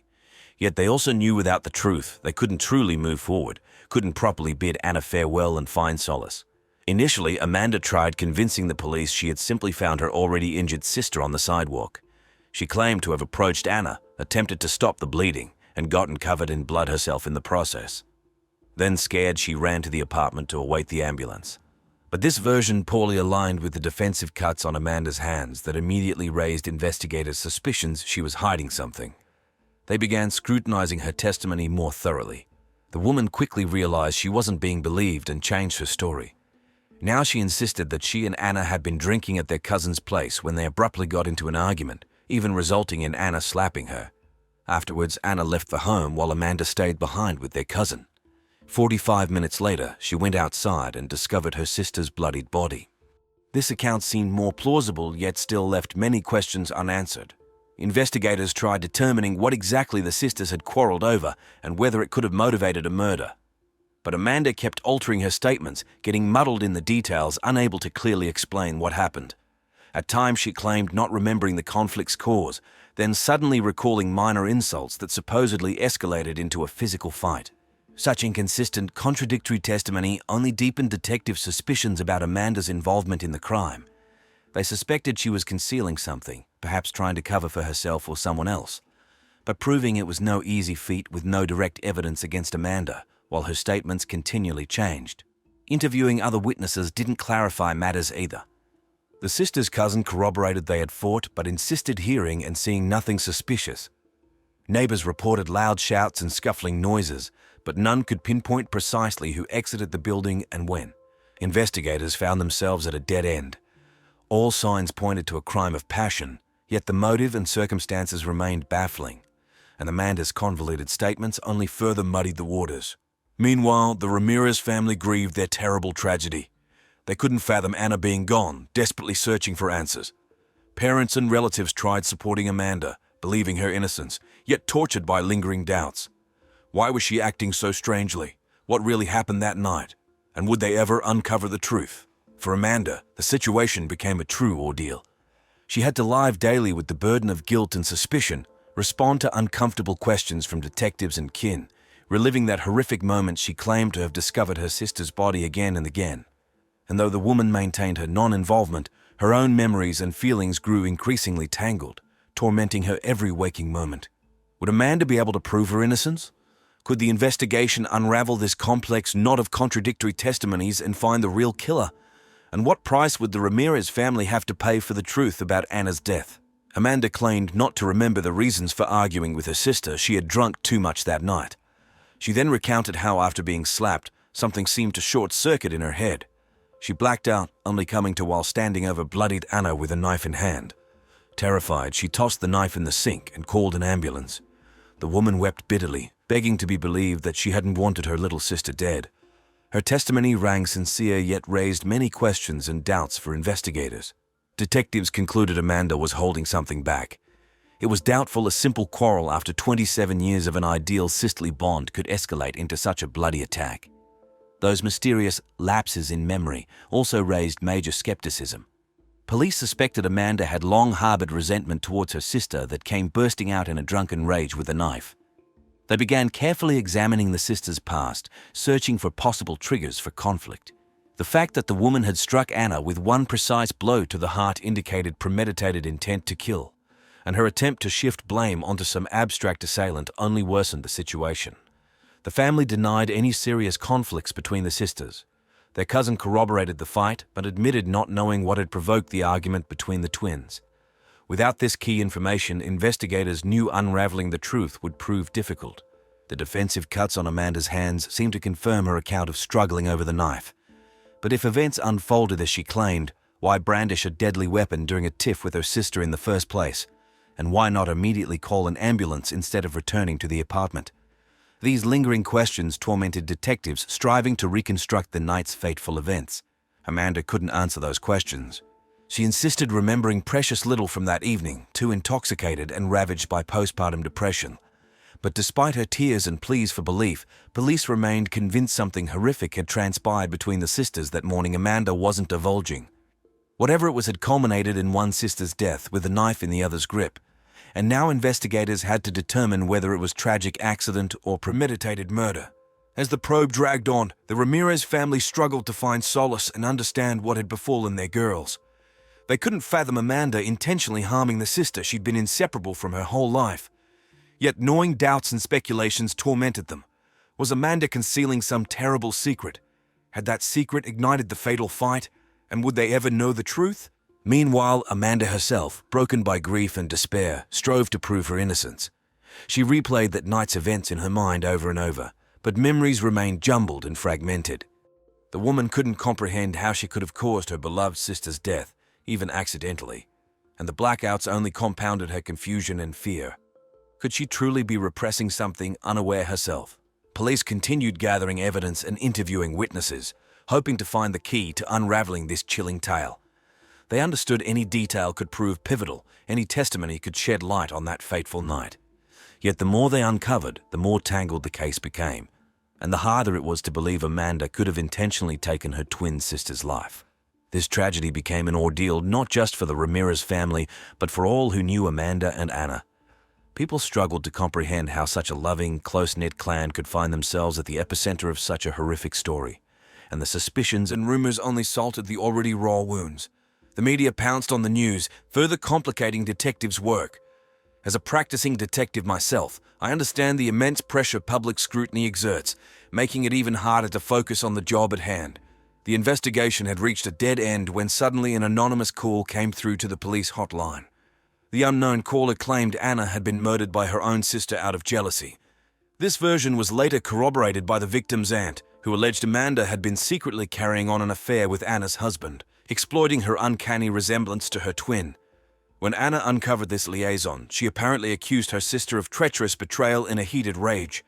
A: Yet they also knew without the truth they couldn't truly move forward, couldn't properly bid Anna farewell and find solace. Initially, Amanda tried convincing the police she had simply found her already injured sister on the sidewalk. She claimed to have approached Anna, attempted to stop the bleeding, and gotten covered in blood herself in the process. Then, scared, she ran to the apartment to await the ambulance. But this version poorly aligned with the defensive cuts on Amanda's hands that immediately raised investigators' suspicions she was hiding something. They began scrutinizing her testimony more thoroughly. The woman quickly realized she wasn't being believed and changed her story. Now she insisted that she and Anna had been drinking at their cousin's place when they abruptly got into an argument, even resulting in Anna slapping her. Afterwards, Anna left the home while Amanda stayed behind with their cousin. 45 minutes later, she went outside and discovered her sister's bloodied body. This account seemed more plausible, yet still left many questions unanswered. Investigators tried determining what exactly the sisters had quarreled over and whether it could have motivated a murder. But Amanda kept altering her statements, getting muddled in the details, unable to clearly explain what happened. At times she claimed not remembering the conflict's cause, then suddenly recalling minor insults that supposedly escalated into a physical fight. Such inconsistent, contradictory testimony only deepened detectives' suspicions about Amanda's involvement in the crime. They suspected she was concealing something, perhaps trying to cover for herself or someone else. But proving it was no easy feat with no direct evidence against Amanda, while her statements continually changed. Interviewing other witnesses didn't clarify matters either. The sister's cousin corroborated they had fought, but insisted hearing and seeing nothing suspicious. Neighbors reported loud shouts and scuffling noises, but none could pinpoint precisely who exited the building and when. Investigators found themselves at a dead end. All signs pointed to a crime of passion, yet the motive and circumstances remained baffling, and Amanda's convoluted statements only further muddied the waters. Meanwhile, the Ramirez family grieved their terrible tragedy. They couldn't fathom Anna being gone, desperately searching for answers. Parents and relatives tried supporting Amanda, believing her innocence, yet tortured by lingering doubts. Why was she acting so strangely? What really happened that night? And would they ever uncover the truth? For Amanda, the situation became a true ordeal. She had to live daily with the burden of guilt and suspicion, respond to uncomfortable questions from detectives and kin, reliving that horrific moment she claimed to have discovered her sister's body again and again. And though the woman maintained her non-involvement, her own memories and feelings grew increasingly tangled, tormenting her every waking moment. Would Amanda be able to prove her innocence? Could the investigation unravel this complex knot of contradictory testimonies and find the real killer? And what price would the Ramirez family have to pay for the truth about Anna's death? Amanda claimed not to remember the reasons for arguing with her sister. She had drunk too much that night. She then recounted how, after being slapped, something seemed to short-circuit in her head. She blacked out, only coming to while standing over bloodied Anna with a knife in hand. Terrified, she tossed the knife in the sink and called an ambulance. The woman wept bitterly, begging to be believed that she hadn't wanted her little sister dead. Her testimony rang sincere, yet raised many questions and doubts for investigators. Detectives concluded Amanda was holding something back. It was doubtful a simple quarrel after 27 years of an ideal sisterly bond could escalate into such a bloody attack. Those mysterious lapses in memory also raised major skepticism. Police suspected Amanda had long harbored resentment towards her sister that came bursting out in a drunken rage with a knife. They began carefully examining the sister's past, searching for possible triggers for conflict. The fact that the woman had struck Anna with one precise blow to the heart indicated premeditated intent to kill, and her attempt to shift blame onto some abstract assailant only worsened the situation. The family denied any serious conflicts between the sisters. Their cousin corroborated the fight, but admitted not knowing what had provoked the argument between the twins.
B: Without this key information, investigators knew unraveling the truth would prove difficult. The defensive cuts on Amanda's hands seemed to confirm her account of struggling over the knife. But if events unfolded as she claimed, why brandish a deadly weapon during a tiff with her sister in the first place? And why not immediately call an ambulance instead of returning to the apartment? These lingering questions tormented detectives striving to reconstruct the night's fateful events. Amanda couldn't answer those questions. She insisted remembering precious little from that evening, too intoxicated and ravaged by postpartum depression. But despite her tears and pleas for belief, police remained convinced something horrific had transpired between the sisters that morning Amanda wasn't divulging. Whatever it was had culminated in one sister's death with a knife in the other's grip, and now investigators had to determine whether it was tragic accident or premeditated murder. As the probe dragged on, the Ramirez family struggled to find solace and understand what had befallen their girls. They couldn't fathom Amanda intentionally harming the sister she'd been inseparable from her whole life. Yet gnawing doubts and speculations tormented them. Was Amanda concealing some terrible secret? Had that secret ignited the fatal fight? And would they ever know the truth? Meanwhile, Amanda herself, broken by grief and despair, strove to prove her innocence. She replayed that night's events in her mind over and over, but memories remained jumbled and fragmented. The woman couldn't comprehend how she could have caused her beloved sister's death, even accidentally, and the blackouts only compounded her confusion and fear. Could she truly be repressing something unaware herself? Police continued gathering evidence and interviewing witnesses, hoping to find the key to unraveling this chilling tale. They understood any detail could prove pivotal, any testimony could shed light on that fateful night. Yet the more they uncovered, the more tangled the case became, and the harder it was to believe Amanda could have intentionally taken her twin sister's life. This tragedy became an ordeal not just for the Ramirez family, but for all who knew Amanda and Anna. People struggled to comprehend how such a loving, close-knit clan could find themselves at the epicenter of such a horrific story. And the suspicions and rumors only salted the already raw wounds. The media pounced on the news, further complicating detectives' work. As a practicing detective myself, I understand the immense pressure public scrutiny exerts, making it even harder to focus on the job at hand. The investigation had reached a dead end when suddenly an anonymous call came through to the police hotline. The unknown caller claimed Anna had been murdered by her own sister out of jealousy. This version was later corroborated by the victim's aunt, who alleged Amanda had been secretly carrying on an affair with Anna's husband, exploiting her uncanny resemblance to her twin. When Anna uncovered this liaison, she apparently accused her sister of treacherous betrayal in a heated rage.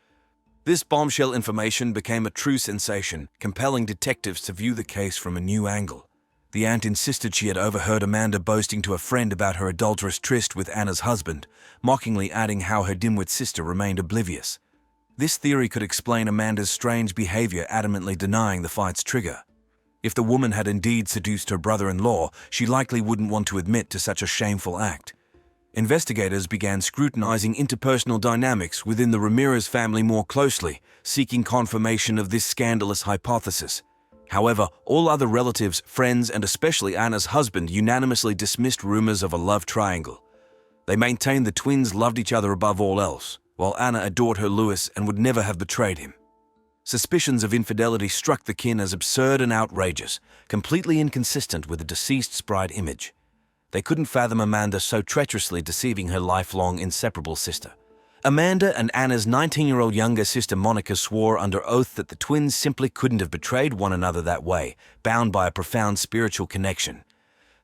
B: This bombshell information became a true sensation, compelling detectives to view the case from a new angle. The aunt insisted she had overheard Amanda boasting to a friend about her adulterous tryst with Anna's husband, mockingly adding how her dimwit sister remained oblivious. This theory could explain Amanda's strange behavior, adamantly denying the fight's trigger. If the woman had indeed seduced her brother-in-law, she likely wouldn't want to admit to such a shameful act. Investigators began scrutinizing interpersonal dynamics within the Ramirez family more closely, seeking confirmation of this scandalous hypothesis. However, all other relatives, friends, and especially Anna's husband unanimously dismissed rumors of a love triangle. They maintained the twins loved each other above all else, while Anna adored her Louis and would never have betrayed him. Suspicions of infidelity struck the kin as absurd and outrageous, completely inconsistent with the deceased's bride image. They couldn't fathom Amanda so treacherously deceiving her lifelong inseparable sister. Amanda and Anna's 19-year-old younger sister Monica swore under oath that the twins simply couldn't have betrayed one another that way, bound by a profound spiritual connection.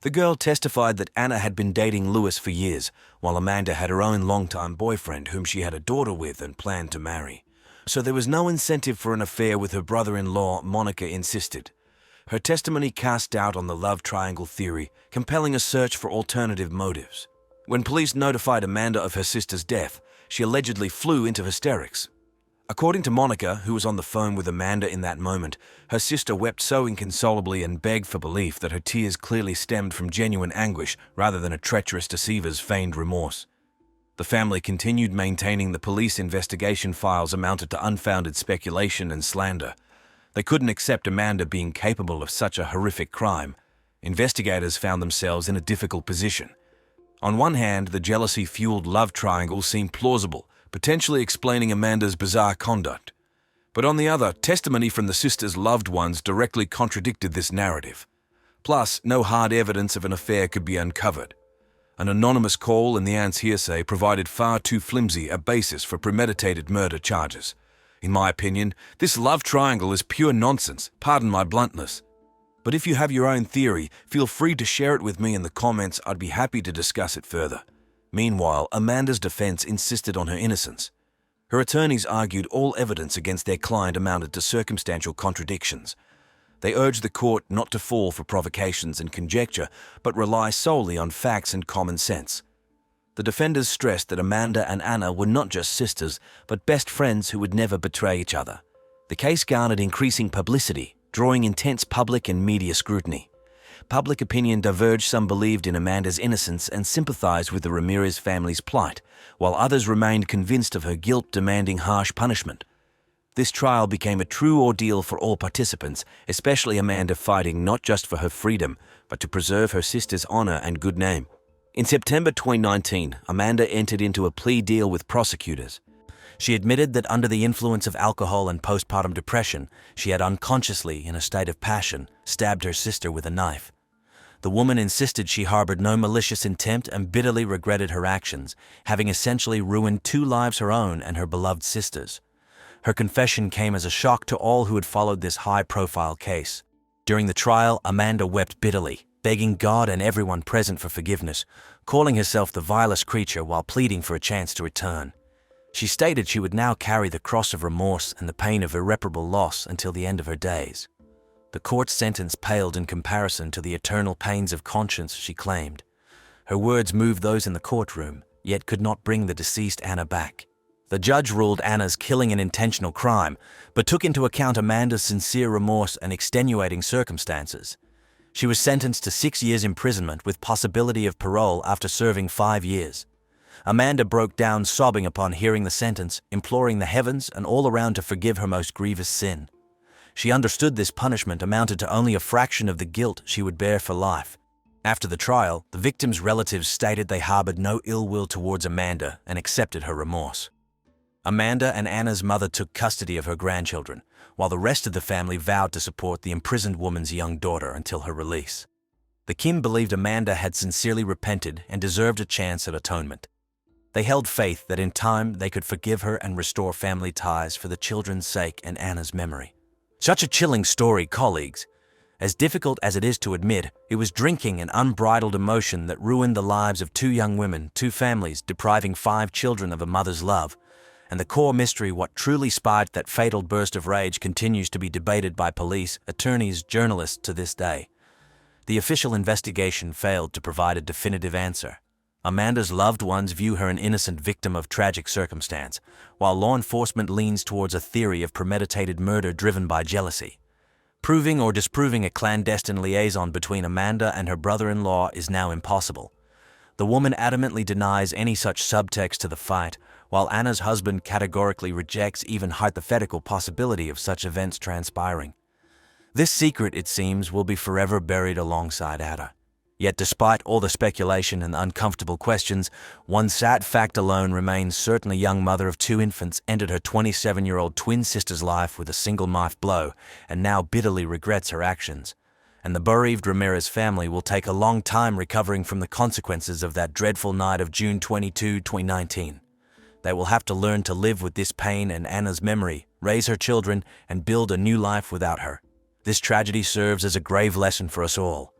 B: The girl testified that Anna had been dating Louis for years, while Amanda had her own longtime boyfriend whom she had a daughter with and planned to marry. So there was no incentive for an affair with her brother-in-law, Monica insisted. Her testimony cast doubt on the love triangle theory, compelling a search for alternative motives. When police notified Amanda of her sister's death, she allegedly flew into hysterics. According to Monica, who was on the phone with Amanda in that moment, her sister wept so inconsolably and begged for belief that her tears clearly stemmed from genuine anguish rather than a treacherous deceiver's feigned remorse. The family continued maintaining the police investigation files amounted to unfounded speculation and slander. They couldn't accept Amanda being capable of such a horrific crime. Investigators found themselves in a difficult position. On one hand, the jealousy-fueled love triangle seemed plausible, potentially explaining Amanda's bizarre conduct. But on the other, testimony from the sisters' loved ones directly contradicted this narrative. Plus, no hard evidence of an affair could be uncovered.
C: An anonymous call and the aunt's hearsay provided far too flimsy a basis for premeditated murder charges. In my opinion, this love triangle is pure nonsense, pardon my bluntness. But if you have your own theory, feel free to share it with me in the comments. I'd be happy to discuss it further. Meanwhile, Amanda's defense insisted on her innocence. Her attorneys argued all evidence against their client amounted to circumstantial contradictions. They urged the court not to fall for provocations and conjecture, but rely solely on facts and common sense. The defenders stressed that Amanda and Anna were not just sisters, but best friends who would never betray each other. The case garnered increasing publicity, drawing intense public and media scrutiny. Public opinion diverged. Some believed in Amanda's innocence and sympathized with the Ramirez family's plight, while others remained convinced of her guilt, demanding harsh punishment. This trial became a true ordeal for all participants, especially Amanda, fighting not just for her freedom, but to preserve her sister's honor and good name. In September 2019, Amanda entered into a plea deal with prosecutors. She admitted that under the influence of alcohol and postpartum depression, she had unconsciously, in a state of passion, stabbed her sister with a knife. The woman insisted she harbored no malicious intent and bitterly regretted her actions, having essentially ruined 2 lives, her own and her beloved sister's. Her confession came as a shock to all who had followed this high-profile case. During the trial, Amanda wept bitterly, begging God and everyone present for forgiveness, calling herself the vilest creature while pleading for a chance to return. She stated she would now carry the cross of remorse and the pain of irreparable loss until the end of her days. The court's sentence paled in comparison to the eternal pains of conscience she claimed. Her words moved those in the courtroom, yet could not bring the deceased Anna back. The judge ruled Anna's killing an intentional crime, but took into account Amanda's sincere remorse and extenuating circumstances. She was sentenced to 6 years imprisonment with possibility of parole after serving 5 years. Amanda broke down sobbing upon hearing the sentence, imploring the heavens and all around to forgive her most grievous sin. She understood this punishment amounted to only a fraction of the guilt she would bear for life. After the trial, the victims' relatives stated they harbored no ill will towards Amanda and accepted her remorse. Amanda and Anna's mother took custody of her grandchildren, while the rest of the family vowed to support the imprisoned woman's young daughter until her release. The Kim believed Amanda had sincerely repented and deserved a chance at atonement. They held faith that in time they could forgive her and restore family ties for the children's sake and Anna's memory. Such a chilling story, colleagues. As difficult as it is to admit, it was drinking and unbridled emotion that ruined the lives of 2 young women, 2 families, depriving 5 children of a mother's love. And the core mystery, what truly sparked that fatal burst of rage, continues to be debated by police, attorneys, journalists to this day. The official investigation failed to provide a definitive answer. Amanda's loved ones view her an innocent victim of tragic circumstance, while law enforcement leans towards a theory of premeditated murder driven by jealousy. Proving or disproving a clandestine liaison between Amanda and her brother-in-law is now impossible. The woman adamantly denies any such subtext to the fight, while Anna's husband categorically rejects even hypothetical possibility of such events transpiring. This secret, it seems, will be forever buried alongside Anna. Yet despite all the speculation and uncomfortable questions, one sad fact alone remains certain: a young mother of 2 infants ended her 27-year-old twin sister's life with a single knife blow and now bitterly regrets her actions. And the bereaved Ramirez family will take a long time recovering from the consequences of that dreadful night of June 22, 2019. They will have to learn to live with this pain and Anna's memory, raise her children, and build a new life without her. This tragedy serves as a grave lesson for us all.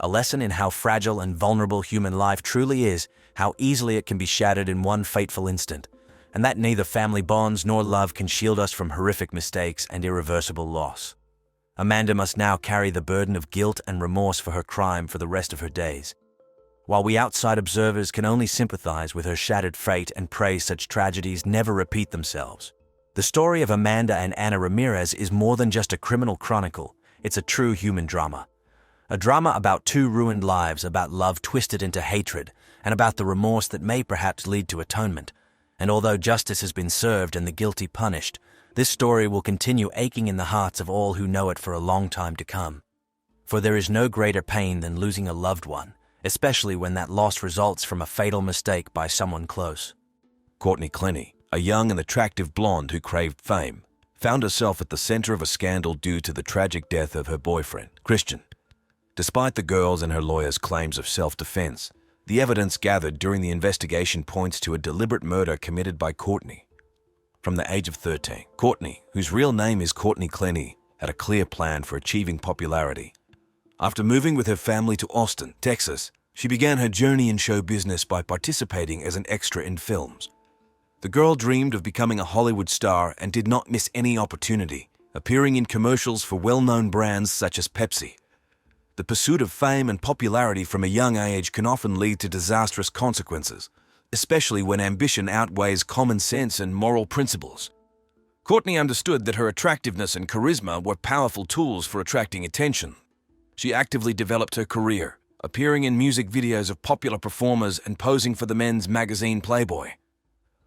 C: A lesson in how fragile and vulnerable human life truly is, how easily it can be shattered in one fateful instant, and that neither family bonds nor love can shield us from horrific mistakes and irreversible loss. Amanda must now carry the burden of guilt and remorse for her crime for the rest of her days. While we outside observers can only sympathize with her shattered fate and pray such tragedies never repeat themselves. The story of Amanda and Anna Ramirez is more than just a criminal chronicle. It's a true human drama. A drama about 2 ruined lives, about love twisted into hatred, and about the remorse that may perhaps lead to atonement. And although justice has been served and the guilty punished, this story will continue aching in the hearts of all who know it for a long time to come. For there is no greater pain than losing a loved one, especially when that loss results from a fatal mistake by someone close.
B: Courtney Clenny, a young and attractive blonde who craved fame, found herself at the center of a scandal due to the tragic death of her boyfriend, Christian. Despite the girl's and her lawyer's claims of self-defense, The evidence gathered during the investigation points to a deliberate murder committed by Courtney. From the age of 13, Courtney, whose real name is Courtney Clenny, had a clear plan for achieving popularity. After moving with her family to Austin, Texas, she began her journey in show business by participating as an extra in films. The girl dreamed of becoming a Hollywood star and did not miss any opportunity, appearing in commercials for well-known brands such as Pepsi. The pursuit of fame and popularity from a young age can often lead to disastrous consequences, especially when ambition outweighs common sense and moral principles. Courtney understood that her attractiveness and charisma were powerful tools for attracting attention. She actively developed her career, appearing in music videos of popular performers and posing for the men's magazine Playboy.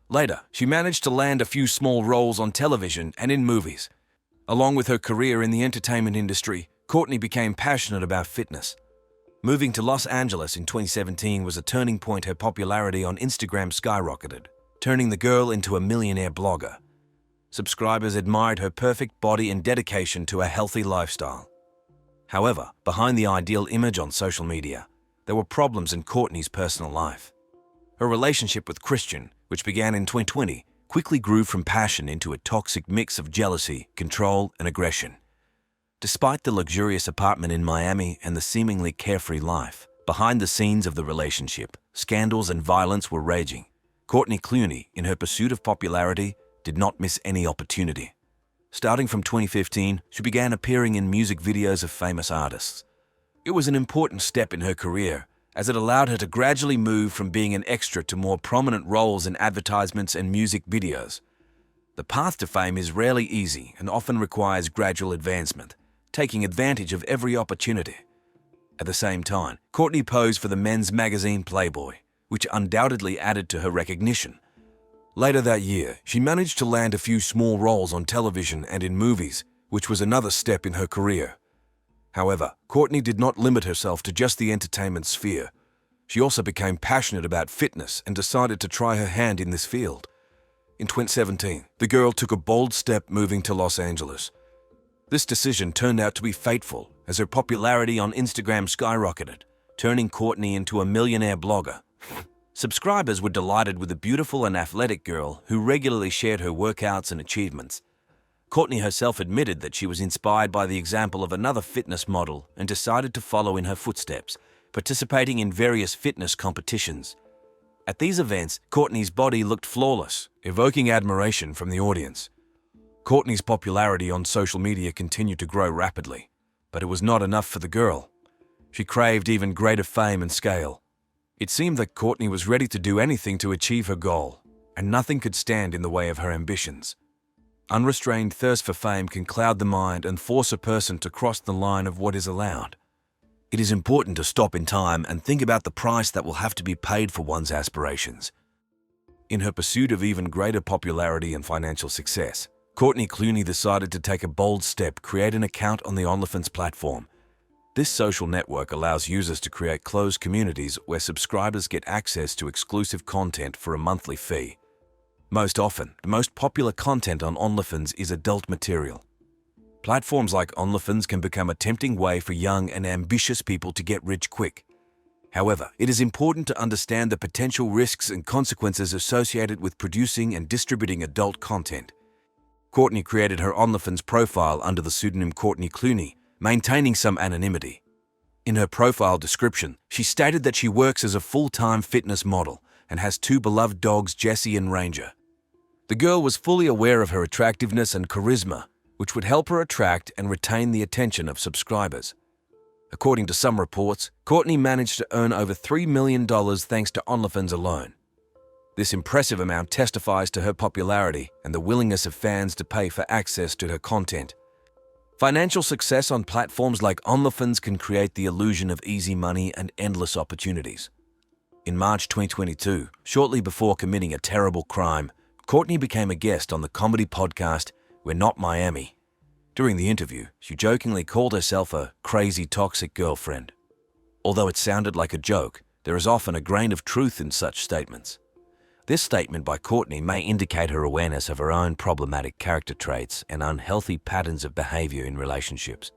B: Later, she managed to land a few small roles on television and in movies. Along with her career in the entertainment industry, Courtney became passionate about fitness. Moving to Los Angeles in 2017 was a turning point. Her popularity on Instagram skyrocketed, turning the girl into a millionaire blogger. Subscribers admired her perfect body and dedication to a healthy lifestyle. However, behind the ideal image on social media, there were problems in Courtney's personal life. Her relationship with Christian, which began in 2020, quickly grew from passion into a toxic mix of jealousy, control, and aggression. Despite the luxurious apartment in Miami and the seemingly carefree life, behind the scenes of the relationship, scandals and violence were raging. Courtney Clooney, in her pursuit of popularity, did not miss any opportunity. Starting from 2015, she began appearing in music videos of famous artists. It was an important step in her career, as it allowed her to gradually move from being an extra to more prominent roles in advertisements and music videos. The path to fame is rarely easy and often requires gradual advancement, taking advantage of every opportunity. At the same time, Courtney posed for the men's magazine Playboy, which undoubtedly added to her recognition. Later that year, she managed to land a few small roles on television and in movies, which was another step in her career. However, Courtney did not limit herself to just the entertainment sphere. She also became passionate about fitness and decided to try her hand in this field. In 2017, the girl took a bold step moving to Los Angeles. This decision turned out to be fateful, as her popularity on Instagram skyrocketed, turning Courtney into a millionaire blogger. Subscribers were delighted with the beautiful and athletic girl who regularly shared her workouts and achievements. Courtney herself admitted that she was inspired by the example of another fitness model and decided to follow in her footsteps, participating in various fitness competitions. At these events, Courtney's body looked flawless, evoking admiration from the audience. Courtney's popularity on social media continued to grow rapidly, but it was not enough for the girl. She craved even greater fame and scale. It seemed that Courtney was ready to do anything to achieve her goal, and nothing could stand in the way of her ambitions. Unrestrained thirst for fame can cloud the mind and force a person to cross the line of what is allowed. It is important to stop in time and think about the price that will have to be paid for one's aspirations. In her pursuit of even greater popularity and financial success, Courtney Clooney decided to take a bold step, create an account on the OnlyFans platform. This social network allows users to create closed communities where subscribers get access to exclusive content for a monthly fee. Most often, the most popular content on OnlyFans is adult material. Platforms like OnlyFans can become a tempting way for young and ambitious people to get rich quick. However, it is important to understand the potential risks and consequences associated with producing and distributing adult content. Courtney created her OnlyFans profile under the pseudonym Courtney Clooney, maintaining some anonymity. In her profile description, she stated that she works as a full-time fitness model and has two beloved dogs, Jessie and Ranger. The girl was fully aware of her attractiveness and charisma, which would help her attract and retain the attention of subscribers. According to some reports, Courtney managed to earn over $3 million thanks to OnlyFans alone. This impressive amount testifies to her popularity and the willingness of fans to pay for access to her content. Financial success on platforms like OnlyFans can create the illusion of easy money and endless opportunities. In March 2022, shortly before committing a terrible crime, Courtney became a guest on the comedy podcast We're Not Miami. During the interview, she jokingly called herself a crazy toxic girlfriend. Although it sounded like a joke, there is often a grain of truth in such statements. This statement by Courtney may indicate her awareness of her own problematic character traits and unhealthy patterns of behavior in relationships.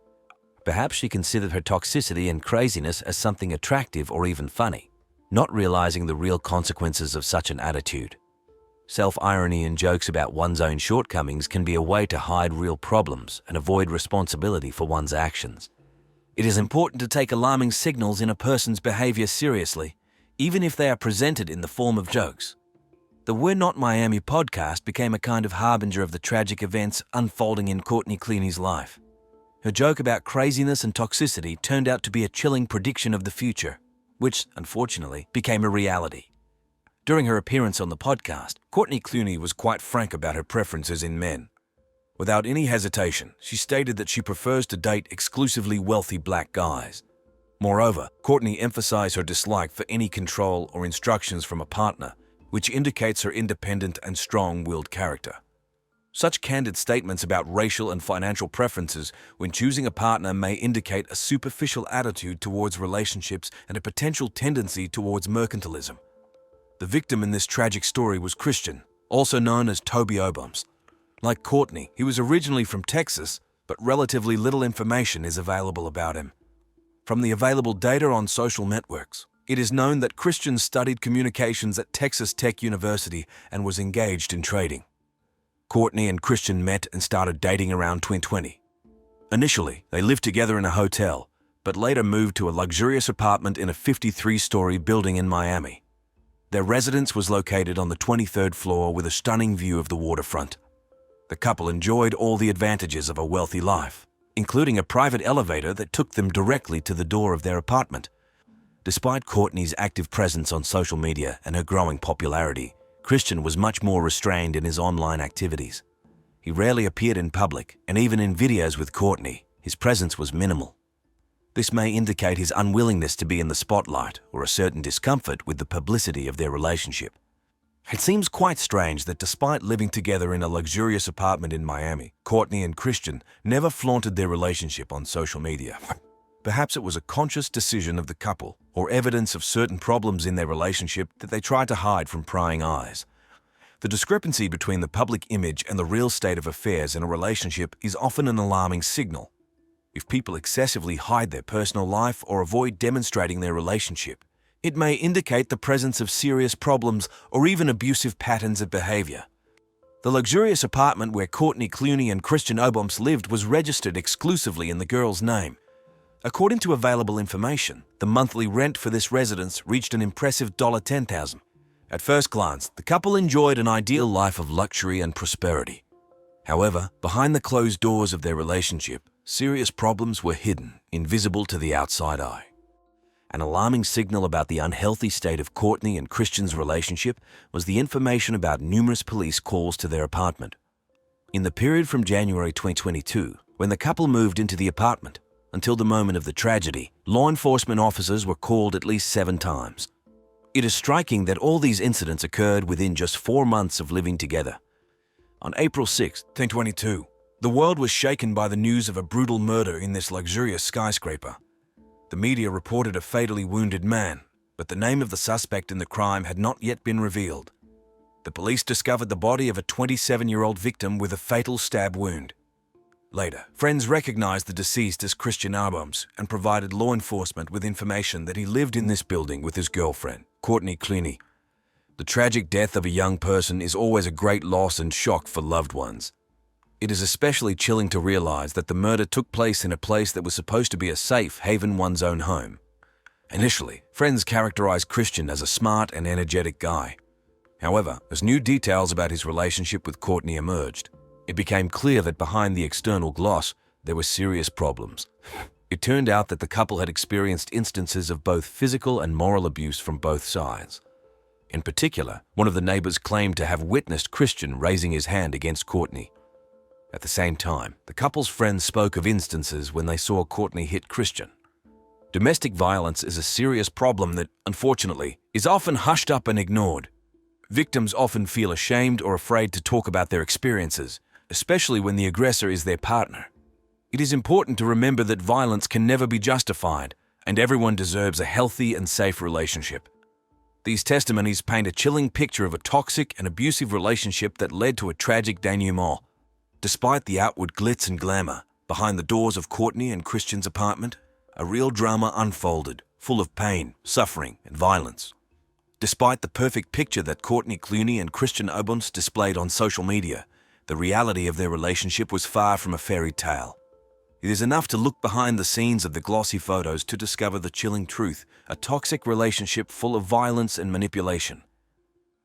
B: Perhaps she considered her toxicity and craziness as something attractive or even funny.
A: not realizing the real consequences of such an attitude. Self-irony and jokes about one's own shortcomings can be a way to hide real problems and avoid responsibility for one's actions. It is important to take alarming signals in a person's behavior seriously, even if they are presented in the form of jokes. The We're Not Miami podcast became a kind of harbinger of the tragic events unfolding in Courtney Clooney's life. Her joke about craziness and toxicity turned out to be a chilling prediction of the future, which, unfortunately, became a reality. During her appearance on the podcast, Courtney Clooney was quite frank about her preferences in men. Without any hesitation, she stated that she prefers to date exclusively wealthy black guys. Moreover, Courtney emphasized her dislike for any control or instructions from a partner, which indicates her independent and strong-willed character. Such candid statements about racial and financial preferences when choosing a partner may indicate a superficial attitude towards relationships and a potential tendency towards mercantilism. The victim in this tragic story was Christian, also known as Toby Obums. Like Courtney, he was originally from Texas, but relatively little information is available about him. From the available data on social networks, it is known that Christian studied communications at Texas Tech University and was engaged in trading. Courtney and Christian met and started dating around 2020. Initially, they lived together in a hotel, but later moved to a luxurious apartment in a 53-story building in Miami. Their residence was located on the 23rd floor with a stunning view of the waterfront. The couple enjoyed all the advantages of a wealthy life, including a private elevator that took them directly to the door of their apartment. Despite Courtney's active presence on social media and her growing popularity, Christian was much more restrained in his online activities. He rarely appeared in public, and even in videos with Courtney, his presence was minimal. This may indicate his unwillingness to be in the spotlight or a certain discomfort with the publicity of their relationship. It seems quite strange that despite living together in a luxurious apartment in Miami, Courtney and Christian never flaunted their relationship on social media. Perhaps it was a conscious decision of the couple or evidence of certain problems in their relationship that they tried to hide from prying eyes. The discrepancy between the public image and the real state of affairs in a relationship is often an alarming signal. If people excessively hide their personal life or avoid demonstrating their relationship, it may indicate the presence of serious problems or even abusive patterns of behavior. The luxurious apartment where Courtney Clooney and Christian Obums lived was registered exclusively in the girl's name. According to available information, the monthly rent for this residence reached an impressive $10,000. At first glance, the couple enjoyed an ideal life of luxury and prosperity. However, behind the closed doors of their relationship, serious problems were hidden, invisible to the outside eye. An alarming signal about the unhealthy state of Courtney and Christian's relationship was the information about numerous police calls to their apartment. In the period from January 2022, when the couple moved into the apartment, until the moment of the tragedy, law enforcement officers were called at least 7 times. It is striking that all these incidents occurred within just 4 months of living together. On April 6, 2022, the world was shaken by the news of a brutal murder in this luxurious skyscraper. The media reported a fatally wounded man, but the name of the suspect in the crime had not yet been revealed. The police discovered the body of a 27-year-old victim with a fatal stab wound. Later, friends recognized the deceased as Christian Obums and provided law enforcement with information that he lived in this building with his girlfriend, Courtney Clooney. The tragic death of a young person is always a great loss and shock for loved ones. It is especially chilling to realize that the murder took place in a place that was supposed to be a safe haven, one's own home. Initially, friends characterized Christian as a smart and energetic guy. However, as new details about his relationship with Courtney emerged, it became clear that behind the external gloss, there were serious problems. It turned out that the couple had experienced instances of both physical and moral abuse from both sides. In particular, one of the neighbors claimed to have witnessed Christian raising his hand against Courtney. At the same time, the couple's friends spoke of instances when they saw Courtney hit Christian. Domestic violence is a serious problem that, unfortunately, is often hushed up and ignored. Victims often feel ashamed or afraid to talk about their experiences, especially when the aggressor is their partner. It is important to remember that violence can never be justified, and everyone deserves a healthy and safe relationship. These testimonies paint a chilling picture of a toxic and abusive relationship that led to a tragic denouement. Despite the outward glitz and glamour, behind the doors of Courtney and Christian's apartment, a real drama unfolded, full of pain, suffering, and violence.
C: Despite the perfect picture that Courtney Clooney and Christian Obunz displayed on social media, the reality of their relationship was far from a fairy tale. It is enough to look behind the scenes of the glossy photos to discover the chilling truth, a toxic relationship full of violence and manipulation.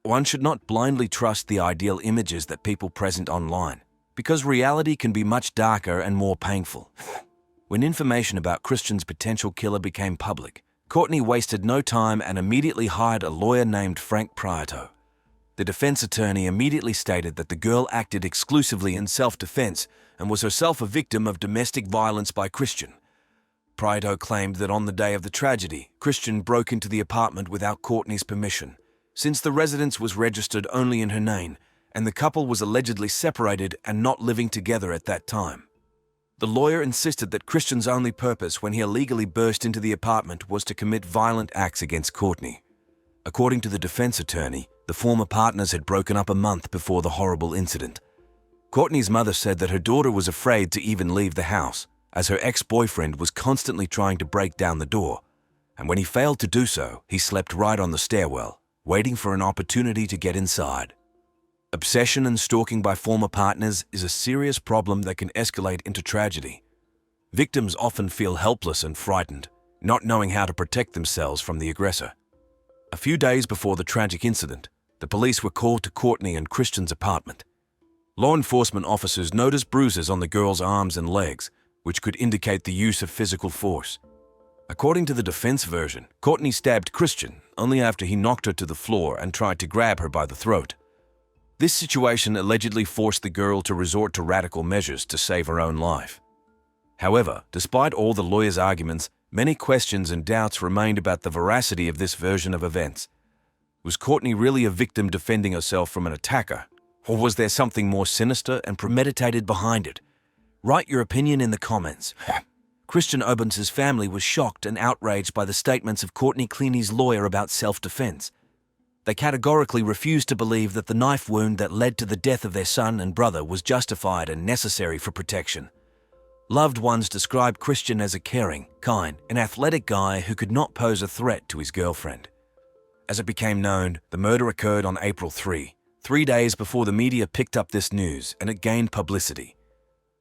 C: One should not blindly trust the ideal images that people present online, because reality can be much darker and more painful. When information about Christian's potential killer became public, Courtney wasted no time and immediately hired a lawyer named Frank Prieto. The defense attorney immediately stated that the girl acted exclusively in self-defense and was herself a victim of domestic violence by Christian. Prieto claimed that on the day of the tragedy, Christian broke into the apartment without Courtney's permission, since the residence was registered only in her name, and the couple was allegedly separated and not living together at that time. The lawyer insisted that Christian's only purpose when he illegally burst into the apartment was to commit violent acts against Courtney. According to the defense attorney, the former partners had broken up a month before the horrible incident. Courtney's mother said that her daughter was afraid to even leave the house, as her ex-boyfriend was constantly trying to break down the door, and when he failed to do so, he slept right on the stairwell, waiting for an opportunity to get inside. Obsession and stalking by former partners is a serious problem that can escalate into tragedy. Victims often feel helpless and frightened, not knowing how to protect themselves from the aggressor. A few days before the tragic incident, the police were called to Courtney and Christian's apartment. Law enforcement officers noticed bruises on the girl's arms and legs, which could indicate the use of physical force. According to the defense version, Courtney stabbed Christian only after he knocked her to the floor and tried to grab her by the throat. This situation allegedly forced the girl to resort to radical measures to save her own life. However, despite all the lawyer's arguments, many questions and doubts remained about the veracity of this version of events. Was Courtney really a victim defending herself from an attacker, or was there something more sinister and premeditated behind it? Write your opinion in the comments. Christian Obunz's family was shocked and outraged by the statements of Courtney Clooney's lawyer about self-defense. They categorically refused to believe that the knife wound that led to the death of their son and brother was justified and necessary for protection. Loved ones described Christian as a caring, kind, and athletic guy who could not pose a threat to his girlfriend. As it became known, the murder occurred on April 3, 3 days before the media picked up this news and it gained publicity.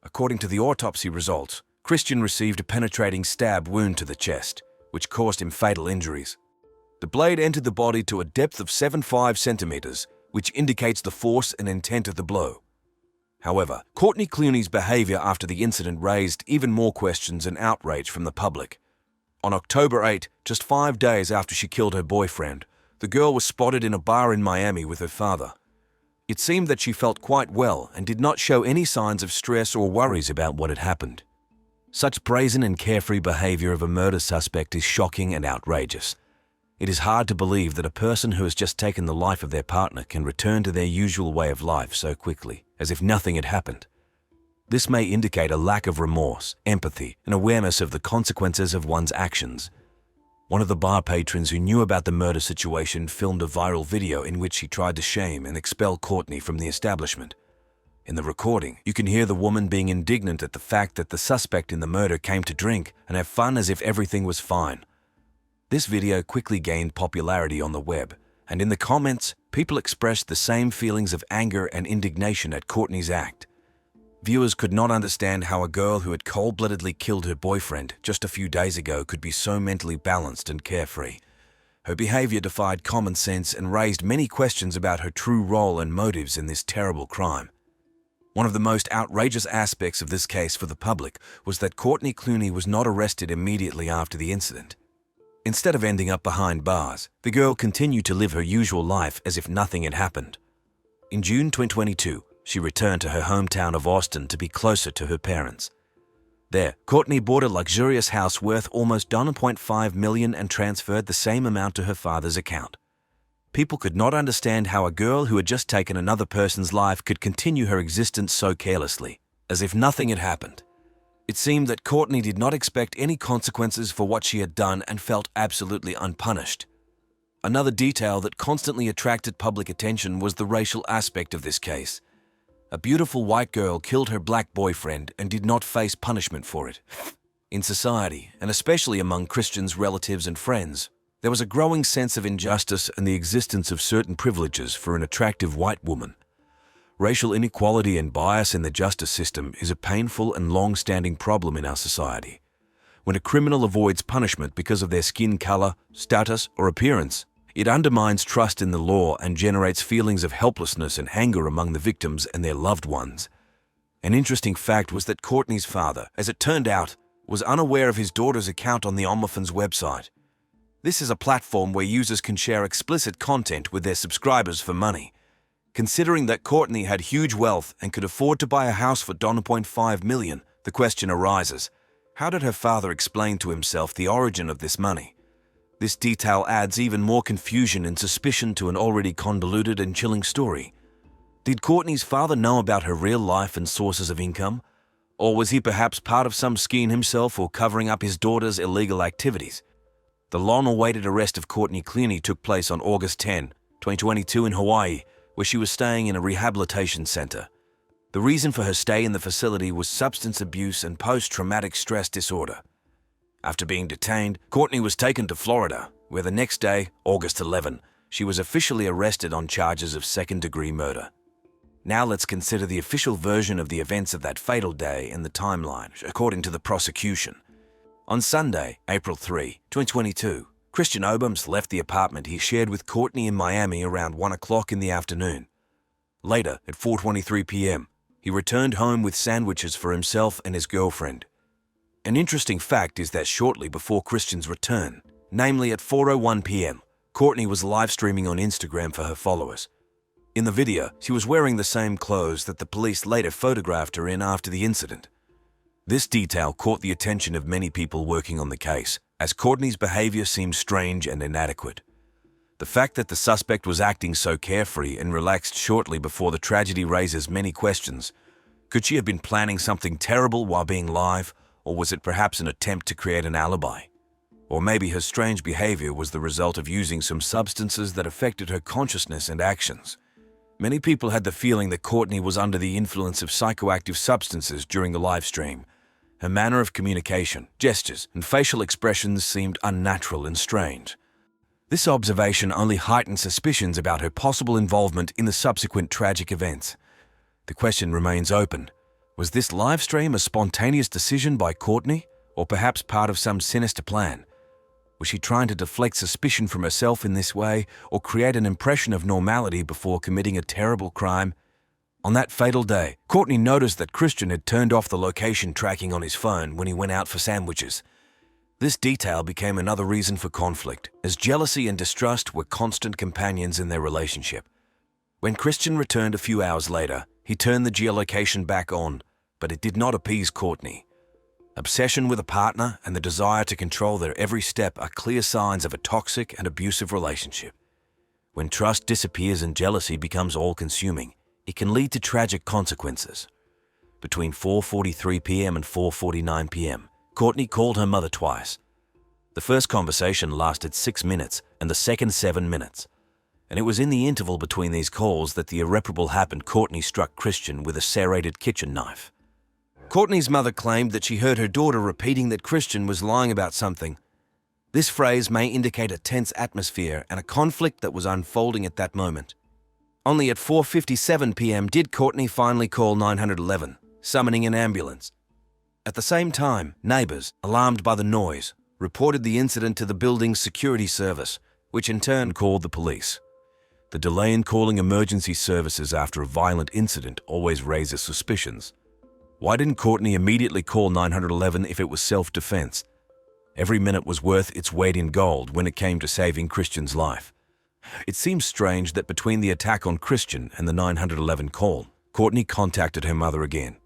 C: According to the autopsy results, Christian received a penetrating stab wound to the chest, which caused him fatal injuries. The blade entered the body to a depth of 7.5 centimeters, which indicates the force and intent of the blow. However, Courtney Clooney's behavior after the incident raised even more questions and outrage from the public. On October 8, just 5 days after she killed her boyfriend, the girl was spotted in a bar in Miami with her father. It seemed that she felt quite well and did not show any signs of stress or worries about what had happened. Such brazen and carefree behavior of a murder suspect is shocking and outrageous. It is hard to believe that a person who has just taken the life of their partner can return to their usual way of life so quickly, as if nothing had happened. This may indicate a lack of remorse, empathy, and awareness of the consequences of one's actions. One of the bar patrons who knew about the murder situation filmed a viral video in which he tried to shame and expel Courtney from the establishment. In the recording, you can hear the woman being indignant at the fact that the suspect in the murder came to drink and have fun as if everything was fine. This video quickly gained popularity on the web, and in the comments, people expressed the same feelings of anger and indignation at Courtney's act. Viewers could not understand how a girl who had cold-bloodedly killed her boyfriend just a few days ago could be so mentally balanced and carefree. Her behavior defied common sense and raised many questions about her true role and motives in this terrible crime. One of the most outrageous aspects of this case for the public was that Courtney Clooney was not arrested immediately after the incident. Instead of ending up behind bars, the girl continued to live her usual life as if nothing had happened. In June 2022, she returned to her hometown of Austin to be closer to her parents. There, Courtney bought a luxurious house worth almost $1.5 million and transferred the same amount to her father's account. People could not understand how a girl who had just taken another person's life could continue her existence so carelessly, as if nothing had happened. It seemed that Courtney did not expect any consequences for what she had done and felt absolutely unpunished. Another detail that constantly attracted public attention was the racial aspect of this case. A beautiful white girl killed her black boyfriend and did not face punishment for it. In society, and especially among Christians' relatives and friends,
B: There was a growing sense of injustice and the existence of certain privileges for an attractive white woman. Racial inequality and bias in the justice system is a painful and long-standing problem in our society. When a criminal avoids punishment because of their skin color, status, or appearance, it undermines trust in the law and generates feelings of helplessness and anger among the victims and their loved ones. An interesting fact was that Courtney's father, as it turned out, was unaware of his daughter's account on the OnlyFans website. This is a platform where users can share explicit content with their subscribers for money. Considering that Courtney had huge wealth and could afford to buy a house for $1.5 million, the question arises, how did her father explain to himself the origin of this money? This detail adds even more confusion and suspicion to an already convoluted and chilling story. Did Courtney's father know about her real life and sources of income? Or was he perhaps part of some scheme himself or covering up his daughter's illegal activities? The long-awaited arrest of Courtney Cleaney took place on August 10, 2022 in Hawaii, where she was staying in a rehabilitation center. The reason for her stay in the facility was substance abuse and post-traumatic stress disorder. After being detained, Courtney was taken to Florida, where the next day, August 11, she was officially arrested on charges of second-degree murder. Now let's consider the official version of the events of that fatal day in the timeline, according to the prosecution. On Sunday, April 3, 2022, Christian Obams left the apartment he shared with Courtney in Miami around 1 o'clock in the afternoon. Later, at 4:23 p.m., he returned home with sandwiches for himself and his girlfriend. An interesting fact is that shortly before Christian's return, namely at 4:01 p.m., Courtney was live streaming on Instagram for her followers. In the video, she was wearing the same clothes that the police later photographed her in after the incident. This detail caught the attention of many people working on the case, as Courtney's behavior seemed strange and inadequate. The fact that the suspect was acting so carefree and relaxed shortly before the tragedy raises many questions. Could she have been planning something terrible while being live, or was it perhaps an attempt to create an alibi? Or maybe her strange behavior was the result of using some substances that affected her consciousness and actions. Many people had the feeling that Courtney was under the influence of psychoactive substances during the live stream. Her manner of communication, gestures, and facial expressions seemed unnatural and strange. This observation only heightened suspicions about her possible involvement in the subsequent tragic events. The question remains open. Was this live stream a spontaneous decision by Courtney, or perhaps part of some sinister plan? Was she trying to deflect suspicion from herself in this way, or create an impression of normality before committing a terrible crime? On that fatal day, Courtney noticed that Christian had turned off the location tracking on his phone when he went out for sandwiches. This detail became another reason for conflict, as jealousy and distrust were constant companions in their relationship. When Christian returned a few hours later, he turned the geolocation back on, but it did not appease Courtney. Obsession with a partner and the desire to control their every step are clear signs of a toxic and abusive relationship. When trust disappears and jealousy becomes all-consuming, it can lead to tragic consequences. Between 4:43 p.m. and 4:49 p.m., Courtney called her mother twice. The first conversation lasted 6 minutes and the second 7 minutes. And it was in the interval between these calls that the irreparable happened. Courtney struck Christian with a serrated kitchen knife. Courtney's mother claimed that she heard her daughter repeating that Christian was lying about something. This phrase may indicate a tense atmosphere and a conflict that was unfolding at that moment. Only at 4:57 p.m. did Courtney finally call 911, summoning an ambulance. At the same time, neighbors, alarmed by the noise, reported the incident to the building's security service, which in turn called the police. The delay in calling emergency services after a violent incident always raises suspicions. Why didn't Courtney immediately call 911 if it was self-defense? Every minute was worth its weight in gold when it came to saving Christian's life. It seems strange that between the attack on Christian and the 911 call, Courtney contacted her mother again.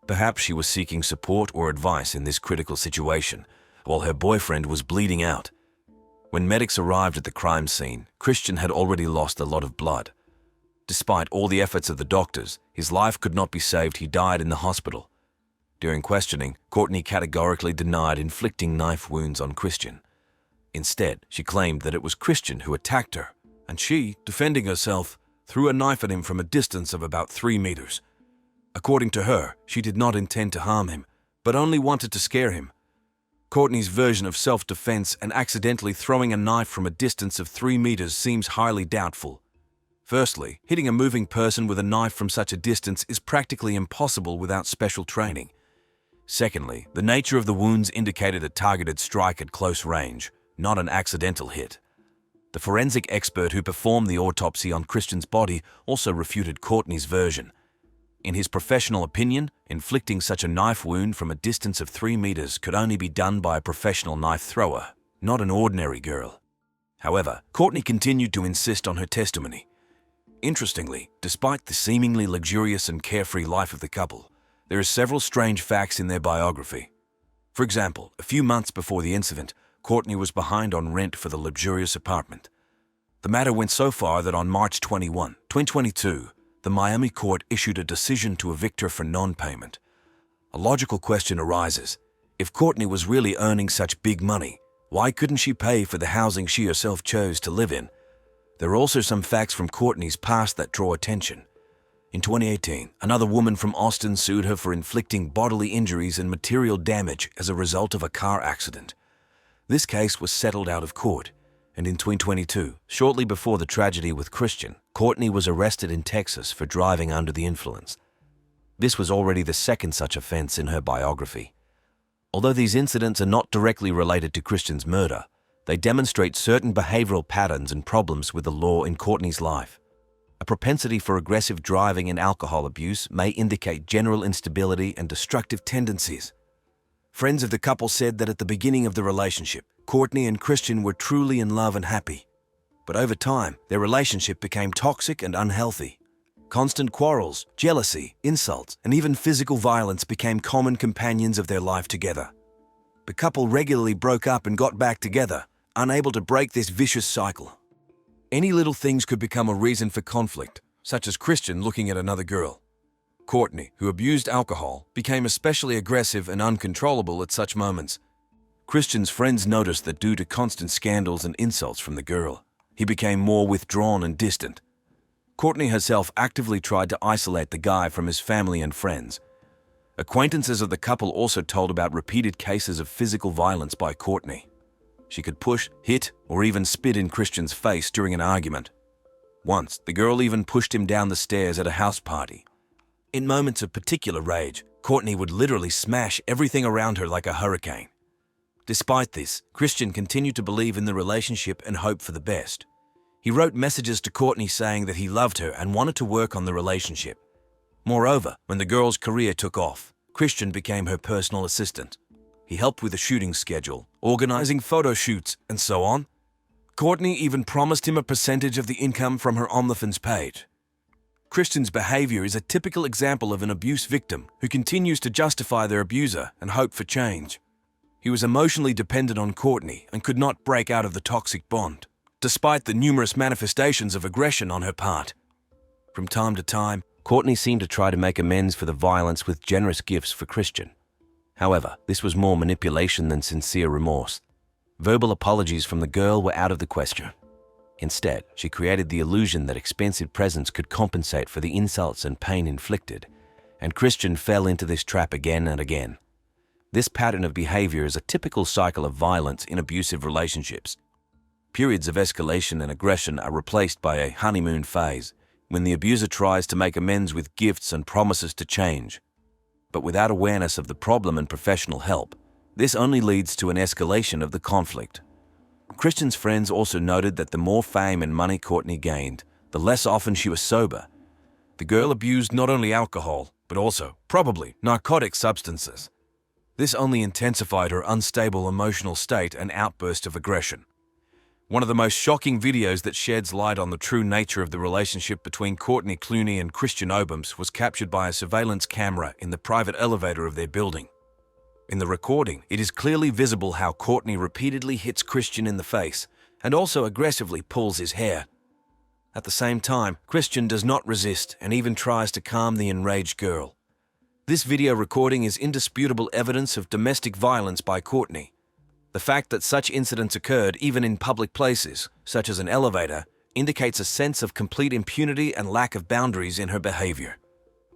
B: Perhaps she was seeking support or advice in this critical situation, while her boyfriend was bleeding out. When medics arrived at the crime scene, Christian had already lost a lot of blood. Despite all the efforts of the doctors, his life could not be saved. He died in the hospital. During questioning, Courtney categorically denied inflicting knife wounds on Christian. Instead, she claimed that it was Christian who attacked her, and she, defending herself, threw a knife at him from a distance of about 3 meters. According to her, she did not intend to harm him, but only wanted to scare him.
C: Courtney's version of self-defense and accidentally throwing a knife from a distance of 3 meters seems highly doubtful. Firstly, hitting a moving person with a knife from such a distance is practically impossible without special training. Secondly, the nature of the wounds indicated a targeted strike at close range, not an accidental hit. The forensic expert who performed the autopsy on Christian's body also refuted Courtney's version. In his professional opinion, inflicting such a knife wound from a distance of 3 meters could only be done by a professional knife thrower, not an ordinary girl. However, Courtney continued to insist on her testimony. Interestingly, despite the seemingly luxurious and carefree life of the couple, there are several strange facts in their biography. For example, a few months before the incident, Courtney was behind on rent for the luxurious apartment. The matter went so far that on March 21, 2022, the Miami court issued a decision to evict her for non-payment. A logical question arises. If Courtney was really earning such big money, why couldn't she pay for the housing she herself chose to live in? There are also some facts from Courtney's past that draw attention. In 2018, another woman from Austin sued her for inflicting bodily injuries and material damage as a result of a car accident. This case was settled out of court, and in 2022, shortly before the tragedy with Christian, Courtney was arrested in Texas for driving under the influence. This was already the second such offense in her biography. Although these incidents are not directly related to Christian's murder, they demonstrate certain behavioral patterns and problems with the law in Courtney's life. A propensity for aggressive driving and alcohol abuse may indicate general instability and destructive tendencies. Friends of the couple said that at the beginning of the relationship, Courtney and Christian were truly in love and happy. But over time, their relationship became toxic and unhealthy. Constant quarrels, jealousy, insults, and even physical violence became common companions of their life together. The couple regularly broke up and got back together, unable to break this vicious cycle. Any little things could become a reason for conflict, such as Christian looking at another girl. Courtney, who abused alcohol, became especially aggressive and uncontrollable at such moments. Christian's friends noticed that due to constant scandals and insults from the girl, he became more withdrawn and distant. Courtney herself actively tried to isolate the guy from his family and friends. Acquaintances of the couple also told about repeated cases of physical violence by Courtney. She could push, hit, or even spit in Christian's face during an argument. Once, the girl even pushed him down the stairs at a house party. In moments of particular rage, Courtney would literally smash everything around her like a hurricane. Despite this, Christian continued to believe in the relationship and hope for the best. He wrote messages to Courtney saying that he loved her and wanted to work on the relationship. Moreover, when the girl's career took off, Christian became her personal assistant. He helped with the shooting schedule, organizing photo shoots, and so on. Courtney even promised him a percentage of the income from her OnlyFans page. Christian's behavior is a typical example of an abuse victim who continues to justify their abuser and hope for change. He was emotionally dependent on Courtney and could not break out of the toxic bond, despite the numerous manifestations of aggression on her part. From time to time, Courtney seemed to try to make amends for the violence with generous gifts for Christian. However, this was more manipulation than sincere remorse. Verbal apologies from the girl were out of the question. Instead, she created the illusion that expensive presents could compensate for the insults and pain inflicted, and Christian fell into this trap again and again. This pattern of behavior is a typical cycle of violence in abusive relationships. Periods of escalation and aggression are replaced by a honeymoon phase, when the abuser tries to make amends with gifts and promises to change. But without awareness of the problem and professional help, this only leads to an escalation of the conflict. Christian's friends also noted that the more fame and money Courtney gained, the less often she was sober. The girl abused not only alcohol, but also, probably, narcotic substances. This only intensified her unstable emotional state and outburst of aggression. One of the most shocking videos that sheds light on the true nature of the relationship between Courtney Clooney and Christian Obams was captured by a surveillance camera in the private elevator of their building. In the recording, it is clearly visible how Courtney repeatedly hits Christian in the face and also aggressively pulls his hair. At the same time, Christian does not resist and even tries to calm the enraged girl. This video recording is indisputable evidence of domestic violence by Courtney. The fact that such incidents occurred even in public places, such as an elevator, indicates a sense of complete impunity and lack of boundaries in her behavior.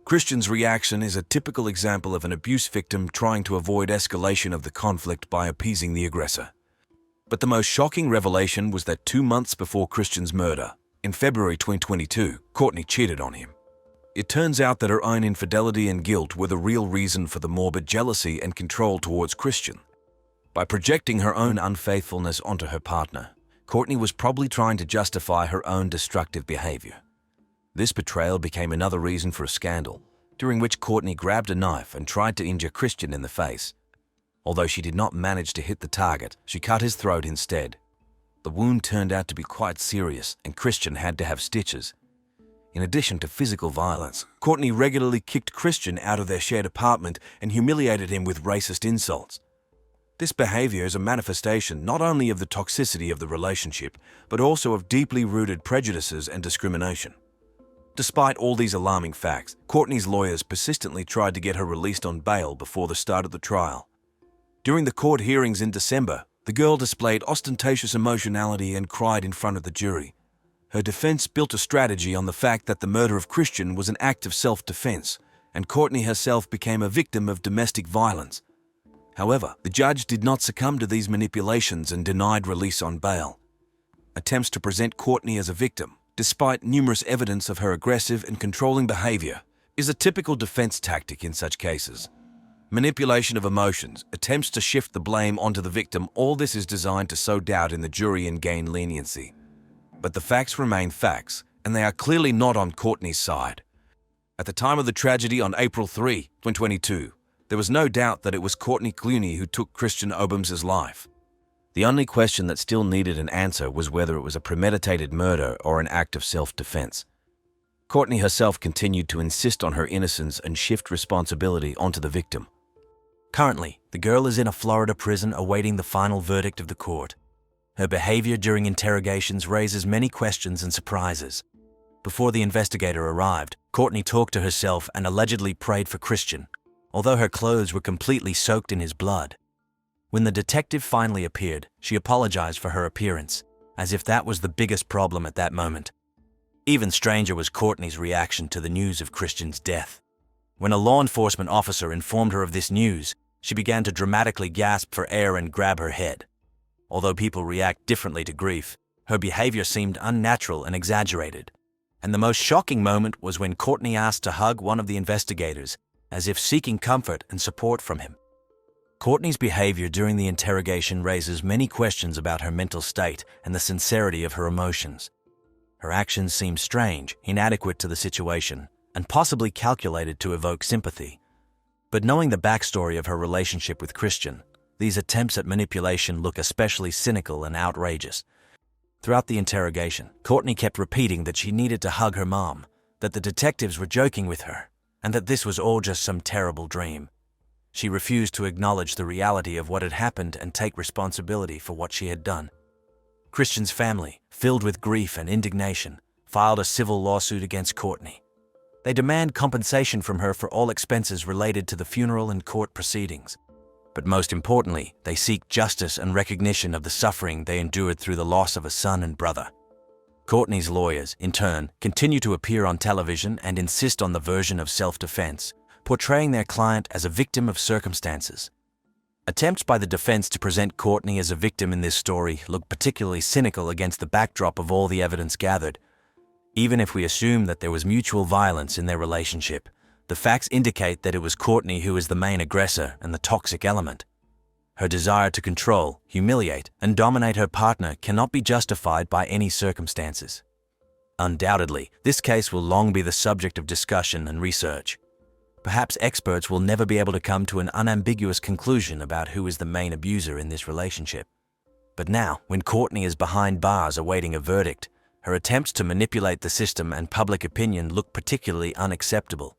C: Christian's reaction is a typical example of an abuse victim trying to avoid escalation of the conflict by appeasing the aggressor. But the most shocking revelation was that 2 months before Christian's murder, in February 2022, Courtney cheated on him. It turns out that her own infidelity and guilt were the real reason for the morbid jealousy and control towards Christian. By projecting her own unfaithfulness onto her partner, Courtney was probably trying to justify her own destructive behavior. This betrayal became another reason for a scandal, during which Courtney grabbed a knife and tried to injure Christian in the face. Although she did not manage to hit the target, she cut his throat instead. The wound turned out to be quite serious, and Christian had to have stitches. In addition to physical violence, Courtney regularly kicked Christian out of their shared apartment and humiliated him with racist insults. This behavior is a manifestation not only of the toxicity of the relationship, but also of deeply rooted prejudices and discrimination. Despite all these alarming facts, Courtney's lawyers persistently tried to get her released on bail before the start of the trial. During the court hearings in December, the girl displayed ostentatious emotionality and cried in front of the jury. Her defense built a strategy on the fact that the murder of Christian was an act of self-defense, and Courtney herself became a victim of domestic violence. However, the judge did not succumb to these manipulations and denied release on bail. Attempts to present Courtney as a victim, despite numerous evidence of her aggressive and controlling behavior, is a typical defense tactic in such cases. Manipulation of emotions, attempts to shift the blame onto the victim, all this is designed to sow doubt in the jury and gain leniency. But the facts remain facts, and they are clearly not on Courtney's side. At the time of the tragedy on April 3, 2022, there was no doubt that it was Courtney Clooney who took Christian Obam's life. The only question that still needed an answer was whether it was a premeditated murder or an act of self-defense. Courtney herself continued to insist on her innocence and shift responsibility onto the victim.
A: Currently, the girl is in a Florida prison awaiting the final verdict of the court. Her behavior during interrogations raises many questions and surprises. Before the investigator arrived, Courtney talked to herself and allegedly prayed for Christian, although her clothes were completely soaked in his blood. When the detective finally appeared, she apologized for her appearance, as if that was the biggest problem at that moment. Even stranger was Courtney's reaction to the news of Christian's death. When a law enforcement officer informed her of this news, she began to dramatically gasp for air and grab her head. Although people react differently to grief, her behavior seemed unnatural and exaggerated. And the most shocking moment was when Courtney asked to hug one of the investigators, as if seeking comfort and support from him. Courtney's behavior during the interrogation raises many questions about her mental state and the sincerity of her emotions. Her actions seem strange, inadequate to the situation, and possibly calculated to evoke sympathy. But knowing the backstory of her relationship with Christian, these attempts at manipulation look especially cynical and outrageous. Throughout the interrogation, Courtney kept repeating that she needed to hug her mom, that the detectives were joking with her, and that this was all just some terrible dream. She refused to acknowledge the reality of what had happened and take responsibility for what she had done. Christian's family, filled with grief and indignation, filed a civil lawsuit against Courtney. They demand compensation from her for all expenses related to the funeral and court proceedings. But most importantly, they seek justice and recognition of the suffering they endured through the loss of a son and brother. Courtney's lawyers, in turn, continue to appear on television and insist on the version of self-defense, portraying their client as a victim of circumstances. Attempts by the defense to present Courtney as a victim in this story look particularly cynical against the backdrop of all the evidence gathered. Even if we assume that there was mutual violence in their relationship, the facts indicate that it was Courtney who is the main aggressor and the toxic element. Her desire to control, humiliate, and dominate her partner cannot be justified by any circumstances. Undoubtedly, this case will long be the subject of discussion and research. Perhaps experts will never be able to come to an unambiguous conclusion about who is the main abuser in this relationship. But now, when Courtney is behind bars awaiting a verdict, her attempts to manipulate the system and public opinion look particularly unacceptable.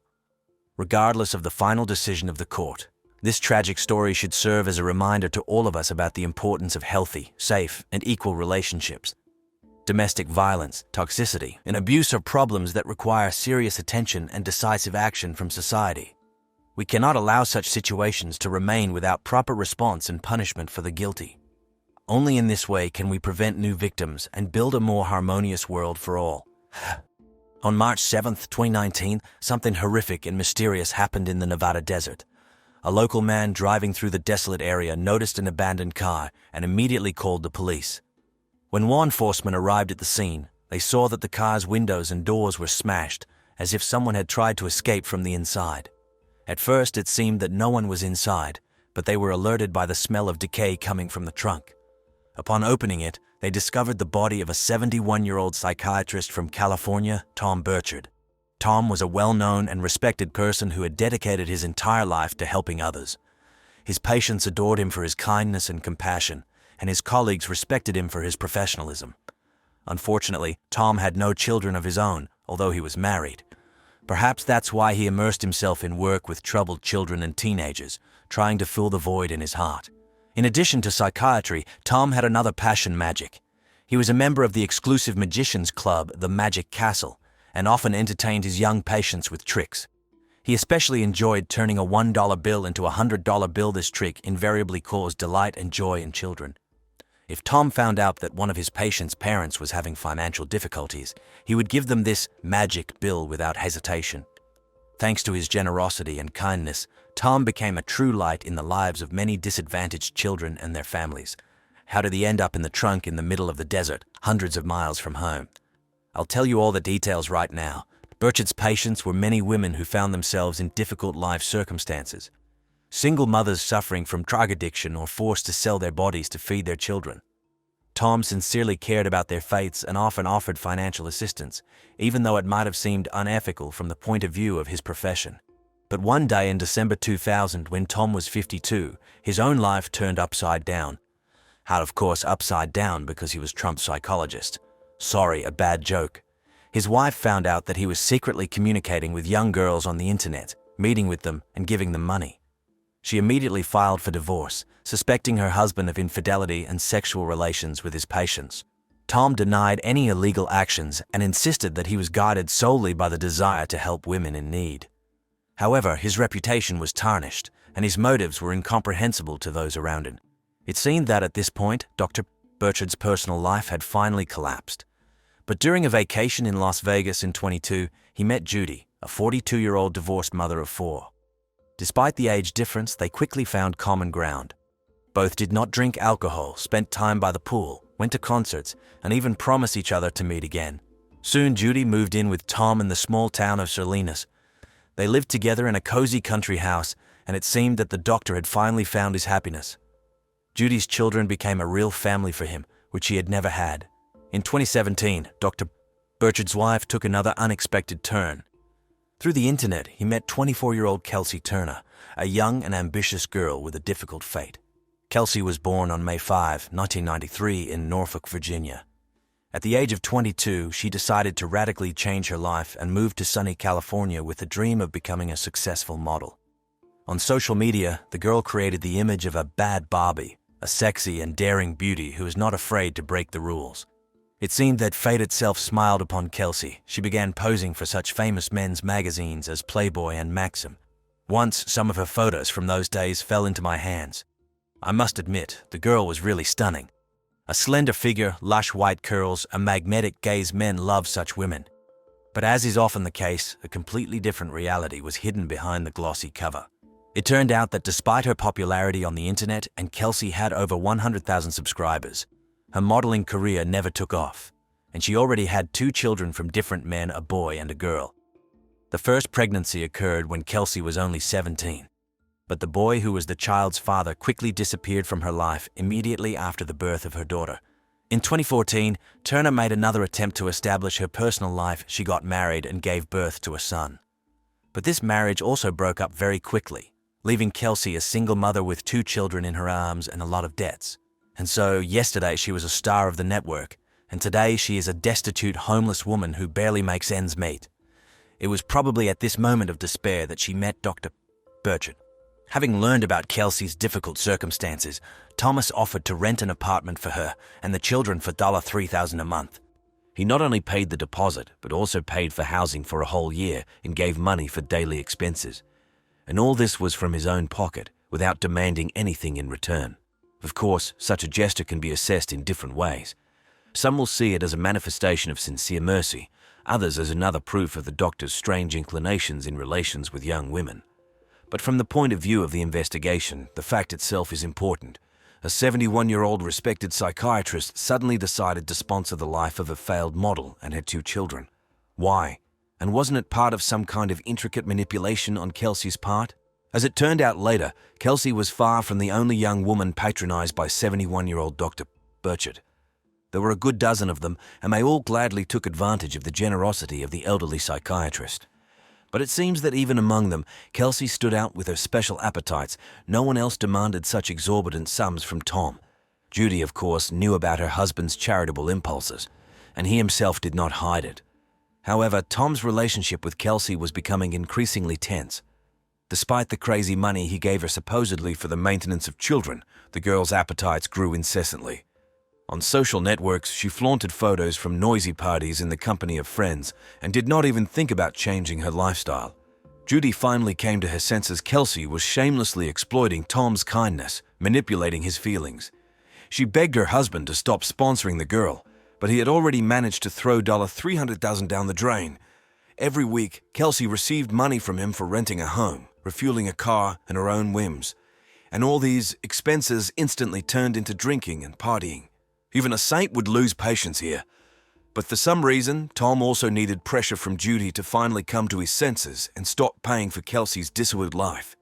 A: Regardless of the final decision of the court, this tragic story should serve as a reminder to all of us about the importance of healthy, safe, and equal relationships. Domestic violence, toxicity, and abuse are problems that require serious attention and decisive action from society. We cannot allow such situations to remain without proper response and punishment for the guilty. Only in this way can we prevent new victims and build a more harmonious world for all. On March 7, 2019, something horrific and mysterious happened in the Nevada desert. A local man driving through the desolate area noticed an abandoned car and immediately called the police. When law enforcement arrived at the scene, they saw that the car's windows and doors were smashed, as if someone had tried to escape from the inside. At first, it seemed that no one was inside, but they were alerted by the smell of decay coming from the trunk. Upon opening it, they discovered the body of a 71-year-old psychiatrist from California, Tom Burchard. Tom was a well-known and respected person who had dedicated his entire life to helping others. His patients adored him for his kindness and compassion, and his colleagues respected him for his professionalism. Unfortunately, Tom had no children of his own, although he was married. Perhaps that's why he immersed himself in work with troubled children and teenagers, trying to fill the void in his heart. In addition to psychiatry, Tom had another passion: magic. He was a member of the exclusive magicians club, the Magic Castle, and often entertained his young patients with tricks. He especially enjoyed turning a $1 bill into a $100 bill. This trick invariably caused delight and joy in children. If Tom found out that one of his patients' parents was having financial difficulties, he would give them this magic bill without hesitation. Thanks to his generosity and kindness, Tom became a true light in the lives of many disadvantaged children and their families. How did he end up in the trunk in the middle of the desert, hundreds of miles from home? I'll tell you all the details right now. Burchard's patients were many women who found themselves in difficult life circumstances. Single mothers suffering from drug addiction or forced to sell their bodies to feed their children. Tom sincerely cared about their fates and often offered financial assistance, even though it might have seemed unethical from the point of view of his profession. But one day in December 2000, when Tom was 52, his own life turned upside down. How, of course, upside down because he was Trump's psychologist. Sorry, a bad joke. His wife found out that he was secretly communicating with young girls on the internet, meeting with them and giving them money. She immediately filed for divorce, suspecting her husband of infidelity and sexual relations with his patients. Tom denied any illegal actions and insisted that he was guided solely by the desire to help women in need. However, his reputation was tarnished, and his motives were incomprehensible to those around him. It seemed that at this point, Dr. Burchard's personal life had finally collapsed. But during a vacation in Las Vegas in 2022, he met Judy, a 42-year-old divorced mother of 4. Despite the age difference, they quickly found common ground. Both did not drink alcohol, spent time by the pool, went to concerts, and even promised each other to meet again. Soon, Judy moved in with Tom in the small town of Salinas. They lived together in a cozy country house, and it seemed that the doctor had finally found his happiness. Judy's children became a real family for him, which he had never had. In 2017, Dr. Burchard's wife took another unexpected turn. Through the internet, he met 24-year-old Kelsey Turner, a young and ambitious girl with a difficult fate. Kelsey was born on May 5, 1993 in Norfolk, Virginia. At the age of 22, she decided to radically change her life and moved to sunny California with the dream of becoming a successful model. On social media, the girl created the image of a bad Barbie, a sexy and daring beauty who is not afraid to break the rules. It seemed that fate itself smiled upon Kelsey. She began posing for such famous men's magazines as Playboy and Maxim. Once, some of her photos from those days fell into my hands. I must admit, the girl was really stunning. A slender figure, lush white curls, a magnetic gaze. Men love such women. But as is often the case, a completely different reality was hidden behind the glossy cover. It turned out that despite her popularity on the internet, and Kelsey had over 100,000 subscribers, her modeling career never took off, and she already had 2 children from different men, a boy and a girl. The first pregnancy occurred when Kelsey was only 17, but the boy who was the child's father quickly disappeared from her life immediately after the birth of her daughter. In 2014, Turner made another attempt to establish her personal life. She got married and gave birth to a son. But this marriage also broke up very quickly, leaving Kelsey a single mother with 2 children in her arms and a lot of debts. And so, yesterday she was a star of the network, and today she is a destitute, homeless woman who barely makes ends meet. It was probably at this moment of despair that she met Dr. Burchard. Having learned about Kelsey's difficult circumstances, Thomas offered to rent an apartment for her and the children for $3,000 a month. He not only paid the deposit, but also paid for housing for a whole year and gave money for daily expenses. And all this was from his own pocket, without demanding anything in return. Of course, such a gesture can be assessed in different ways. Some will see it as a manifestation of sincere mercy, others as another proof of the doctor's strange inclinations in relations with young women. But from the point of view of the investigation, the fact itself is important. A 71-year-old respected psychiatrist suddenly decided to sponsor the life of a failed model and her 2 children. Why? And wasn't it part of some kind of intricate manipulation on Kelsey's part? As it turned out later, Kelsey was far from the only young woman patronized by 71-year-old Dr. Burchard. There were a good dozen of them, and they all gladly took advantage of the generosity of the elderly psychiatrist. But it seems that even among them, Kelsey stood out with her special appetites. No one else demanded such exorbitant sums from Tom. Judy, of course, knew about her husband's charitable impulses, and he himself did not hide it. However, Tom's relationship with Kelsey was becoming increasingly tense. Despite the crazy money he gave her supposedly for the maintenance of children, the girl's appetites grew incessantly. On social networks, she flaunted photos from noisy parties in the company of friends and did not even think about changing her lifestyle. Judy finally came to her senses. Kelsey was shamelessly exploiting Tom's kindness, manipulating his feelings. She begged her husband to stop sponsoring the girl, but he had already managed to throw $300,000 down the drain. Every week, Kelsey received money from him for renting a home, refueling a car, and her own whims. And all these expenses instantly turned into drinking and partying. Even a saint would lose patience here. But for some reason, Tom also needed pressure from Judy to finally come to his senses and stop paying for Kelsey's dissolute life.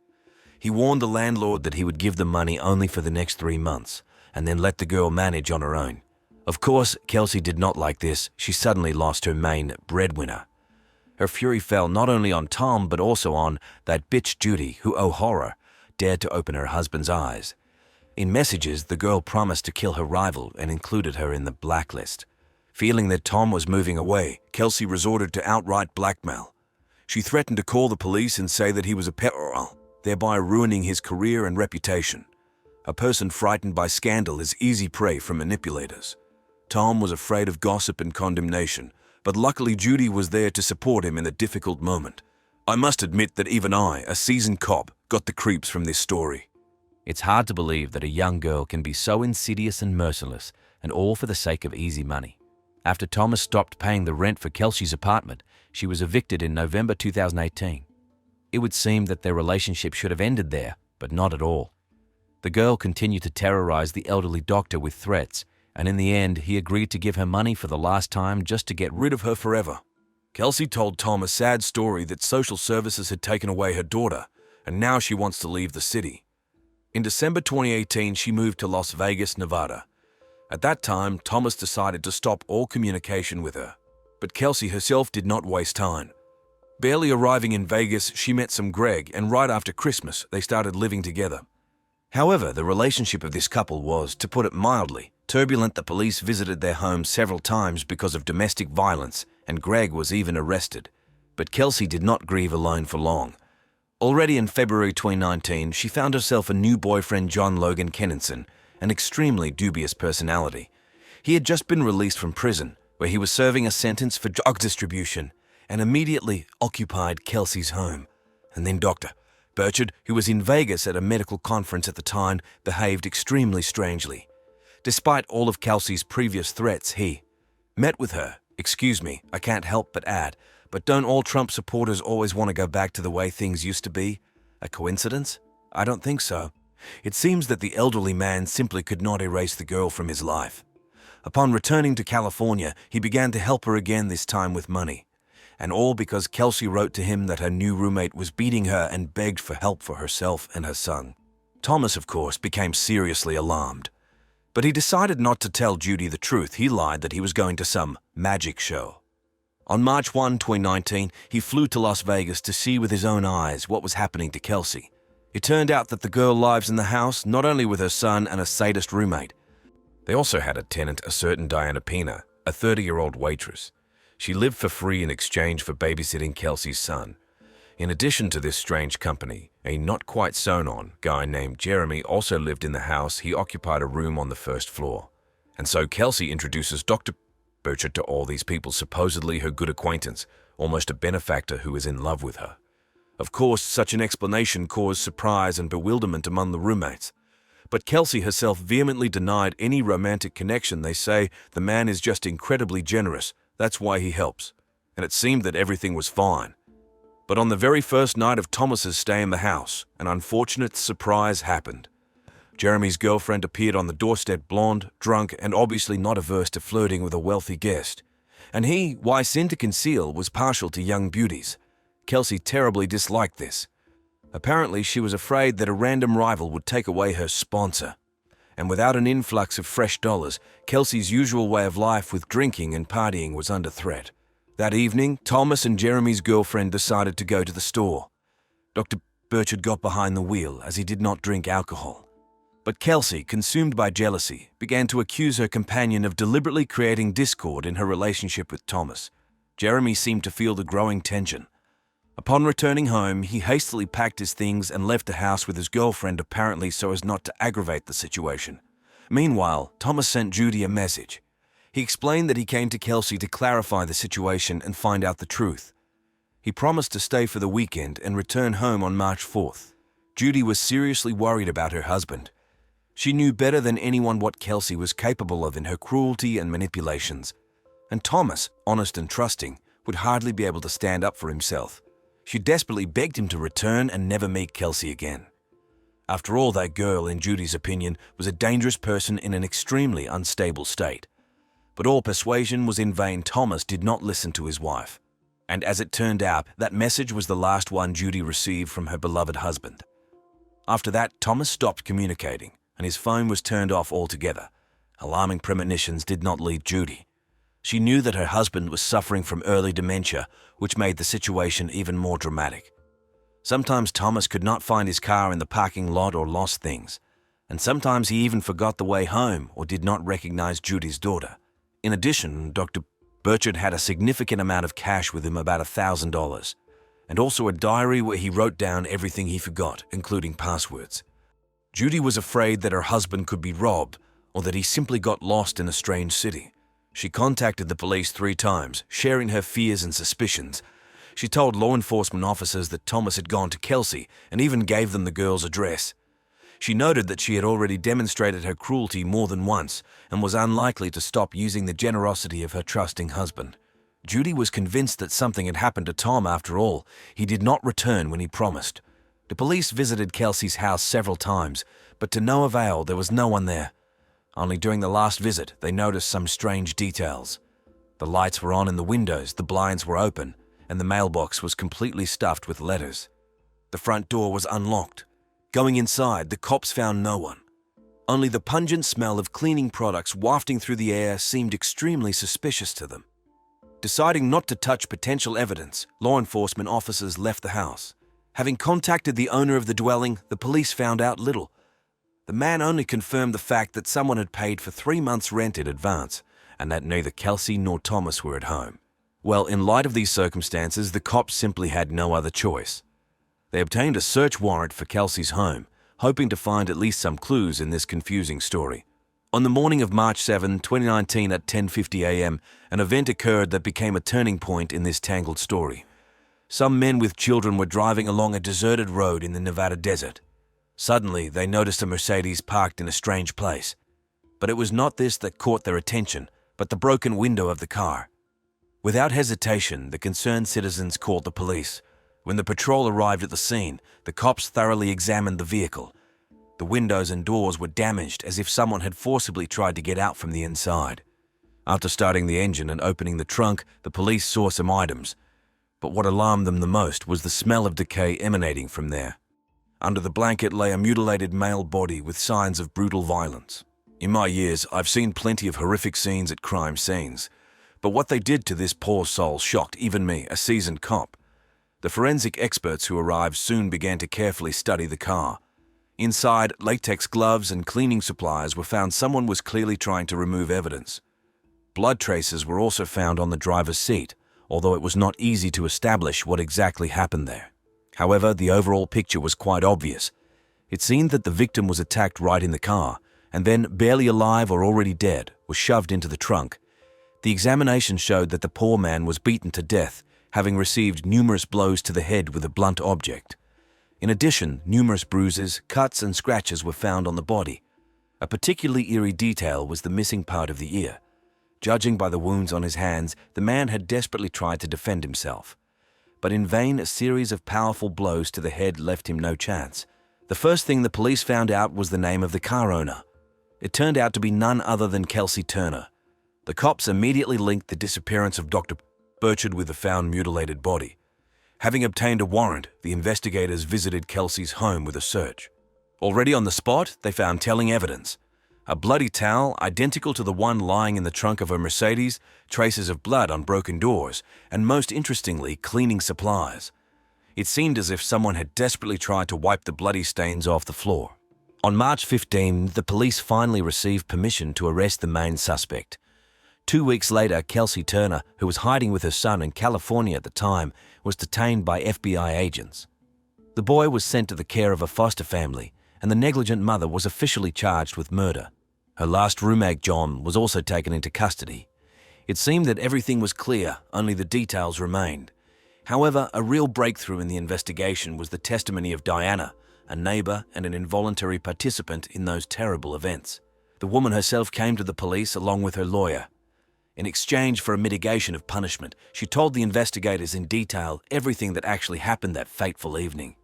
A: He warned the landlord that he would give the money only for the next 3 months, and then let the girl manage on her own. Of course, Kelsey did not like this. She suddenly lost her main breadwinner. Her fury fell not only on Tom, but also on that bitch Judy, who, oh horror, dared to open her husband's eyes. In messages, the girl promised to kill her rival and included her in the blacklist. Feeling that Tom was moving away, Kelsey resorted to outright blackmail. She threatened to call the police and say that he was a pedophile, thereby ruining his career and reputation. A person frightened by scandal is easy prey for manipulators. Tom was afraid of gossip and condemnation, but luckily Judy was there to support him in the difficult moment. I must admit that even I, a seasoned cop, got the creeps from this story. It's hard to believe that a young girl can be so insidious and merciless, and all for the sake of easy money. After Thomas stopped paying the rent for Kelsey's apartment, she was evicted in November 2018. It would seem that their relationship should have ended there, but not at all. The girl continued to terrorize the elderly doctor with threats, and in the end, he agreed to give her money for the last time just to get rid of her forever.
C: Kelsey told Tom a sad story that social services had taken away her daughter, and now she wants to leave the city. In December 2018, she moved to Las Vegas, Nevada. At that time, Thomas decided to stop all communication with her. But Kelsey herself did not waste time. Barely arriving in Vegas, she met some Greg, and right after Christmas, they started living together. However, the relationship of this couple was, to put it mildly, turbulent. The police visited their home several times because of domestic violence, and Greg was even arrested. But Kelsey did not grieve alone for long. Already in February 2019, she found herself a new boyfriend, John Logan Kenninson, an extremely dubious personality. He had just been released from prison, where he was serving a sentence for drug distribution, and immediately occupied Kelsey's home. And then Dr. Burchard, who was in Vegas at a medical conference at the time, behaved extremely strangely. Despite all of Kelsey's previous threats, he met with her. Excuse me, I can't help but add, but don't all Trump supporters always want to go back to the way things used to be? A coincidence? I don't think so. It seems that the elderly man simply could not erase the girl from his life. Upon returning to California, he began to help her again, this time with money. And all because Kelsey wrote to him that her new roommate was beating her and begged for help for herself and her son. Thomas, of course, became seriously alarmed. But he decided not to tell Judy the truth. He lied that he was going to some magic show. On March 1, 2019, he flew to Las Vegas to see with his own eyes what was happening to Kelsey. It turned out that the girl lives in the house not only with her son and a sadist roommate.
B: They also had a tenant, a certain Diana Pena, a 30-year-old waitress. She lived for free in exchange for babysitting Kelsey's son. In addition to this strange company, a not-quite-sewn-on guy named Jeremy also lived in the house. He occupied a room on the first floor. And so Kelsey introduces Dr. Burchard to all these people, supposedly her good acquaintance, almost a benefactor who is in love with her. Of course, such an explanation caused surprise and bewilderment among the roommates. But Kelsey herself vehemently denied any romantic connection. They say the man is just incredibly generous. That's why he helps.
C: and it seemed that everything was fine. But on the very first night of Thomas's stay in the house, an unfortunate surprise happened. Jeremy's girlfriend appeared on the doorstep blonde, drunk, and obviously not averse to flirting with a wealthy guest. And he, why sin to conceal, was partial to young beauties. Kelsey terribly disliked this. Apparently, she was afraid that a random rival would take away her sponsor. And without an influx of fresh dollars, Kelsey's usual way of life with drinking and partying was under threat. That evening, Thomas and Jeremy's girlfriend decided to go to the store. Dr. Burchard got behind the wheel as he did not drink alcohol. But Kelsey, consumed by jealousy, began to accuse her companion of deliberately creating discord in her relationship with Thomas. Jeremy seemed to feel the growing tension. Upon returning home, he hastily packed his things and left the house with his girlfriend, apparently so as not to aggravate the situation. Meanwhile, Thomas sent Judy a message. He explained that he came to Kelsey to clarify the situation and find out the truth. He promised to stay for the weekend and return home on March 4th. Judy was seriously worried about her husband. She knew better than anyone what Kelsey was capable of in her cruelty and manipulations. And Thomas, honest and trusting, would hardly be able to stand up for himself. She desperately begged him to return and never meet Kelsey again. After all, that girl, in Judy's opinion, was a dangerous person in an extremely unstable state. But all persuasion was in vain. Thomas did not listen to his wife. And as it turned out, that message was the last one Judy received from her beloved husband. After that, Thomas stopped communicating, and his phone was turned off altogether. Alarming premonitions did not leave Judy. She knew that her husband was suffering from early dementia, which made the situation even more dramatic. Sometimes Thomas could not find his car in the parking lot or lost things, and sometimes he even forgot the way home or did not recognize Judy's daughter. In addition, Dr. Burchard had a significant amount of cash with him, about $1,000, and also a diary where he wrote down everything he forgot, including passwords. Judy was afraid that her husband could be robbed or that he simply got lost in a strange city. She contacted the police 3 times, sharing her fears and suspicions. She told law enforcement officers that Thomas had gone to Kelsey and even gave them the girl's address. She noted that she had already demonstrated her cruelty more than once and was unlikely to stop using the generosity of her trusting husband. Judy was convinced that something had happened to Tom after all. He did not return when he promised. The police visited Kelsey's house several times, but to no avail. There was no one there. Only during the last visit, they noticed some strange details. The lights were on in the windows, the blinds were open, and the mailbox was completely stuffed with letters. The front door was unlocked. Going inside, the cops found no one. Only the pungent smell of cleaning products wafting through the air seemed extremely suspicious to them. Deciding not to touch potential evidence, law enforcement officers left the house. Having contacted the owner of the dwelling, the police found out little. The man only confirmed the fact that someone had paid for 3 months' rent in advance, and that neither Kelsey nor Thomas were at home. Well, in light of these circumstances, the cops simply had no other choice. They obtained a search warrant for Kelsey's home, hoping to find at least some clues in this confusing story. On the morning of March 7, 2019 at 10:50 a.m., an event occurred that became a turning point in this tangled story. Some men with children were driving along a deserted road in the Nevada desert. Suddenly, they noticed a Mercedes parked in a strange place. But it was not this that caught their attention, but the broken window of the car. Without hesitation, the concerned citizens called the police. When the patrol arrived at the scene, the cops thoroughly examined the vehicle. The windows and doors were damaged as if someone had forcibly tried to get out from the inside. After starting the engine and opening the trunk, the police saw some items. But what alarmed them the most was the smell of decay emanating from there. Under the blanket lay a mutilated male body with signs of brutal violence. In my years, I've seen plenty of horrific scenes at crime scenes, but what they did to this poor soul shocked even me, a seasoned cop. The forensic experts who arrived soon began to carefully study the car. Inside, latex gloves and cleaning supplies were found. Someone was clearly trying to remove evidence. Blood traces were also found on the driver's seat, although it was not easy to establish what exactly happened there. However, the overall picture was quite obvious. It seemed that the victim was attacked right in the car, and then, barely alive or already dead, was shoved into the trunk. The examination showed that the poor man was beaten to death, having received numerous blows to the head with a blunt object. In addition, numerous bruises, cuts, and scratches were found on the body. A particularly eerie detail was the missing part of the ear.
B: Judging by the wounds on his hands, the man had desperately tried to defend himself. But in vain, a series of powerful blows to the head left him no chance. The first thing the police found out was the name of the car owner. It turned out to be none other than Kelsey Turner. The cops immediately linked the disappearance of Dr. Burchard with the found mutilated body. Having obtained a warrant, the investigators visited Kelsey's home with a search. Already on the spot, they found telling evidence. A bloody towel identical to the one lying in the trunk of a Mercedes, traces of blood on broken doors, and most interestingly, cleaning supplies. It seemed as if someone had desperately tried to wipe the bloody stains off the floor. On March 15, the police finally received permission to arrest the main suspect. 2 weeks later, Kelsey Turner, who was hiding with her son in California at the time, was detained by FBI agents. The boy was sent to the care of a foster family, and the negligent mother was officially charged with murder. Her last roommate, John, was also taken into custody. It seemed that everything was clear, only the details remained. However, a real breakthrough in the investigation was the testimony of Diana, a neighbor and an involuntary participant in those terrible events. The woman herself came to the police along with her lawyer. In exchange for a mitigation of punishment, she told the investigators in detail everything that actually happened that fateful evening.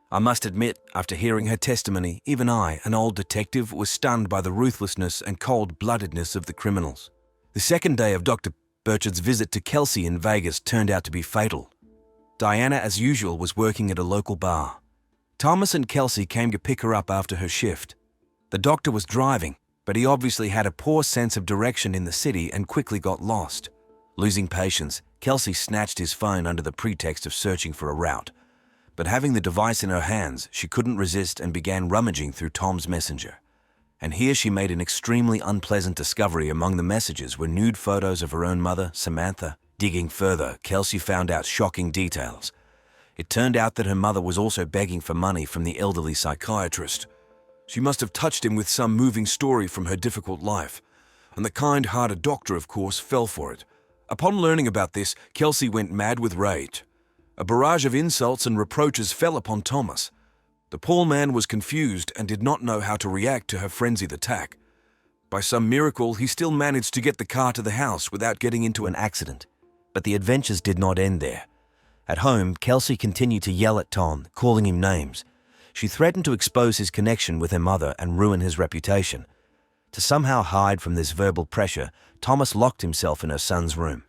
B: I must admit, after hearing her testimony, even I, an old detective, was stunned by the ruthlessness and cold-bloodedness of the criminals. The second day of Dr. Burchard's visit to Kelsey in Vegas turned out to be fatal. Diana, as usual, was working at a local bar. Thomas and Kelsey came to pick her up after her shift. The doctor was driving, but he obviously had a poor sense of direction in the city and quickly got lost. Losing patience, Kelsey snatched his phone under the pretext of searching for a route. But having the device in her hands, she couldn't resist and began rummaging through Tom's messenger. And here she made an extremely unpleasant discovery. Among the messages were nude photos of her own mother, Samantha. Digging further, Kelsey found out shocking details. It turned out that her mother was also begging for money from the elderly psychiatrist. She must have touched him with some moving story from her difficult life, and the kind-hearted doctor, of course, fell for it. Upon learning about this, Kelsey went mad with rage. A barrage of insults and reproaches fell upon Thomas. The poor man was confused and did not know how to react to her frenzied attack. By some miracle, he still managed to get the car to the house without getting into an accident. But the adventures did not end there. At home, Kelsey continued to yell at Tom, calling him names. She threatened to expose his connection with her mother and ruin his reputation. To somehow hide from this verbal pressure, Thomas locked himself in her son's room.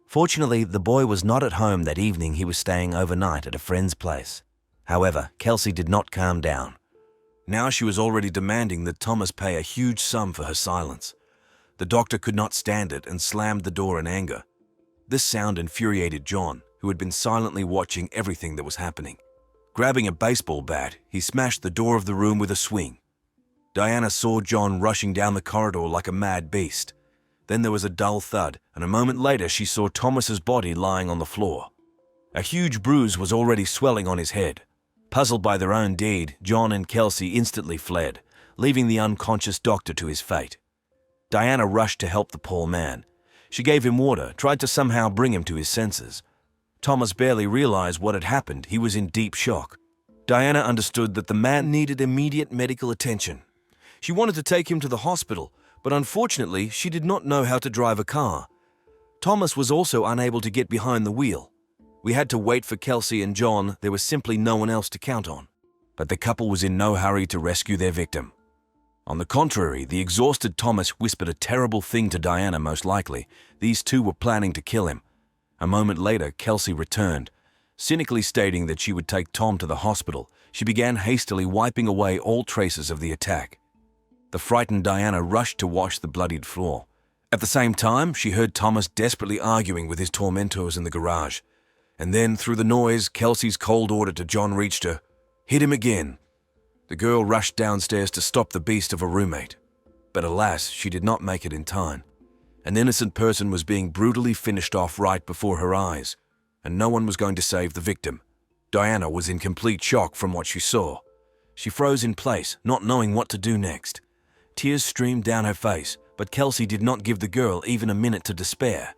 B: Fortunately, the boy was not at home that evening. He was staying overnight at a friend's place. However, Kelsey did not calm down. Now she was already demanding that Thomas pay a huge sum for her silence. The doctor could not stand it and slammed the door in anger. This sound infuriated John, who had been silently watching everything that was happening. Grabbing a baseball bat, he smashed the door of the room with a swing. Diana saw John rushing down the corridor like a mad beast. Then there was a dull thud, and a moment later she saw Thomas's body lying on the floor. A huge bruise was already swelling on his head. Puzzled by their own deed, John and Kelsey instantly fled, leaving the unconscious doctor to his fate. Diana rushed to help the poor man. She gave him water, tried to somehow bring him to his senses. Thomas barely realized what had happened. He was in deep shock. Diana understood that the man needed immediate medical attention. She wanted to take him to the hospital, but unfortunately, she did not know how to drive a car. Thomas was also unable to get behind the wheel. We had to wait for Kelsey and John. There was simply no one else to count on. But the couple was in no hurry to rescue their victim. On the contrary, the exhausted Thomas whispered a terrible thing to Diana. Most likely, these two were planning to kill him. A moment later, Kelsey returned. Cynically stating that she would take Tom to the hospital, she began hastily wiping away all traces of the attack. The frightened Diana rushed to wash the bloodied floor. At the same time, she heard Thomas desperately arguing with his tormentors in the garage. And then, through the noise, Kelsey's cold order to John reached her. "Hit him again." The girl rushed downstairs to stop the beast of a roommate. But alas, she did not make it in time. An innocent person was being brutally finished off right before her eyes, and no one was going to save the victim. Diana was in complete shock from what she saw. She froze in place, not knowing what to do next. Tears streamed down her face, but Kelsey did not give the girl even a minute to despair.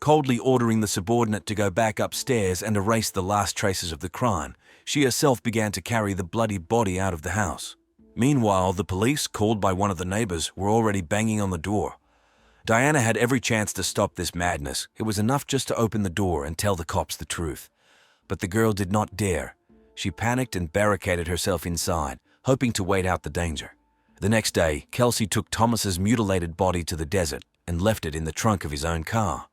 B: Coldly ordering the subordinate to go back upstairs and erase the last traces of the crime, she herself began to carry the bloody body out of the house. Meanwhile, the police, called by one of the neighbors, were already banging on the door.
C: Diana had every chance to stop this madness. It was enough just to open the door and tell the cops the truth. But the girl did not dare. She panicked and barricaded herself inside, hoping to wait out the danger. The next day, Kelsey took Thomas's mutilated body to the desert and left it in the trunk of his own car.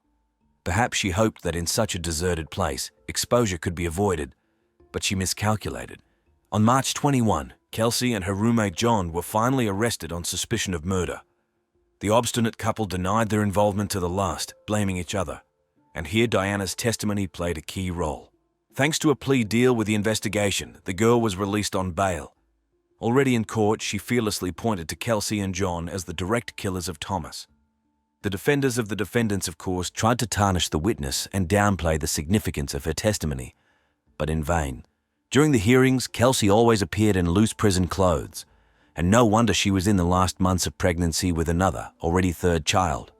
C: Perhaps she hoped that in such a deserted place, exposure could be avoided, but she miscalculated. On March 21, Kelsey and her roommate John were finally arrested on suspicion of murder. The obstinate couple denied their involvement to the last, blaming each other. And here Diana's testimony played a key role. Thanks to a plea deal with the investigation, the girl was released on bail. Already in court, she fearlessly pointed to Kelsey and John as the direct killers of Thomas. The defenders of the defendants, of course, tried to tarnish the witness and downplay the significance of her testimony, but in vain. During the hearings, Kelsey always appeared in loose prison clothes, and no wonder she was in the last months of pregnancy with another, already third child.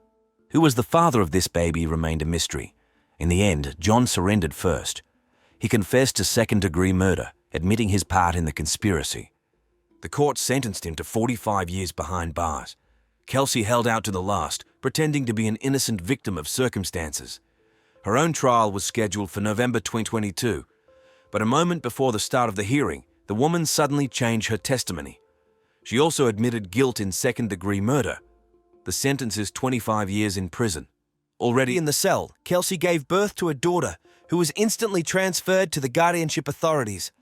C: Who was the father of this baby remained a mystery. In the end, John surrendered first. He confessed to second-degree murder, admitting his part in the conspiracy. The court sentenced him to 45 years behind bars. Kelsey held out to the last, pretending to be an innocent victim of circumstances. Her own trial was scheduled for November 2022, but a moment before the start of the hearing, the woman suddenly changed her testimony. She also admitted guilt in second-degree murder. The sentence is 25 years in prison. Already in the cell, Kelsey gave birth to a daughter who was instantly transferred to the guardianship authorities.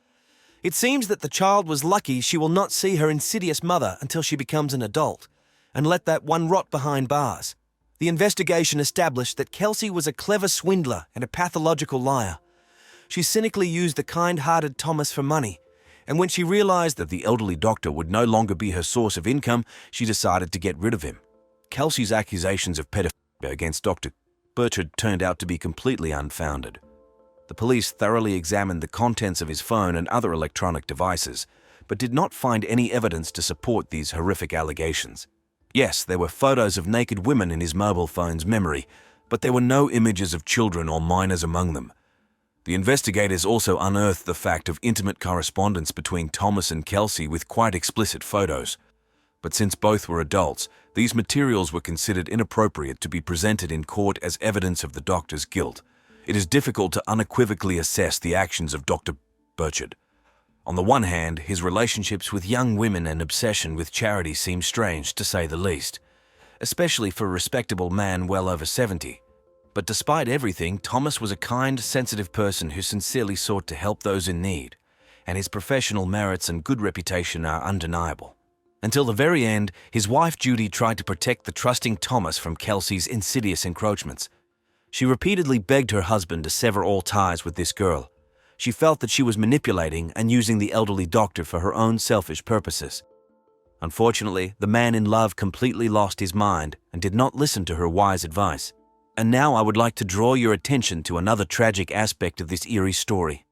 C: It seems that the child was lucky she will not see her insidious mother until she becomes an adult, and let that one rot behind bars. The investigation established that Kelsey was a clever swindler and a pathological liar. She cynically used the kind-hearted Thomas for money, and when she realized that the elderly doctor would no longer be her source of income, she decided to get rid of him. Kelsey's accusations of pedophilia against Dr. Burchard turned out to be completely unfounded. The police thoroughly examined the contents of his phone and other electronic devices, but did not find any evidence to support these horrific allegations. Yes, there were photos of naked women in his mobile phone's memory, but there were no images of children or minors among them. The investigators also unearthed the fact of intimate correspondence between Thomas and Kelsey with quite explicit photos. But since both were adults, these materials were considered inappropriate to be presented in court as evidence of the doctor's guilt. It is difficult to unequivocally assess the actions of Dr. Burchard. On the one hand, his relationships with young women and obsession with charity seem strange, to say the least, especially for a respectable man well over 70. But despite everything, Thomas was a kind, sensitive person who sincerely sought to help those in need, and his professional merits and good reputation are undeniable. Until the very end, his wife Judy tried to protect the trusting Thomas from Kelsey's insidious encroachments. She repeatedly begged her husband to sever all ties with this girl. She felt that she was manipulating and using the elderly doctor for her own selfish purposes. Unfortunately, the man in love completely lost his mind and did not listen to her wise advice. And now I would like to draw your attention to another tragic aspect of this eerie story.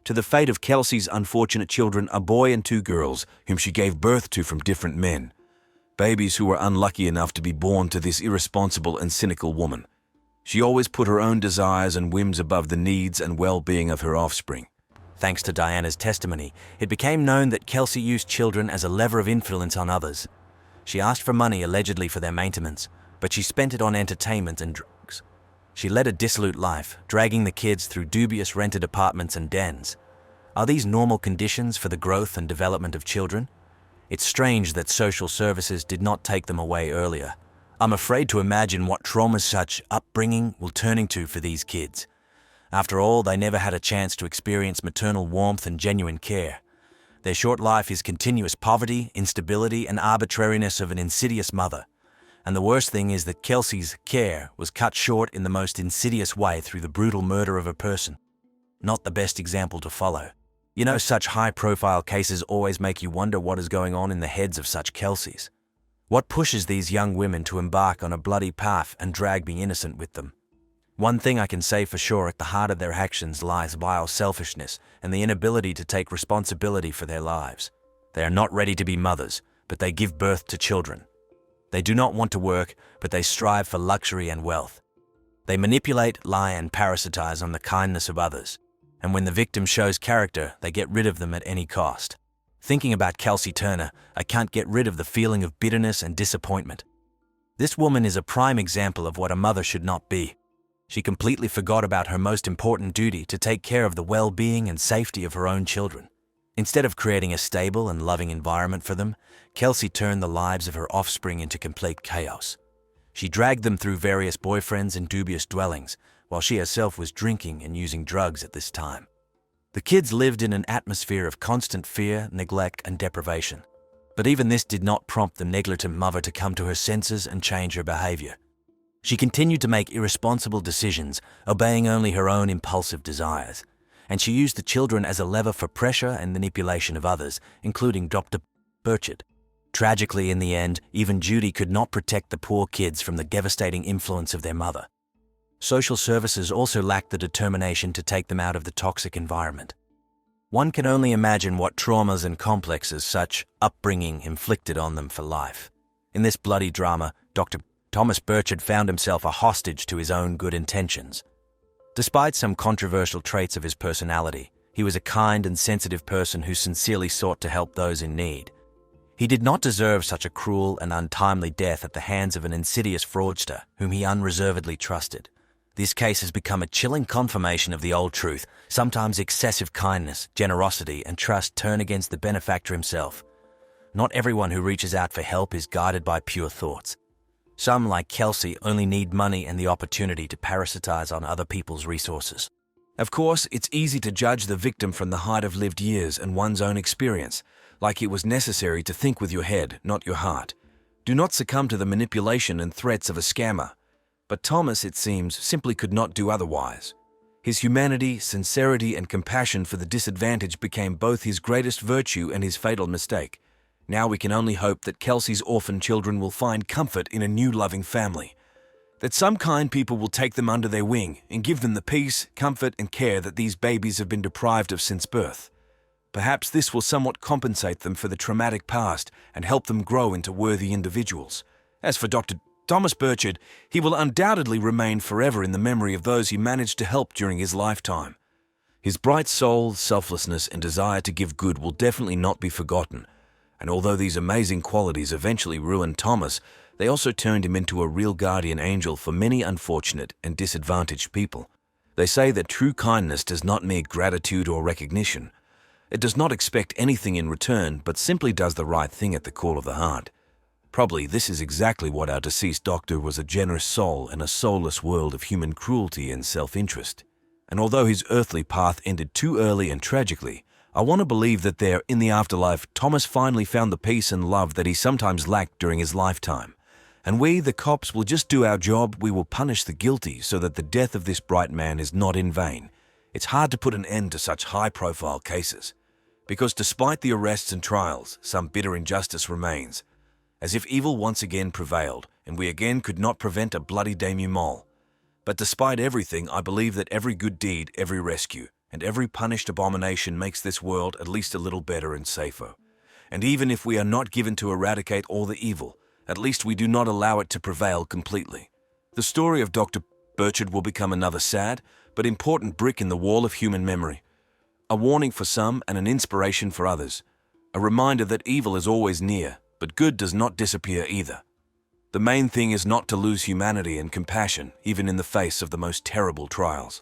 C: To the fate of Kelsey's unfortunate children, a boy and 2 girls, whom she gave birth to from different men. Babies who were unlucky enough to be born to this irresponsible and cynical woman. She always put her own desires and whims above the needs and well-being of her offspring.
A: Thanks to Diana's testimony, it became known that Kelsey used children as a lever of influence on others. She asked for money allegedly for their maintenance, but she spent it on entertainment and drugs. She led a dissolute life, dragging the kids through dubious rented apartments and dens. Are these normal conditions for the growth and development of children? It's strange that social services did not take them away earlier. I'm afraid to imagine what traumas such upbringing will turn into for these kids. After all, they never had a chance to experience maternal warmth and genuine care. Their short life is continuous poverty, instability, and arbitrariness of an insidious mother. And the worst thing is that Kelsey's care was cut short in the most insidious way through the brutal murder of a person. Not the best example to follow. You know, such high-profile cases always make you wonder what is going on in the heads of such Kelseys. What pushes these young women to embark on a bloody path and drag the innocent with them? One thing I can say for sure, at the heart of their actions lies vile selfishness and the inability to take responsibility for their lives. They are not ready to be mothers, but they give birth to children. They do not want to work, but they strive for luxury and wealth. They manipulate, lie, and parasitize on the kindness of others. And when the victim shows character, they get rid of them at any cost. Thinking about Kelsey Turner, I can't get rid of the feeling of bitterness and disappointment. This woman is a prime example of what a mother should not be. She completely forgot about her most important duty to take care of the well-being and safety of her own children. Instead of creating a stable and loving environment for them, Kelsey turned the lives of her offspring into complete chaos. She dragged them through various boyfriends and dubious dwellings, while she herself was drinking and using drugs at this time. The kids lived in an atmosphere of constant fear, neglect, and deprivation. But even this did not prompt the negligent mother to come to her senses and change her behavior. She continued to make irresponsible decisions, obeying only her own impulsive desires, and she used the children as a lever for pressure and manipulation of others, including Dr. Burchard. Tragically, in the end, even Judy could not protect the poor kids from the devastating influence of their mother. Social services also lacked the determination to take them out of the toxic environment. One can only imagine what traumas and complexes such upbringing inflicted on them for life. In this bloody drama, Dr. Thomas Burchard found himself a hostage to his own good intentions. Despite some controversial traits of his personality, he was a kind and sensitive person who sincerely sought to help those in need. He did not deserve such a cruel and untimely death at the hands of an insidious fraudster whom he unreservedly trusted. This case has become a chilling confirmation of the old truth. Sometimes excessive kindness, generosity, and trust turn against the benefactor himself. Not everyone who reaches out for help is guided by pure thoughts. Some, like Kelsey, only need money and the opportunity to parasitize on other people's resources.
B: Of course, it's easy to judge the victim from the height of lived years and one's own experience, like it was necessary to think with your head, not your heart. Do not succumb to the manipulation and threats of a scammer. But Thomas, it seems, simply could not do otherwise. His humanity, sincerity, and compassion for the disadvantaged became both his greatest virtue and his fatal mistake. Now we can only hope that Kelsey's orphan children will find comfort in a new loving family, that some kind people will take them under their wing and give them the peace, comfort, and care that these babies have been deprived of since birth. Perhaps this will somewhat compensate them for the traumatic past and help them grow into worthy individuals. As for Dr. Thomas Burchard, he will undoubtedly remain forever in the memory of those he managed to help during his lifetime. His bright soul, selflessness, and desire to give good will definitely not be forgotten, and although these amazing qualities eventually ruined Thomas, they also turned him into a real guardian angel for many unfortunate and disadvantaged people. They say that true kindness does not mean gratitude or recognition. It does not expect anything in return, but simply does the right thing at the call of the heart. Probably this is exactly what our deceased doctor was, a generous soul in a soulless world of human cruelty and self-interest. And although his earthly path ended too early and tragically, I want to believe that there, in the afterlife, Thomas finally found the peace and love that he sometimes lacked during his lifetime. And we, the cops, will just do our job. We will punish the guilty so that the death of this bright man is not in vain. It's hard to put an end to such high-profile cases, because despite the arrests and trials, some bitter injustice remains, as if evil once again prevailed, and we again could not prevent a bloody denouement. But despite everything, I believe that every good deed, every rescue, and every punished abomination makes this world at least a little better and safer. And even if we are not given to eradicate all the evil, at least we do not allow it to prevail completely. The story of Dr. Burchard will become another sad, but important brick in the wall of human memory. A warning for some and an inspiration for others. A reminder that evil is always near, but good does not disappear either. The main thing is not to lose humanity and compassion, even in the face of the most terrible trials.